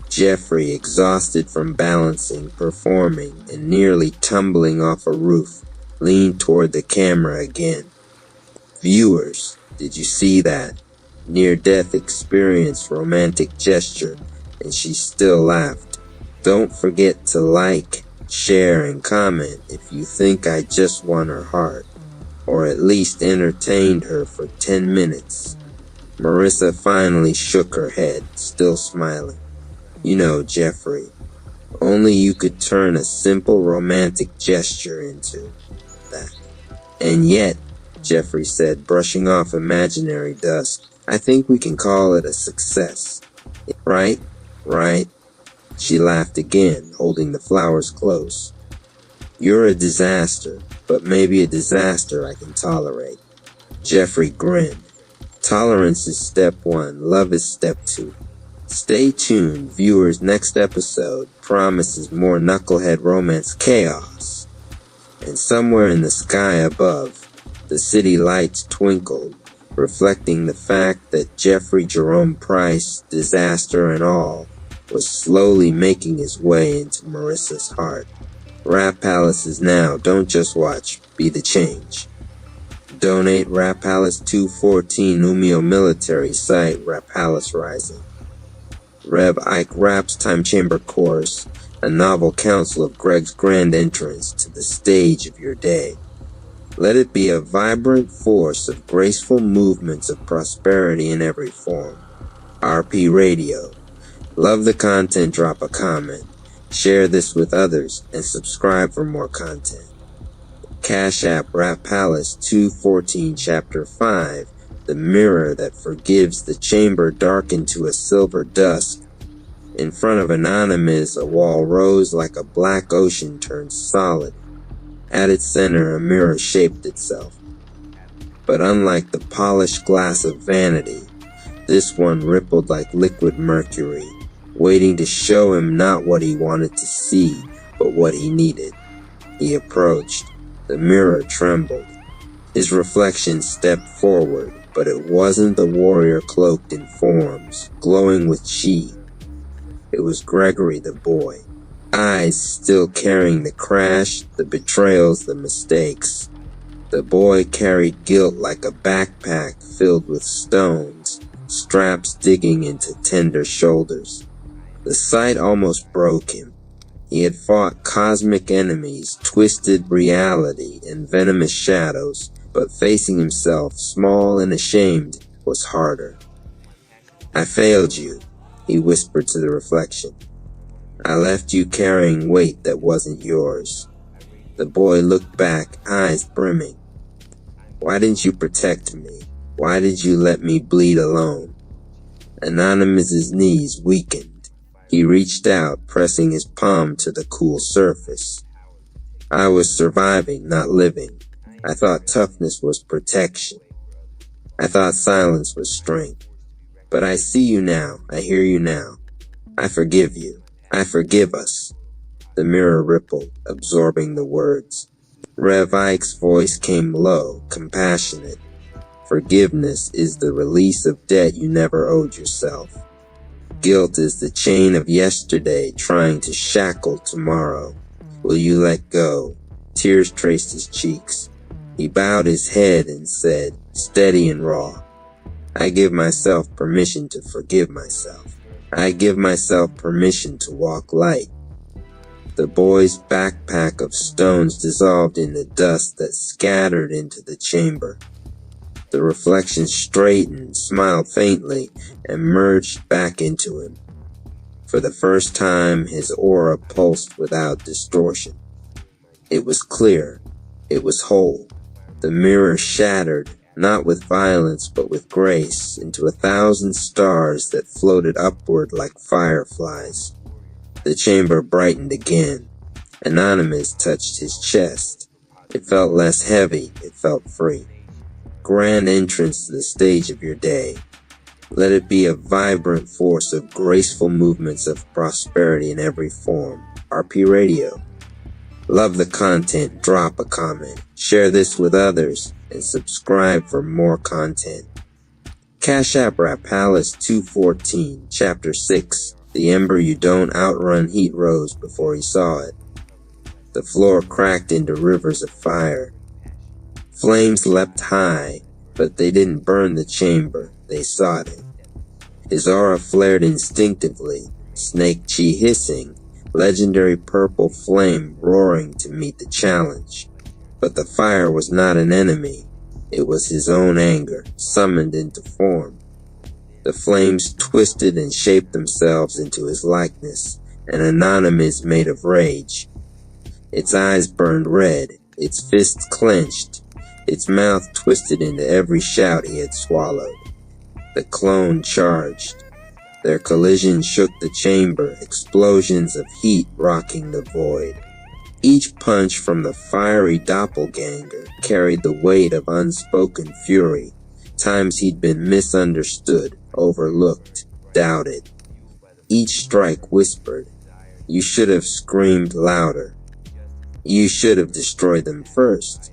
Jeffrey, exhausted from balancing, performing, and nearly tumbling off a roof, leaned toward the camera again. "Viewers, did you see that? Near-death experience, romantic gesture," and she still laughed. "Don't forget to like, share, and comment if you think I just won her heart, or at least entertained her for 10 minutes. Marissa finally shook her head, still smiling. "You know, Jeffrey, only you could turn a simple romantic gesture into that." "And yet," Jeffrey said, brushing off imaginary dust, "I think we can call it a success. Right? Right?" She laughed again, holding the flowers close. "You're a disaster, but maybe a disaster I can tolerate." Jeffrey grinned. "Tolerance is step 1, love is step 2. Stay tuned, viewers. Next episode promises more knucklehead romance chaos. And somewhere in the sky above, the city lights twinkled, reflecting the fact that Jeffrey Jerome Price, disaster and all, was slowly making his way into Marissa's heart. Rap Palace is now. Don't just watch, be the change. Donate Rap Palace 214 Umio Military Site, Rap Palace Rising. Rev Ike Rap's Time Chamber Chorus, a novel counsel of Greg's grand entrance to the stage of your day. Let it be a vibrant force of graceful movements of prosperity in every form. RP Radio. Love the content, drop a comment. Share this with others and subscribe for more content. Cash App Rap Palace 214 Chapter 5, The Mirror That Forgives. The chamber darkened to a silver dusk. In front of Anonymous, a wall rose like a black ocean turned solid. At its center, a mirror shaped itself. But unlike the polished glass of vanity, this one rippled like liquid mercury, waiting to show him not what he wanted to see, but what he needed. He approached. The mirror trembled. His reflection stepped forward, but it wasn't the warrior cloaked in forms, glowing with chi. It was Gregory the boy, eyes still carrying the crash, the betrayals, the mistakes. The boy carried guilt like a backpack filled with stones, straps digging into tender shoulders. The sight almost broke him. He had fought cosmic enemies, twisted reality, and venomous shadows, but facing himself, small and ashamed, was harder. "I failed you," he whispered to the reflection. "I left you carrying weight that wasn't yours." The boy looked back, eyes brimming. "Why didn't you protect me? Why did you let me bleed alone?" Anonymous's knees weakened. He reached out, pressing his palm to the cool surface. "I was surviving, not living. I thought toughness was protection. I thought silence was strength. But I see you now. I hear you now. I forgive you. I forgive us." The mirror rippled, absorbing the words. Rev Ike's voice came low, compassionate. "Forgiveness is the release of debt you never owed yourself. Guilt is the chain of yesterday trying to shackle tomorrow. Will you let go?" Tears traced his cheeks. He bowed his head and said, steady and raw, "I give myself permission to forgive myself. I give myself permission to walk light." The boy's backpack of stones dissolved in the dust that scattered into the chamber. The reflection straightened, smiled faintly, and merged back into him. For the first time, his aura pulsed without distortion. It was clear. It was whole. The mirror shattered, not with violence but with grace, into 1,000 stars that floated upward like fireflies. The chamber brightened again. Anonymous touched his chest. It felt less heavy. It felt free. Grand entrance to the stage of your day. Let it be a vibrant force of graceful movements of prosperity in every form. RP Radio. Love the content, drop a comment, share this with others, and subscribe for more content. Cash App Rap Palace 214, Chapter 6, The Ember You Don't Outrun Heat rose before he saw it. The floor cracked into rivers of fire. Flames leapt high, but they didn't burn the chamber, they sought it. His aura flared instinctively, snake chi hissing, legendary purple flame roaring to meet the challenge. But the fire was not an enemy, it was his own anger, summoned into form. The flames twisted and shaped themselves into his likeness, an Anonymous made of rage. Its eyes burned red, its fists clenched, its mouth twisted into every shout he had swallowed. The clone charged. Their collision shook the chamber, explosions of heat rocking the void. Each punch from the fiery doppelganger carried the weight of unspoken fury, times he'd been misunderstood, overlooked, doubted. Each strike whispered, "You should have screamed louder. You should have destroyed them first."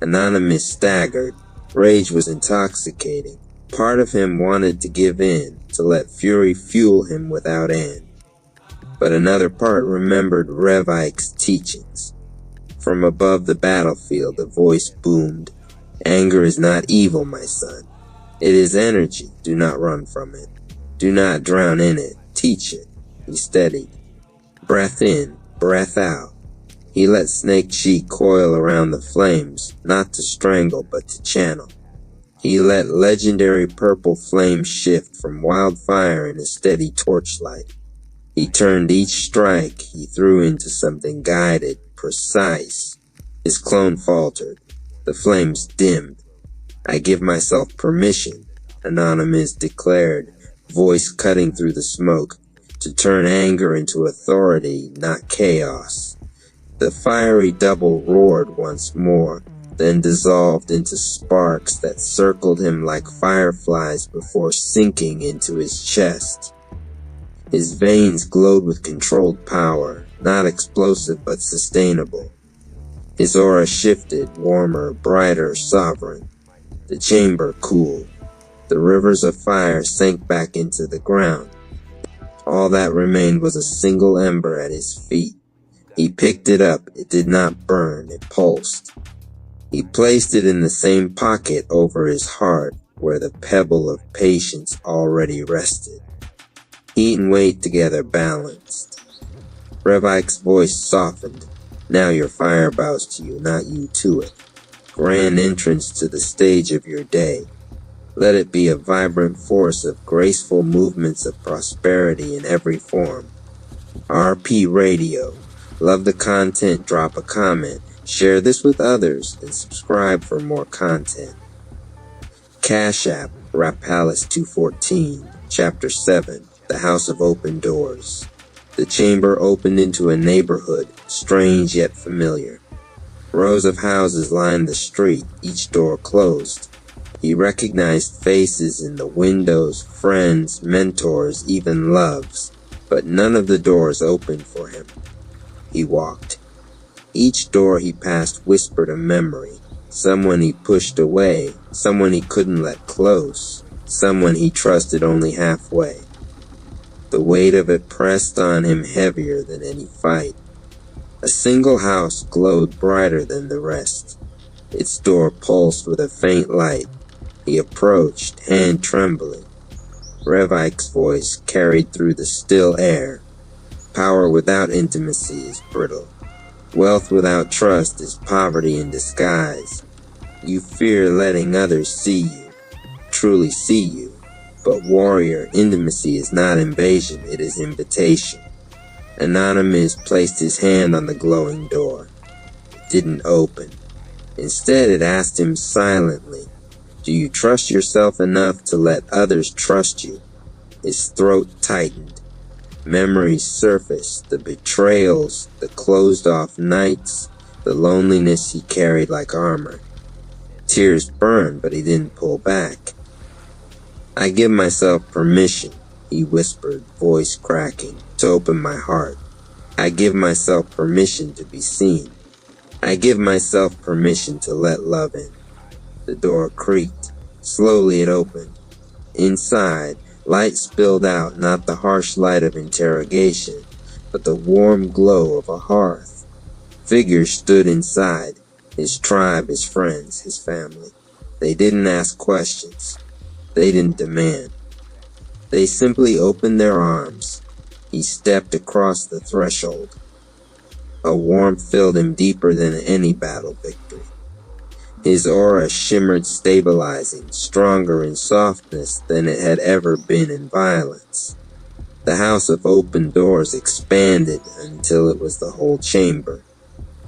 Anonymous staggered. Rage was intoxicating. Part of him wanted to give in, to let fury fuel him without end. But another part remembered Rev Ike's teachings. From above the battlefield, a voice boomed, "Anger is not evil, my son. It is energy. Do not run from it. Do not drown in it. Teach it." He steadied. Breath in, breath out. He let snake chi coil around the flames, not to strangle but to channel. He let legendary purple flame shift from wildfire into steady torchlight. He turned each strike he threw into something guided, precise. His clone faltered. The flames dimmed. I give myself permission, Anonymous declared, voice cutting through the smoke, to turn anger into authority, not chaos. The fiery double roared once more, then dissolved into sparks that circled him like fireflies before sinking into his chest. His veins glowed with controlled power, not explosive but sustainable. His aura shifted, warmer, brighter, sovereign. The chamber cooled. The rivers of fire sank back into the ground. All that remained was a single ember at his feet. He picked it up. It did not burn. It pulsed. He placed it in the same pocket over his heart where the pebble of patience already rested. Heat and weight together balanced. Revike's voice softened. Now your fire bows to you, not you to it. Grand entrance to the stage of your day. Let it be a vibrant force of graceful movements of prosperity in every form. RP Radio. Love the content, drop a comment, share this with others, and subscribe for more content. Cash App, Rap Palace 214, Chapter 7, The House of Open Doors. The chamber opened into a neighborhood, strange yet familiar. Rows of houses lined the street, each door closed. He recognized faces in the windows, friends, mentors, even loves, but none of the doors opened for him. He walked. Each door he passed whispered a memory, someone he pushed away, someone he couldn't let close, someone he trusted only halfway. The weight of it pressed on him heavier than any fight. A single house glowed brighter than the rest. Its door pulsed with a faint light. He approached, hand trembling. Revike's voice carried through the still air. Power without intimacy is brittle. Wealth without trust is poverty in disguise. You fear letting others see you, truly see you. But warrior, intimacy is not invasion, it is invitation. Anonymous placed his hand on the glowing door. It didn't open. Instead, it asked him silently, do you trust yourself enough to let others trust you? His throat tightened. Memories surfaced, the betrayals, the closed-off nights, the loneliness he carried like armor. Tears burned, but he didn't pull back. I give myself permission, he whispered, voice cracking, to open my heart. I give myself permission to be seen. I give myself permission to let love in. The door creaked. Slowly it opened. Inside, light spilled out, not the harsh light of interrogation, but the warm glow of a hearth. Figures stood inside, his tribe, his friends, his family. They didn't ask questions. They didn't demand. They simply opened their arms. He stepped across the threshold. A warmth filled him deeper than any battle victory. His aura shimmered stabilizing, stronger in softness than it had ever been in violence. The house of open doors expanded until it was the whole chamber.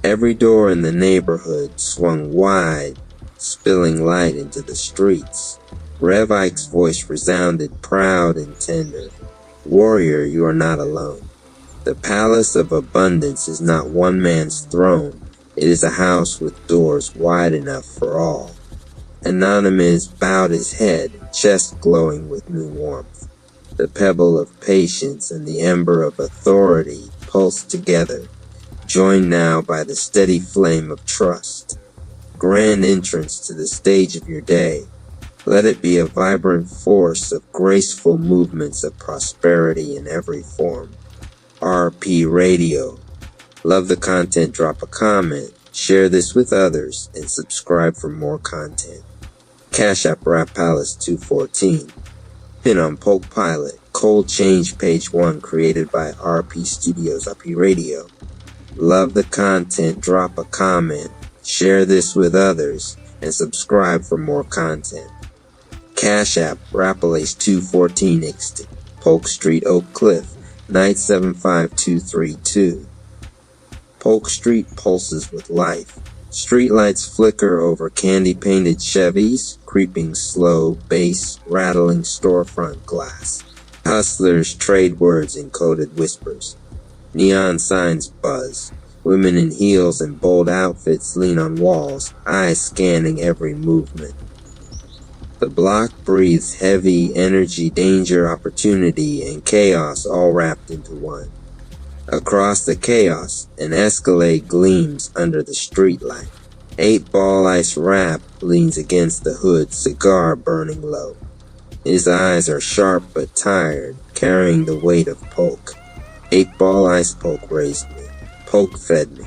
Every door in the neighborhood swung wide, spilling light into the streets. Revike's voice resounded proud and tender. Warrior, you are not alone. The palace of abundance is not one man's throne. It is a house with doors wide enough for all. Anonymous bowed his head, chest glowing with new warmth. The pebble of patience and the ember of authority pulsed together, joined now by the steady flame of trust. Grand entrance to the stage of your day. Let it be a vibrant force of graceful movements of prosperity in every form. RP Radio. Love the content, drop a comment, share this with others, and subscribe for more content. Cash App Rap Palace 214. Pin on Polk Pilot. Cold Change Page 1 created by RP Studios, RP Radio. Love the content, drop a comment, share this with others, and subscribe for more content. Cash App Rappalace 214 Polk Street, Oak Cliff, Night 75232. Polk Street pulses with life. Streetlights flicker over candy-painted Chevys, creeping slow, bass, rattling storefront glass. Hustlers trade words in coded whispers. Neon signs buzz. Women in heels and bold outfits lean on walls, eyes scanning every movement. The block breathes heavy energy, danger, opportunity, and chaos all wrapped into one. Across the chaos, an Escalade gleams under the streetlight. 8-Ball Ice Rap leans against the hood, cigar burning low. His eyes are sharp but tired, carrying the weight of Polk. 8-Ball Ice Polk raised me. Polk fed me.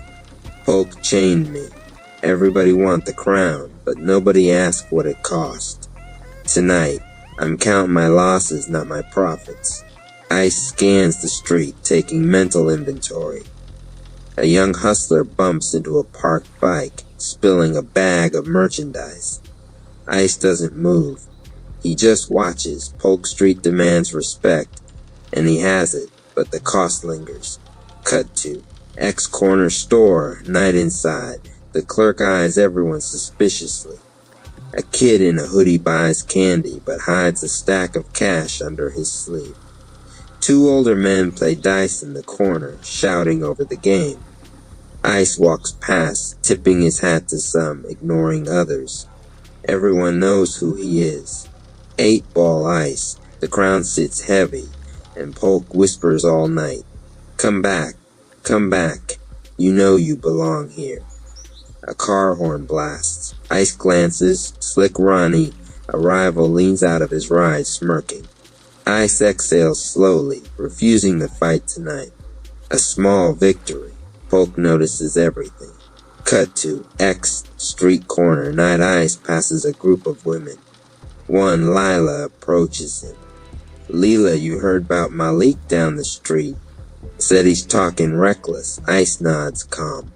Polk chained me. Everybody want the crown, but nobody asked what it cost. Tonight, I'm counting my losses, not my profits. Ice scans the street, taking mental inventory. A young hustler bumps into a parked bike, spilling a bag of merchandise. Ice doesn't move. He just watches. Polk Street demands respect, and he has it, but the cost lingers. Cut to X corner store, night inside. The clerk eyes everyone suspiciously. A kid in a hoodie buys candy, but hides a stack of cash under his sleeve. 2 older men play dice in the corner, shouting over the game. Ice walks past, tipping his hat to some, ignoring others. Everyone knows who he is. 8-Ball Ice. The crown sits heavy, and Polk whispers all night. Come back. Come back. You know you belong here. A car horn blasts. Ice glances. Slick Ronnie, a rival, leans out of his ride, smirking. Ice exhales slowly, refusing to fight tonight. A small victory. Polk notices everything. Cut to X street corner. Night Ice passes a group of women. One, Lila, approaches him. Leela, you heard about Malik down the street. Said he's talking reckless. Ice nods calm.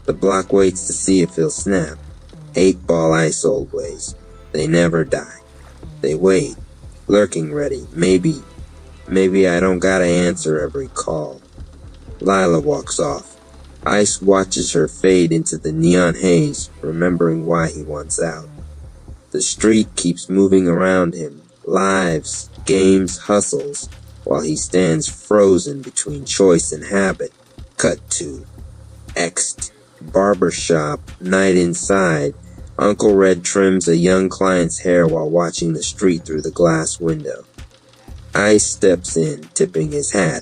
The block waits to see if he'll snap. 8-Ball Ice old ways. They never die. They wait, lurking ready. Maybe I don't gotta answer every call. Lila walks off. Ice watches her fade into the neon haze, remembering why he wants out. The street keeps moving around him. Lives, games, hustles, while he stands frozen between choice and habit. Cut to X barbershop, night inside. Uncle Red trims a young client's hair while watching the street through the glass window. Ice steps in, tipping his hat.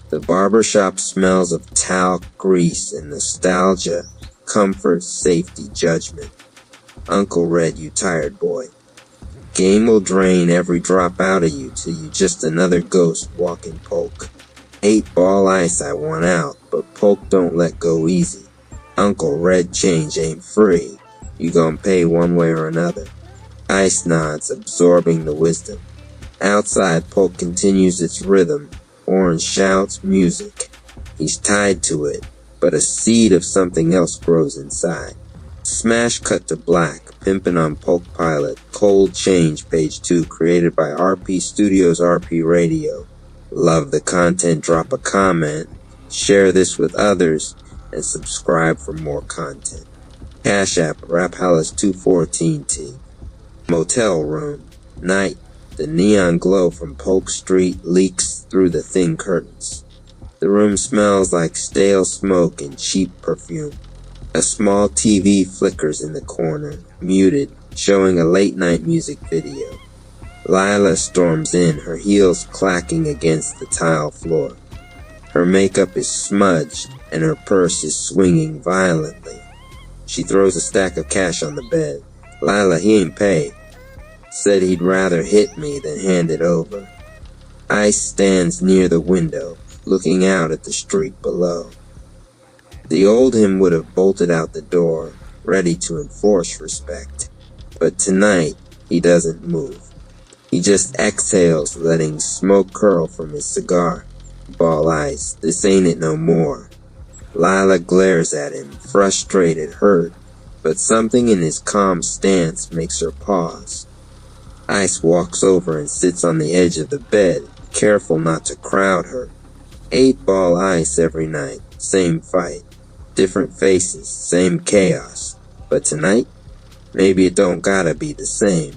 The barbershop smells of talc, grease, and nostalgia, comfort, safety, judgment. Uncle Red, you tired boy. Game will drain every drop out of you till you just another ghost walking Polk. 8-Ball Ice, I want out, but Polk don't let go easy. Uncle Red change ain't free. You gon' pay one way or another. Ice nods, absorbing the wisdom. Outside, Polk continues its rhythm. Orange shouts, music. He's tied to it, but a seed of something else grows inside. Smash cut to black, pimpin' on Polk Pilot. Cold Change, page 2, created by RP Studios, RP Radio. Love the content, drop a comment, share this with others, and subscribe for more content. Cash App, Raphalis214T. Motel room, night. The neon glow from Polk Street leaks through the thin curtains. The room smells like stale smoke and cheap perfume. A small TV flickers in the corner, muted, showing a late-night music video. Lila storms in, her heels clacking against the tile floor. Her makeup is smudged, and her purse is swinging violently. She throws a stack of cash on the bed. Lila, he ain't paid. Said he'd rather hit me than hand it over. Ice stands near the window, looking out at the street below. The old him would have bolted out the door, ready to enforce respect. But tonight, he doesn't move. He just exhales, letting smoke curl from his cigar. Ball Ice, this ain't it no more. Lila glares at him, frustrated, hurt, but something in his calm stance makes her pause. Ice walks over and sits on the edge of the bed, careful not to crowd her. 8-ball ice every night, same fight. Different faces, same chaos. But tonight, maybe it don't gotta be the same.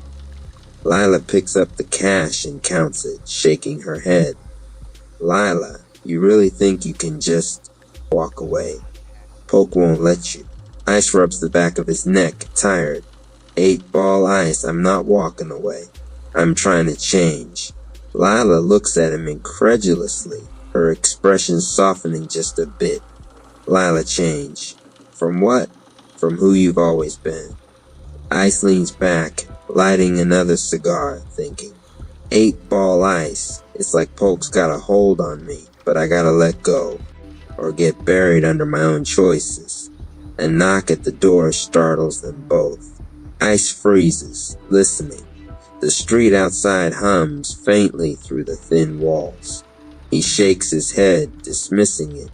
Lila picks up the cash and counts it, shaking her head. Lila, you really think you can just walk away? Polk won't let you. Ice rubs the back of his neck, tired. 8-ball ice, I'm not walking away. I'm trying to change. Lila looks at him incredulously, her expression softening just a bit. Lila, change. From what? From who you've always been. Ice leans back, lighting another cigar, thinking. 8-ball ice. It's like Polk's got a hold on me, but I gotta let go, or get buried under my own choices. A knock at the door startles them both. Ice freezes, listening. The street outside hums faintly through the thin walls. He shakes his head, dismissing it.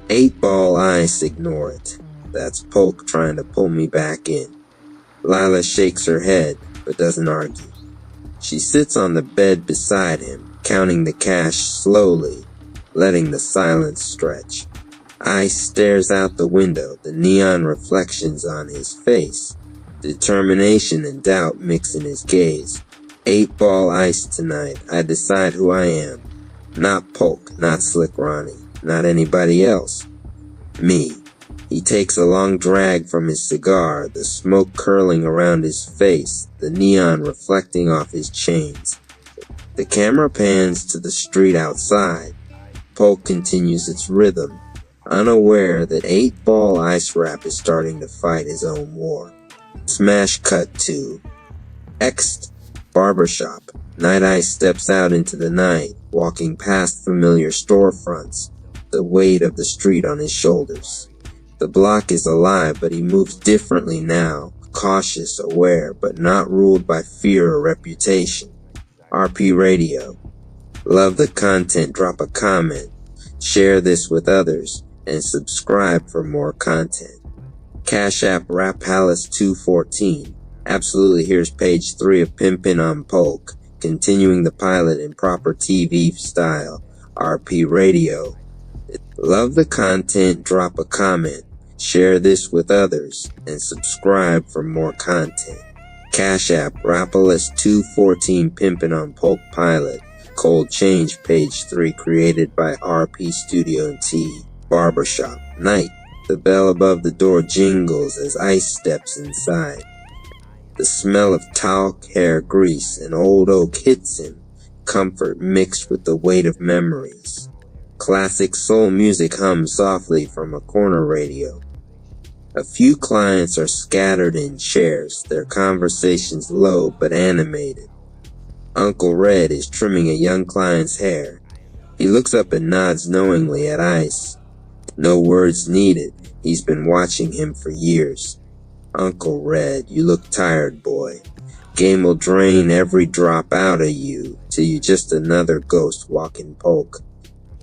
8-ball ice, ignore it. That's Polk trying to pull me back in. Lila shakes her head, but doesn't argue. She sits on the bed beside him, counting the cash slowly, letting the silence stretch. Ice stares out the window, the neon reflections on his face. Determination and doubt mix in his gaze. 8-ball ice tonight. I decide who I am. Not Polk, not Slick Ronnie, not anybody else. Me. He takes a long drag from his cigar, the smoke curling around his face, the neon reflecting off his chains. The camera pans to the street outside. Polk continues its rhythm, unaware that 8-ball ice rap is starting to fight his own war. Smash cut to Ext barbershop. Night Ice steps out into the night, walking past familiar storefronts, the weight of the street on his shoulders. The block is alive, but he moves differently now, cautious, aware, but not ruled by fear or reputation. RP Radio. Love the content, drop a comment, share this with others, and subscribe for more content. Cash App Rap Palace 214. Absolutely, here's page 3 of Pimpin' on Polk, continuing the pilot in proper TV style. RP Radio. Love the content, drop a comment, share this with others, and subscribe for more content. Cash App Rappalis 214 Pimpin' on Polk Pilot. Cold Change page 3 created by RP Studio and T. Barbershop. Night. The bell above the door jingles as Ice steps inside. The smell of talc, hair grease, and old oak hits him, comfort mixed with the weight of memories. Classic soul music hums softly from a corner radio. A few clients are scattered in chairs, their conversations low but animated. Uncle Red is trimming a young client's hair. He looks up and nods knowingly at Ice. No words needed. He's been watching him for years. Uncle Red, you look tired, boy. Game will drain every drop out of you till you're just another ghost walking Polk.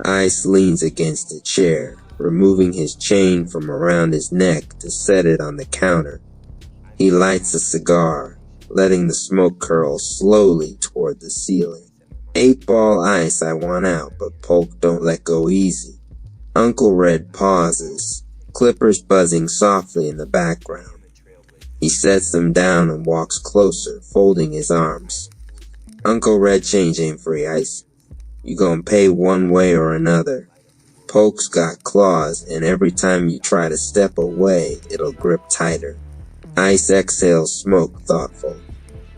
Ice leans against a chair, removing his chain from around his neck to set it on the counter. He lights a cigar, letting the smoke curl slowly toward the ceiling. 8-ball ice, I want out, but Polk don't let go easy. Uncle Red pauses, clippers buzzing softly in the background. He sets them down and walks closer, folding his arms. Uncle Red, change ain't free, Ice. You gonna pay one way or another. Polk's got claws, and every time you try to step away, it'll grip tighter. Ice exhales smoke, thoughtful.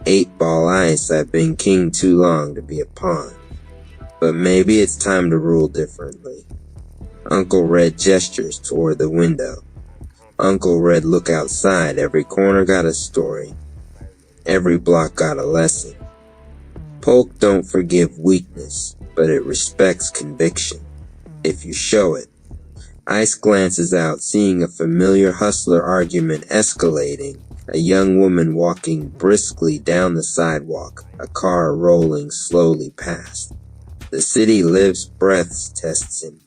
8-ball ice, I've been king too long to be a pawn. But maybe it's time to rule differently. Uncle Red gestures toward the window. Uncle Red, look outside. Every corner got a story. Every block got a lesson. Polk don't forgive weakness, but it respects conviction. If you show it. Ice glances out, seeing a familiar hustler argument escalating, a young woman walking briskly down the sidewalk, a car rolling slowly past. The city lives, breaths, tests him.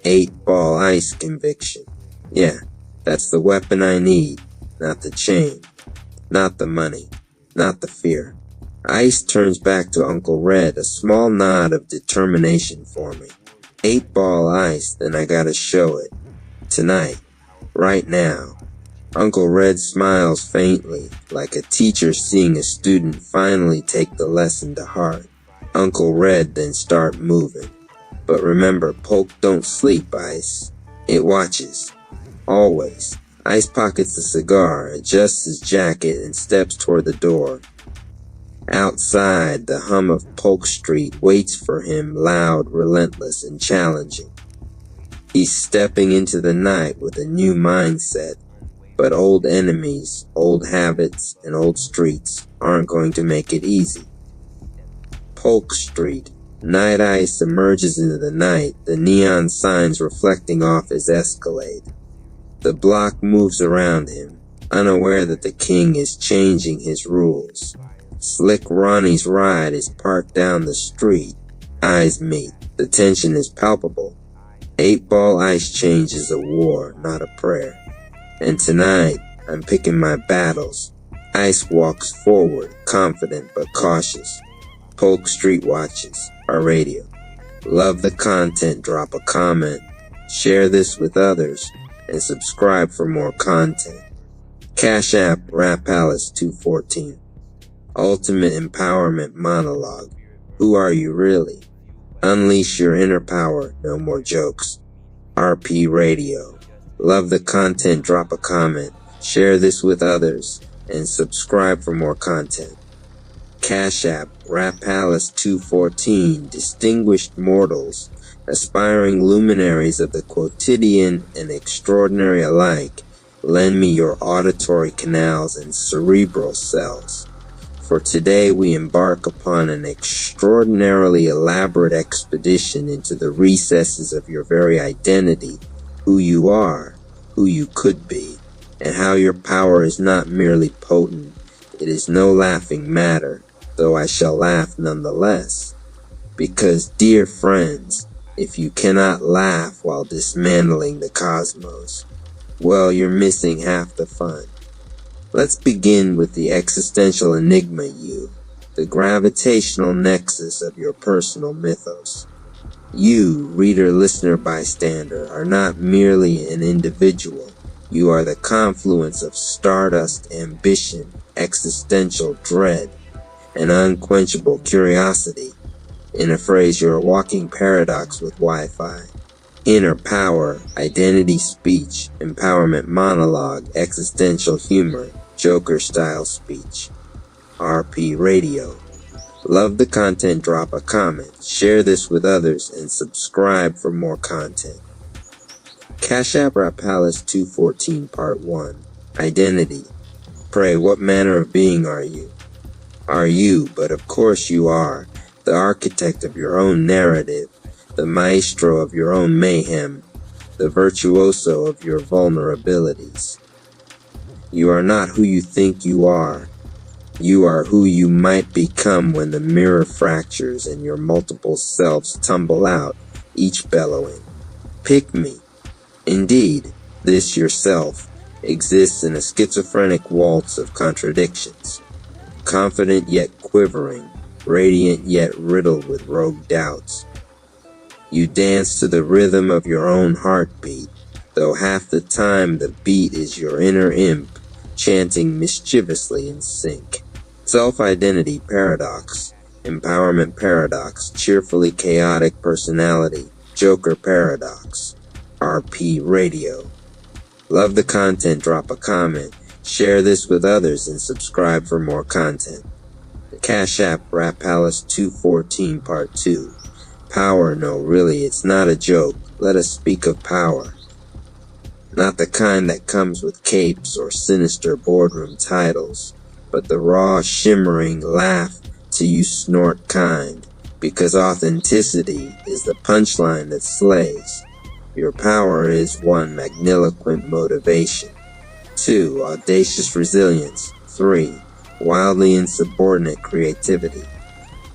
8-ball ice, conviction. Yeah, that's the weapon I need, not the chain, not the money, not the fear. Ice turns back to Uncle Red, a small nod of determination forming. 8-ball ice, then I gotta show it. Tonight. Right now. Uncle Red smiles faintly, like a teacher seeing a student finally take the lesson to heart. Uncle Red then start moving. But remember, Polk don't sleep, Ice. It watches. Always. Ice pockets the cigar, adjusts his jacket, and steps toward the door. Outside, the hum of Polk Street waits for him, loud, relentless, and challenging. He's stepping into the night with a new mindset, but old enemies, old habits, and old streets aren't going to make it easy. Polk Street. Night Ice emerges into the night, the neon signs reflecting off his Escalade. The block moves around him, unaware that the king is changing his rules. Slick Ronnie's ride is parked down the street. Eyes meet. The tension is palpable. 8-ball ice change is a war, not a prayer. And tonight, I'm picking my battles. Ice walks forward, confident but cautious. Polk Street watches. Our radio. Love the content, drop a comment. Share this with others. And subscribe for more content. Cash App, Rap Palace 214. Ultimate Empowerment Monologue. Who are you really? Unleash your inner power, no more jokes. RP Radio. Love the content, drop a comment. Share this with others. And subscribe for more content. Cash App, Rap Palace 214. Distinguished mortals. Aspiring luminaries of the quotidian and extraordinary alike, lend me your auditory canals and cerebral cells. For today we embark upon an extraordinarily elaborate expedition into the recesses of your very identity, who you are, who you could be, and how your power is not merely potent, it is no laughing matter, though I shall laugh nonetheless. Because, dear friends, if you cannot laugh while dismantling the cosmos, well, you're missing half the fun. Let's begin with the existential enigma you, the gravitational nexus of your personal mythos. You, reader, listener, bystander, are not merely an individual. You are the confluence of stardust ambition, existential dread, and unquenchable curiosity. In a phrase, you're a walking paradox with Wi-Fi. Inner power, identity speech, empowerment monologue, existential humor, Joker-style speech. RP Radio. Love the content, drop a comment, share this with others, and subscribe for more content. Cash App Rap Palace 214 Part 1. Identity. Pray, what manner of being are you? Are you, but of course you are, the architect of your own narrative, the maestro of your own mayhem, the virtuoso of your vulnerabilities. You are not who you think you are. You are who you might become when the mirror fractures and your multiple selves tumble out, each bellowing, "Pick me." Indeed, this yourself exists in a schizophrenic waltz of contradictions, confident yet quivering, radiant yet riddled with rogue doubts. You dance to the rhythm of your own heartbeat, though half the time the beat is your inner imp, chanting mischievously in sync. Self-identity paradox, empowerment paradox, cheerfully chaotic personality, Joker paradox. RP Radio. Love the content, drop a comment, share this with others, and subscribe for more content. Cash App Rap Palace 214 Part 2. Power, no, really, it's not a joke. Let us speak of power. Not the kind that comes with capes or sinister boardroom titles, but the raw, shimmering, laugh till you snort kind, because authenticity is the punchline that slays. Your power is 1. Magniloquent motivation. 2. Audacious resilience. 3. Wildly insubordinate creativity.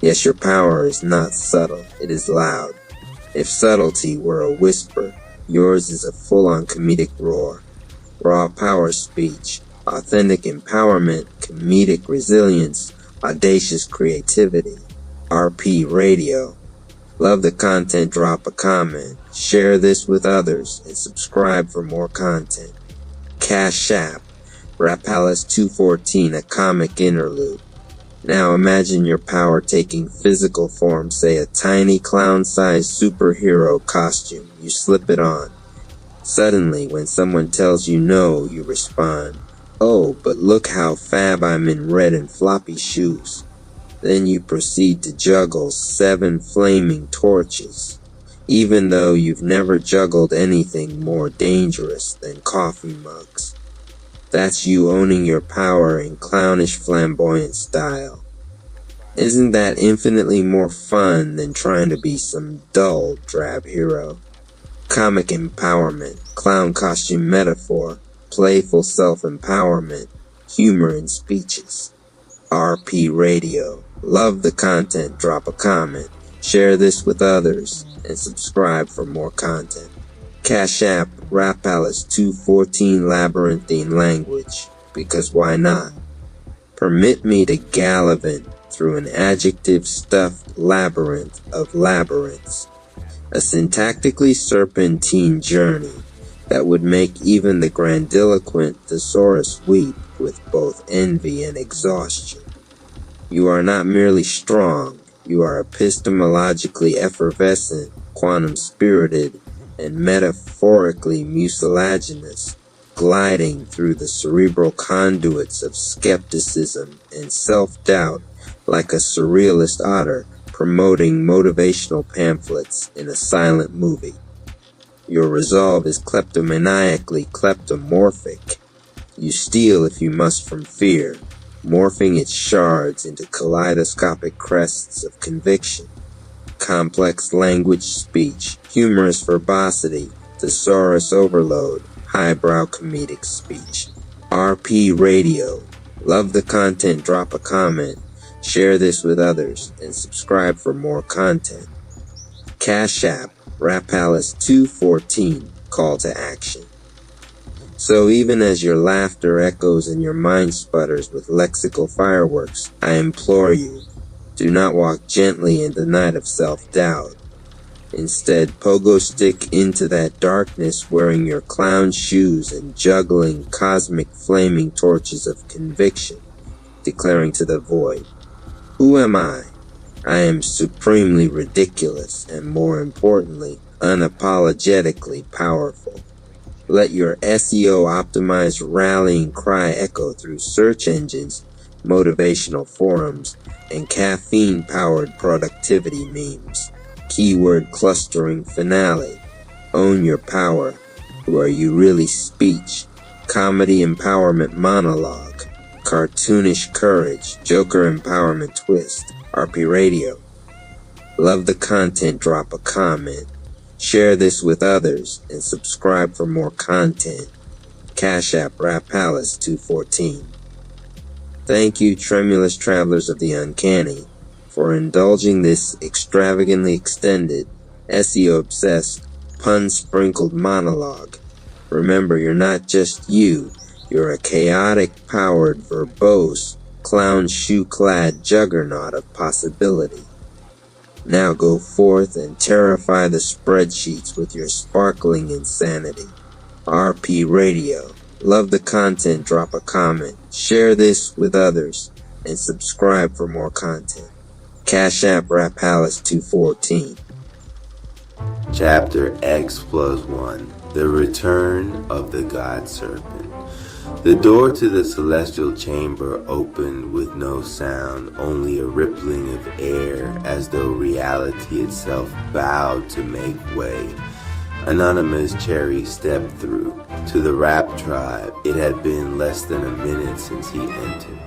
Yes, your power is not subtle, it is loud. If subtlety were a whisper, yours is a full-on comedic roar. Raw power speech, authentic empowerment, comedic resilience, audacious creativity. RP Radio. Love the content, drop a comment, share this with others, and subscribe for more content. Cash App, Rap Palace 214, a comic interlude. Now imagine your power taking physical form, say a tiny clown-sized superhero costume. You slip it on. Suddenly, when someone tells you no, you respond, "Oh, but look how fab I'm in red and floppy shoes." Then you proceed to juggle 7 flaming torches, even though you've never juggled anything more dangerous than coffee mugs. That's you owning your power in clownish flamboyant style. Isn't that infinitely more fun than trying to be some dull, drab hero? Comic empowerment, clown costume metaphor, playful self-empowerment, humor in speeches. RP Radio. Love the content, drop a comment, share this with others, and subscribe for more content. Cash App, Rap Palace 214 Labyrinthine Language, because why not? Permit me to gallivant through an adjective-stuffed labyrinth of labyrinths, a syntactically serpentine journey that would make even the grandiloquent thesaurus weep with both envy and exhaustion. You are not merely strong, you are epistemologically effervescent, quantum-spirited, and metaphorically mucilaginous, gliding through the cerebral conduits of skepticism and self-doubt like a surrealist otter promoting motivational pamphlets in a silent movie. Your resolve is kleptomaniacally kleptomorphic. You steal if you must from fear, morphing its shards into kaleidoscopic crests of conviction. Complex language speech, humorous verbosity, thesaurus overload, highbrow comedic speech. RP Radio. Love the content, drop a comment, share this with others, and subscribe for more content. Cash App, Rap Palace 214, call to action. So even as your laughter echoes and your mind sputters with lexical fireworks, I implore you, do not walk gently in the night of self-doubt. Instead, pogo stick into that darkness wearing your clown shoes and juggling cosmic flaming torches of conviction, declaring to the void, "Who am I? I am supremely ridiculous and, more importantly, unapologetically powerful." Let your SEO-optimized rallying cry echo through search engines, motivational forums, and caffeine-powered productivity memes. Keyword clustering finale. Own your power. Who are you really speech. Comedy empowerment monologue. Cartoonish courage. Joker empowerment twist. RP Radio. Love the content, drop a comment. Share this with others and subscribe for more content. Cash App, Rap Palace 214. Thank you, tremulous travelers of the uncanny, for indulging this extravagantly extended, SEO-obsessed, pun-sprinkled monologue. Remember, you're not just you, you're a chaotic-powered, verbose, clown shoe-clad juggernaut of possibility. Now go forth and terrify the spreadsheets with your sparkling insanity. RP Radio. Love the content, drop a comment, share this with others, and subscribe for more content. Cash App, Rap Palace 214. Chapter X+1, The Return of the God Serpent. The door to the celestial chamber opened with no sound, only a rippling of air as though reality itself bowed to make way. Anonymous Cherry stepped through. To the Rap Tribe, it had been less than a minute since he entered.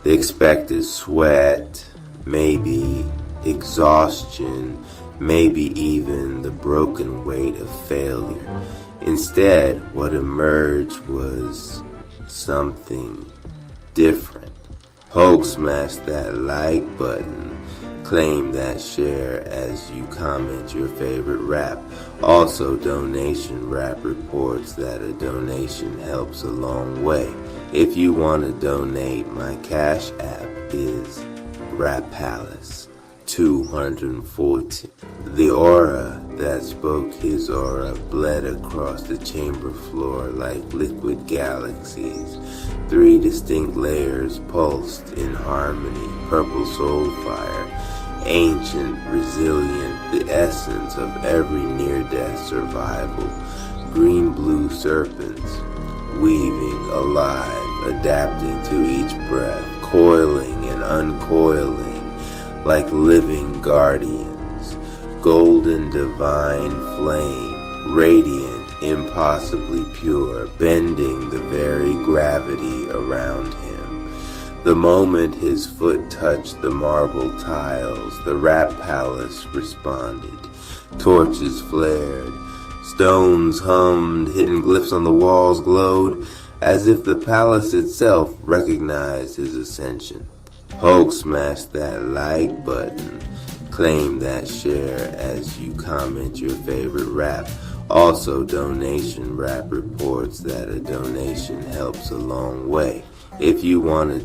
The expected sweat, maybe exhaustion, maybe even the broken weight of failure. Instead, what emerged was something different. Hulk smashed that like button. Claim that share as you comment your favorite rap. Also, Donation Rap reports that a donation helps a long way. If you want to donate, my Cash App is Rap Palace. 214. The aura that spoke his aura bled across the chamber floor like liquid galaxies. 3 distinct layers pulsed in harmony. Purple soul fire, ancient, resilient, the essence of every near-death survival. Green-blue serpents, weaving, alive, adapting to each breath, coiling and uncoiling like living guardians. Golden divine flame, radiant, impossibly pure, bending the very gravity around him. The moment his foot touched the marble tiles, the rap palace responded. Torches flared, stones hummed, hidden glyphs on the walls glowed, as if the palace itself recognized his ascension. Hulk smashed that like button. Claim that share as you comment your favorite rap. Also, donation rap reports that a donation helps a long way. If you want to